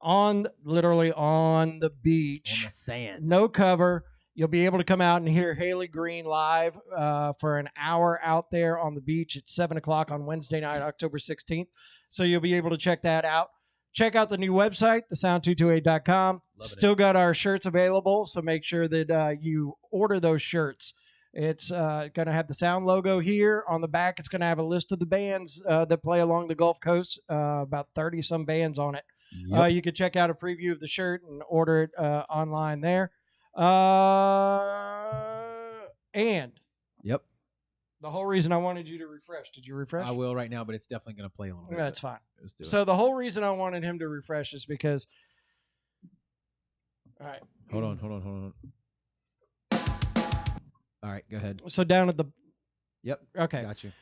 Speaker 2: Literally on the beach.
Speaker 1: On the sand.
Speaker 2: No cover. You'll be able to come out and hear Haley Green live for an hour out there on the beach at 7 o'clock on Wednesday night, October 16th. So you'll be able to check that out. Check out the new website, thesound228.com. Still got our shirts available, so make sure that you order those shirts. It's going to have the Sound logo here. On the back, it's going to have a list of the bands that play along the Gulf Coast, about 30-some bands on it.
Speaker 1: Yep.
Speaker 2: You could check out a preview of the shirt and order it online there. And
Speaker 1: Yep.
Speaker 2: the whole reason I wanted you to refresh. Did you refresh?
Speaker 1: I will right now, but it's definitely going to play a little bit.
Speaker 2: That's fine.
Speaker 1: Let's do it.
Speaker 2: So the whole reason I wanted him to refresh is because. All right.
Speaker 1: Hold on. All right, go ahead.
Speaker 2: So down at the.
Speaker 1: Yep.
Speaker 2: Okay.
Speaker 1: Got you.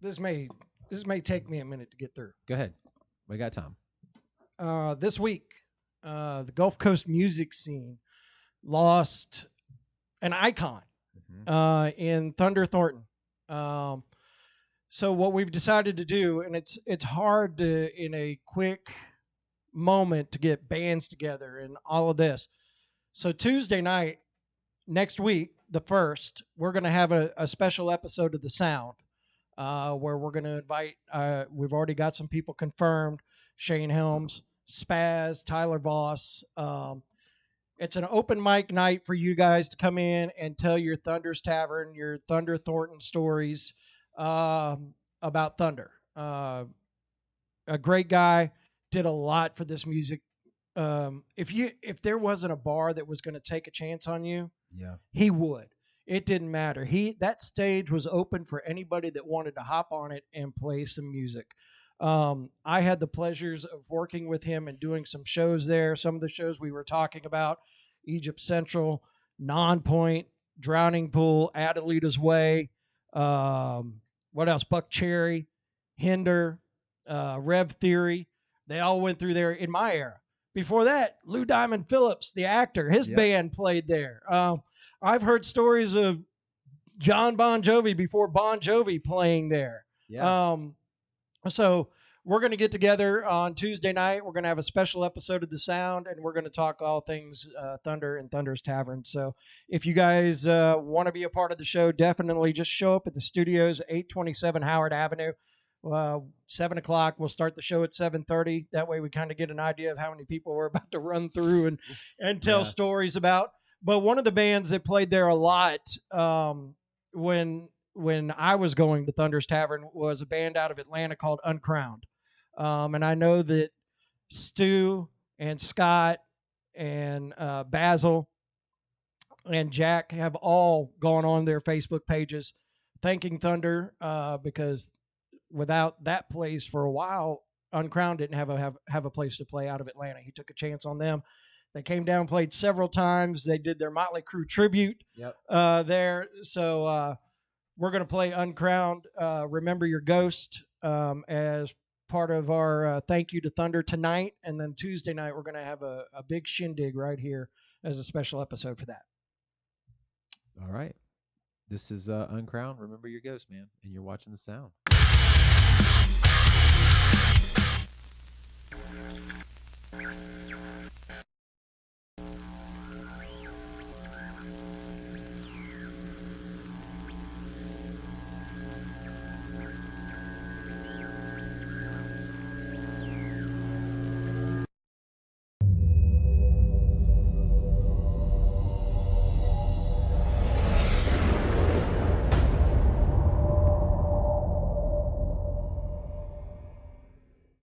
Speaker 2: This may take me a minute to get through.
Speaker 1: Go ahead. We got time.
Speaker 2: This week, the Gulf Coast music scene lost an icon in Thunder Thornton. So what we've decided to do, and it's hard to in a quick moment to get bands together and all of this. So Tuesday night, next week, the 1st, we're going to have a special episode of The Sound where we're going to invite, we've already got some people confirmed, Shane Helms, Spaz, Tyler Voss. It's an open mic night for you guys to come in and tell your Thunder's Tavern, your Thunder Thornton stories about Thunder. A great guy, did a lot for this music. If there wasn't a bar that was going to take a chance on you,
Speaker 1: yeah,
Speaker 2: he would. It didn't matter. That stage was open for anybody that wanted to hop on it and play some music. I had the pleasures of working with him and doing some shows there. Some of the shows we were talking about: Egypt Central, Non-Point, Drowning Pool, Adelita's Way. What else? Buck Cherry, Hinder, Rev Theory. They all went through there in my era. Before that, Lou Diamond Phillips, the actor, his band played there. I've heard stories of John Bon Jovi before Bon Jovi playing there.
Speaker 1: Yeah.
Speaker 2: So we're going to get together on Tuesday night. We're going to have a special episode of The Sound, and we're going to talk all things Thunder and Thunder's Tavern. So if you guys want to be a part of the show, definitely just show up at the studios, 827 Howard Avenue. 7 o'clock. We'll start the show at 7:30. That way we kind of get an idea of how many people we're about to run through and tell stories about. But one of the bands that played there a lot when I was going to Thunder's Tavern was a band out of Atlanta called Uncrowned. And I know that Stu and Scott and Basil and Jack have all gone on their Facebook pages thanking Thunder because without that place for a while, Uncrowned didn't have a place to play out of Atlanta. He took a chance on them. They came down, played several times. They did their Motley Crue tribute there. So we're going to play Uncrowned, Remember Your Ghost, as part of our thank you to Thunder tonight. And then Tuesday night, we're going to have a big shindig right here as a special episode for that.
Speaker 1: All right. This is Uncrowned, Remember Your Ghost, man. And you're watching The Sound.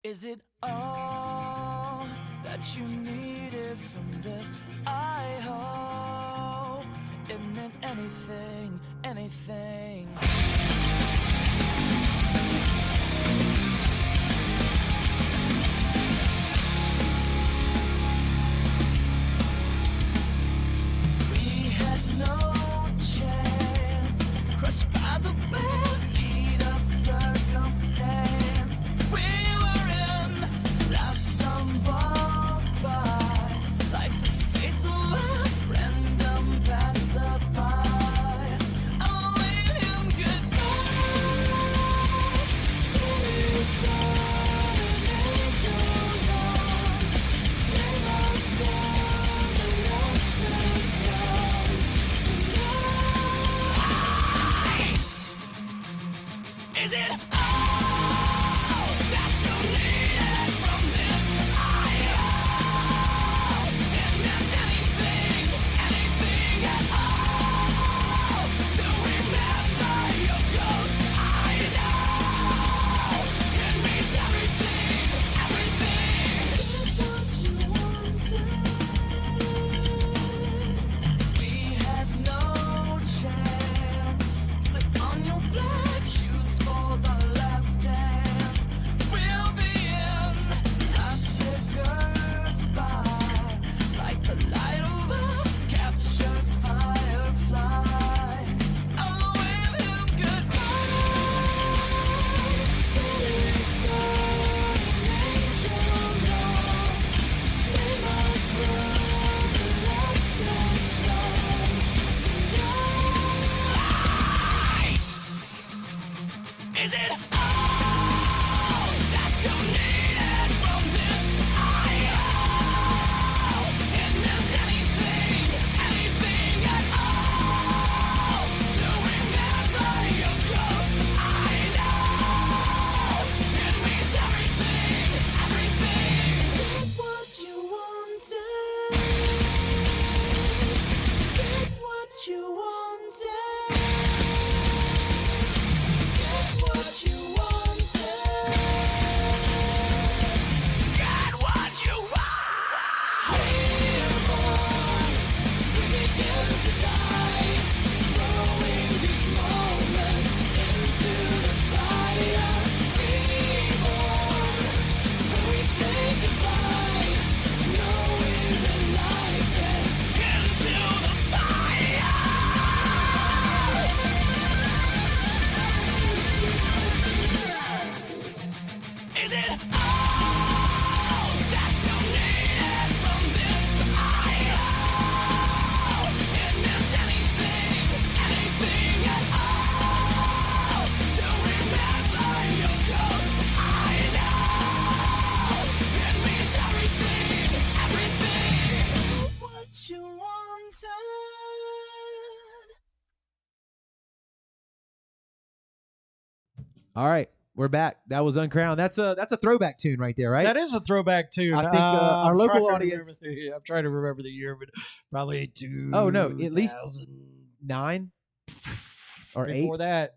Speaker 9: Is it all that you needed from this? I hope it meant anything, anything. We had no chance, crushed by the bare feet of circumstance. We were in, life stumbles by, like the face of a random passerby. I'll wave him goodbye. Cities burn and angels lost. They must learn the lessons from tonight. Is it all that you needed from this? I hope it meant anything, anything at all. To remember your ghost, I know it means everything, everything. We had no chance. Slip on your black shoes for the last dance. We'll be in, life flickers by, like the light of a captured firefly. I'll wave him goodbye. Cities burn and angels lost. They must learn the lessons from tonight. Is it all that you needed from this? I hope it meant anything, anything at all. To remember your ghost, I know it means everything, everything. Get what you wanted. Get what you wanted. Get what you wanted. Get what you want. We're born, we begin to die, throwing these moments into the fire. Reborn, when we say goodbye, knowing that life is into the fire. Is it all that you needed from this? I hope it meant anything, anything at all. To remember your ghost, I know it means everything, everything. What you wanted.
Speaker 1: All right. We're back. That was Uncrowned. That's a throwback tune right there, right?
Speaker 2: That is a throwback tune.
Speaker 1: I think our
Speaker 2: I'm
Speaker 1: local
Speaker 2: trying to remember
Speaker 1: audience.
Speaker 2: I'm trying to remember the year, but probably
Speaker 1: Oh, no, at least
Speaker 2: 2000.
Speaker 1: 9 or
Speaker 2: Before
Speaker 1: 8.
Speaker 2: that.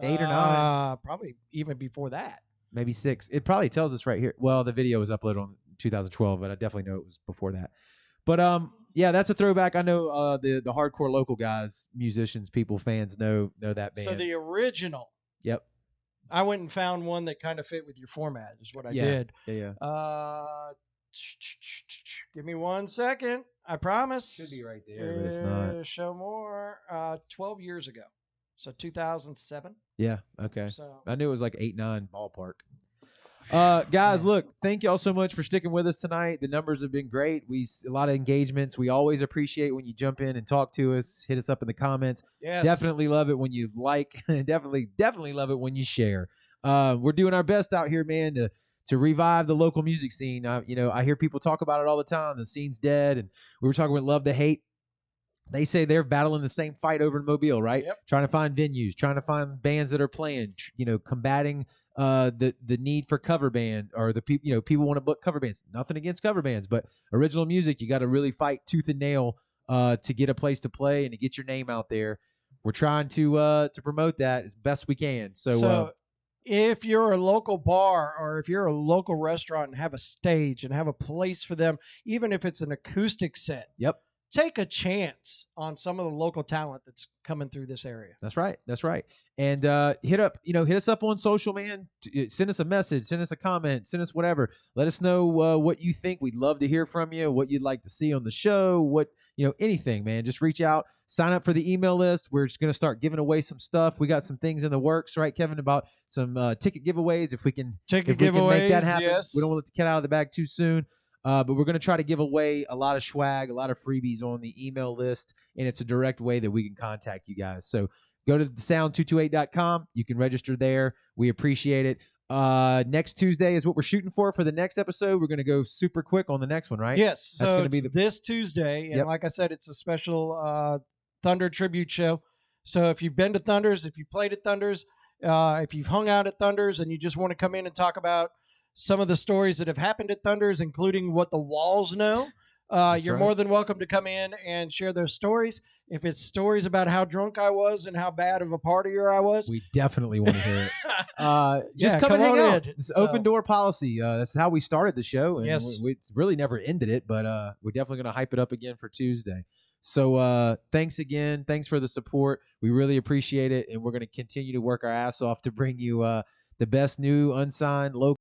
Speaker 1: 8 or 9.
Speaker 2: Probably even before that.
Speaker 1: maybe 6. It probably tells us right here. Well, the video was uploaded on 2012, but I definitely know it was before that. But yeah, that's a throwback. I know the hardcore local guys, musicians, people, fans know that band.
Speaker 2: So the original.
Speaker 1: Yep.
Speaker 2: I went and found one that kind of fit with your format. Is what I did.
Speaker 1: Yeah.
Speaker 2: Give me 1 second. I promise.
Speaker 1: Should be right there, but it's not.
Speaker 2: Show more. 12 years ago. So 2007.
Speaker 1: Yeah. Okay.
Speaker 2: So
Speaker 1: I knew it was like 8, 9 ballpark. Guys, look, thank y'all so much for sticking with us tonight. The numbers have been great. A lot of engagements. We always appreciate when you jump in and talk to us. Hit us up in the comments.
Speaker 2: Yes.
Speaker 1: Definitely love it when you like. definitely love it when you share. We're doing our best out here, man, to revive the local music scene. I hear people talk about it all the time. The scene's dead, and we were talking with Love to Hate. They say they're battling the same fight over in Mobile, right?
Speaker 2: Yep.
Speaker 1: Trying to find venues, trying to find bands that are playing, combating the need for cover band, or the people, people want to book cover bands. Nothing against cover bands, but original music, you got to really fight tooth and nail to get a place to play and to get your name out there. We're trying to promote that as best we can. So
Speaker 2: if you're a local bar or if you're a local restaurant and have a stage and have a place for them, even if it's an acoustic set,
Speaker 1: yep.
Speaker 2: Take a chance on some of the local talent that's coming through this area.
Speaker 1: That's right. And hit us up on social, man. Send us a message, send us a comment, send us whatever. Let us know what you think. We'd love to hear from you, what you'd like to see on the show, anything, man. Just reach out, sign up for the email list. We're just going to start giving away some stuff. We got some things in the works, right, Kevin, about some ticket giveaways. If we can make that happen.
Speaker 2: Yes.
Speaker 1: We don't want to let the cat out of the bag too soon. But we're going to try to give away a lot of swag, a lot of freebies on the email list, and it's a direct way that we can contact you guys. So go to sound228.com. You can register there. We appreciate it. Next Tuesday is what we're shooting for the next episode. We're going to go super quick on the next one, right?
Speaker 2: Yes.
Speaker 1: That's going to be
Speaker 2: this Tuesday. And like I said, it's a special Thunder tribute show. So if you've been to Thunders, if you played at Thunders, if you've hung out at Thunders and you just want to come in and talk about some of the stories that have happened at Thunders, including what the walls know, you're more than welcome to come in and share those stories. If it's stories about how drunk I was and how bad of a partier I was,
Speaker 1: we definitely want to hear it. Just come and hang out. It's open door policy. That's how we started the show, and
Speaker 2: yes.
Speaker 1: we really never ended it, but we're definitely going to hype it up again for Tuesday. So thanks again. Thanks for the support. We really appreciate it, and we're going to continue to work our ass off to bring you the best new unsigned local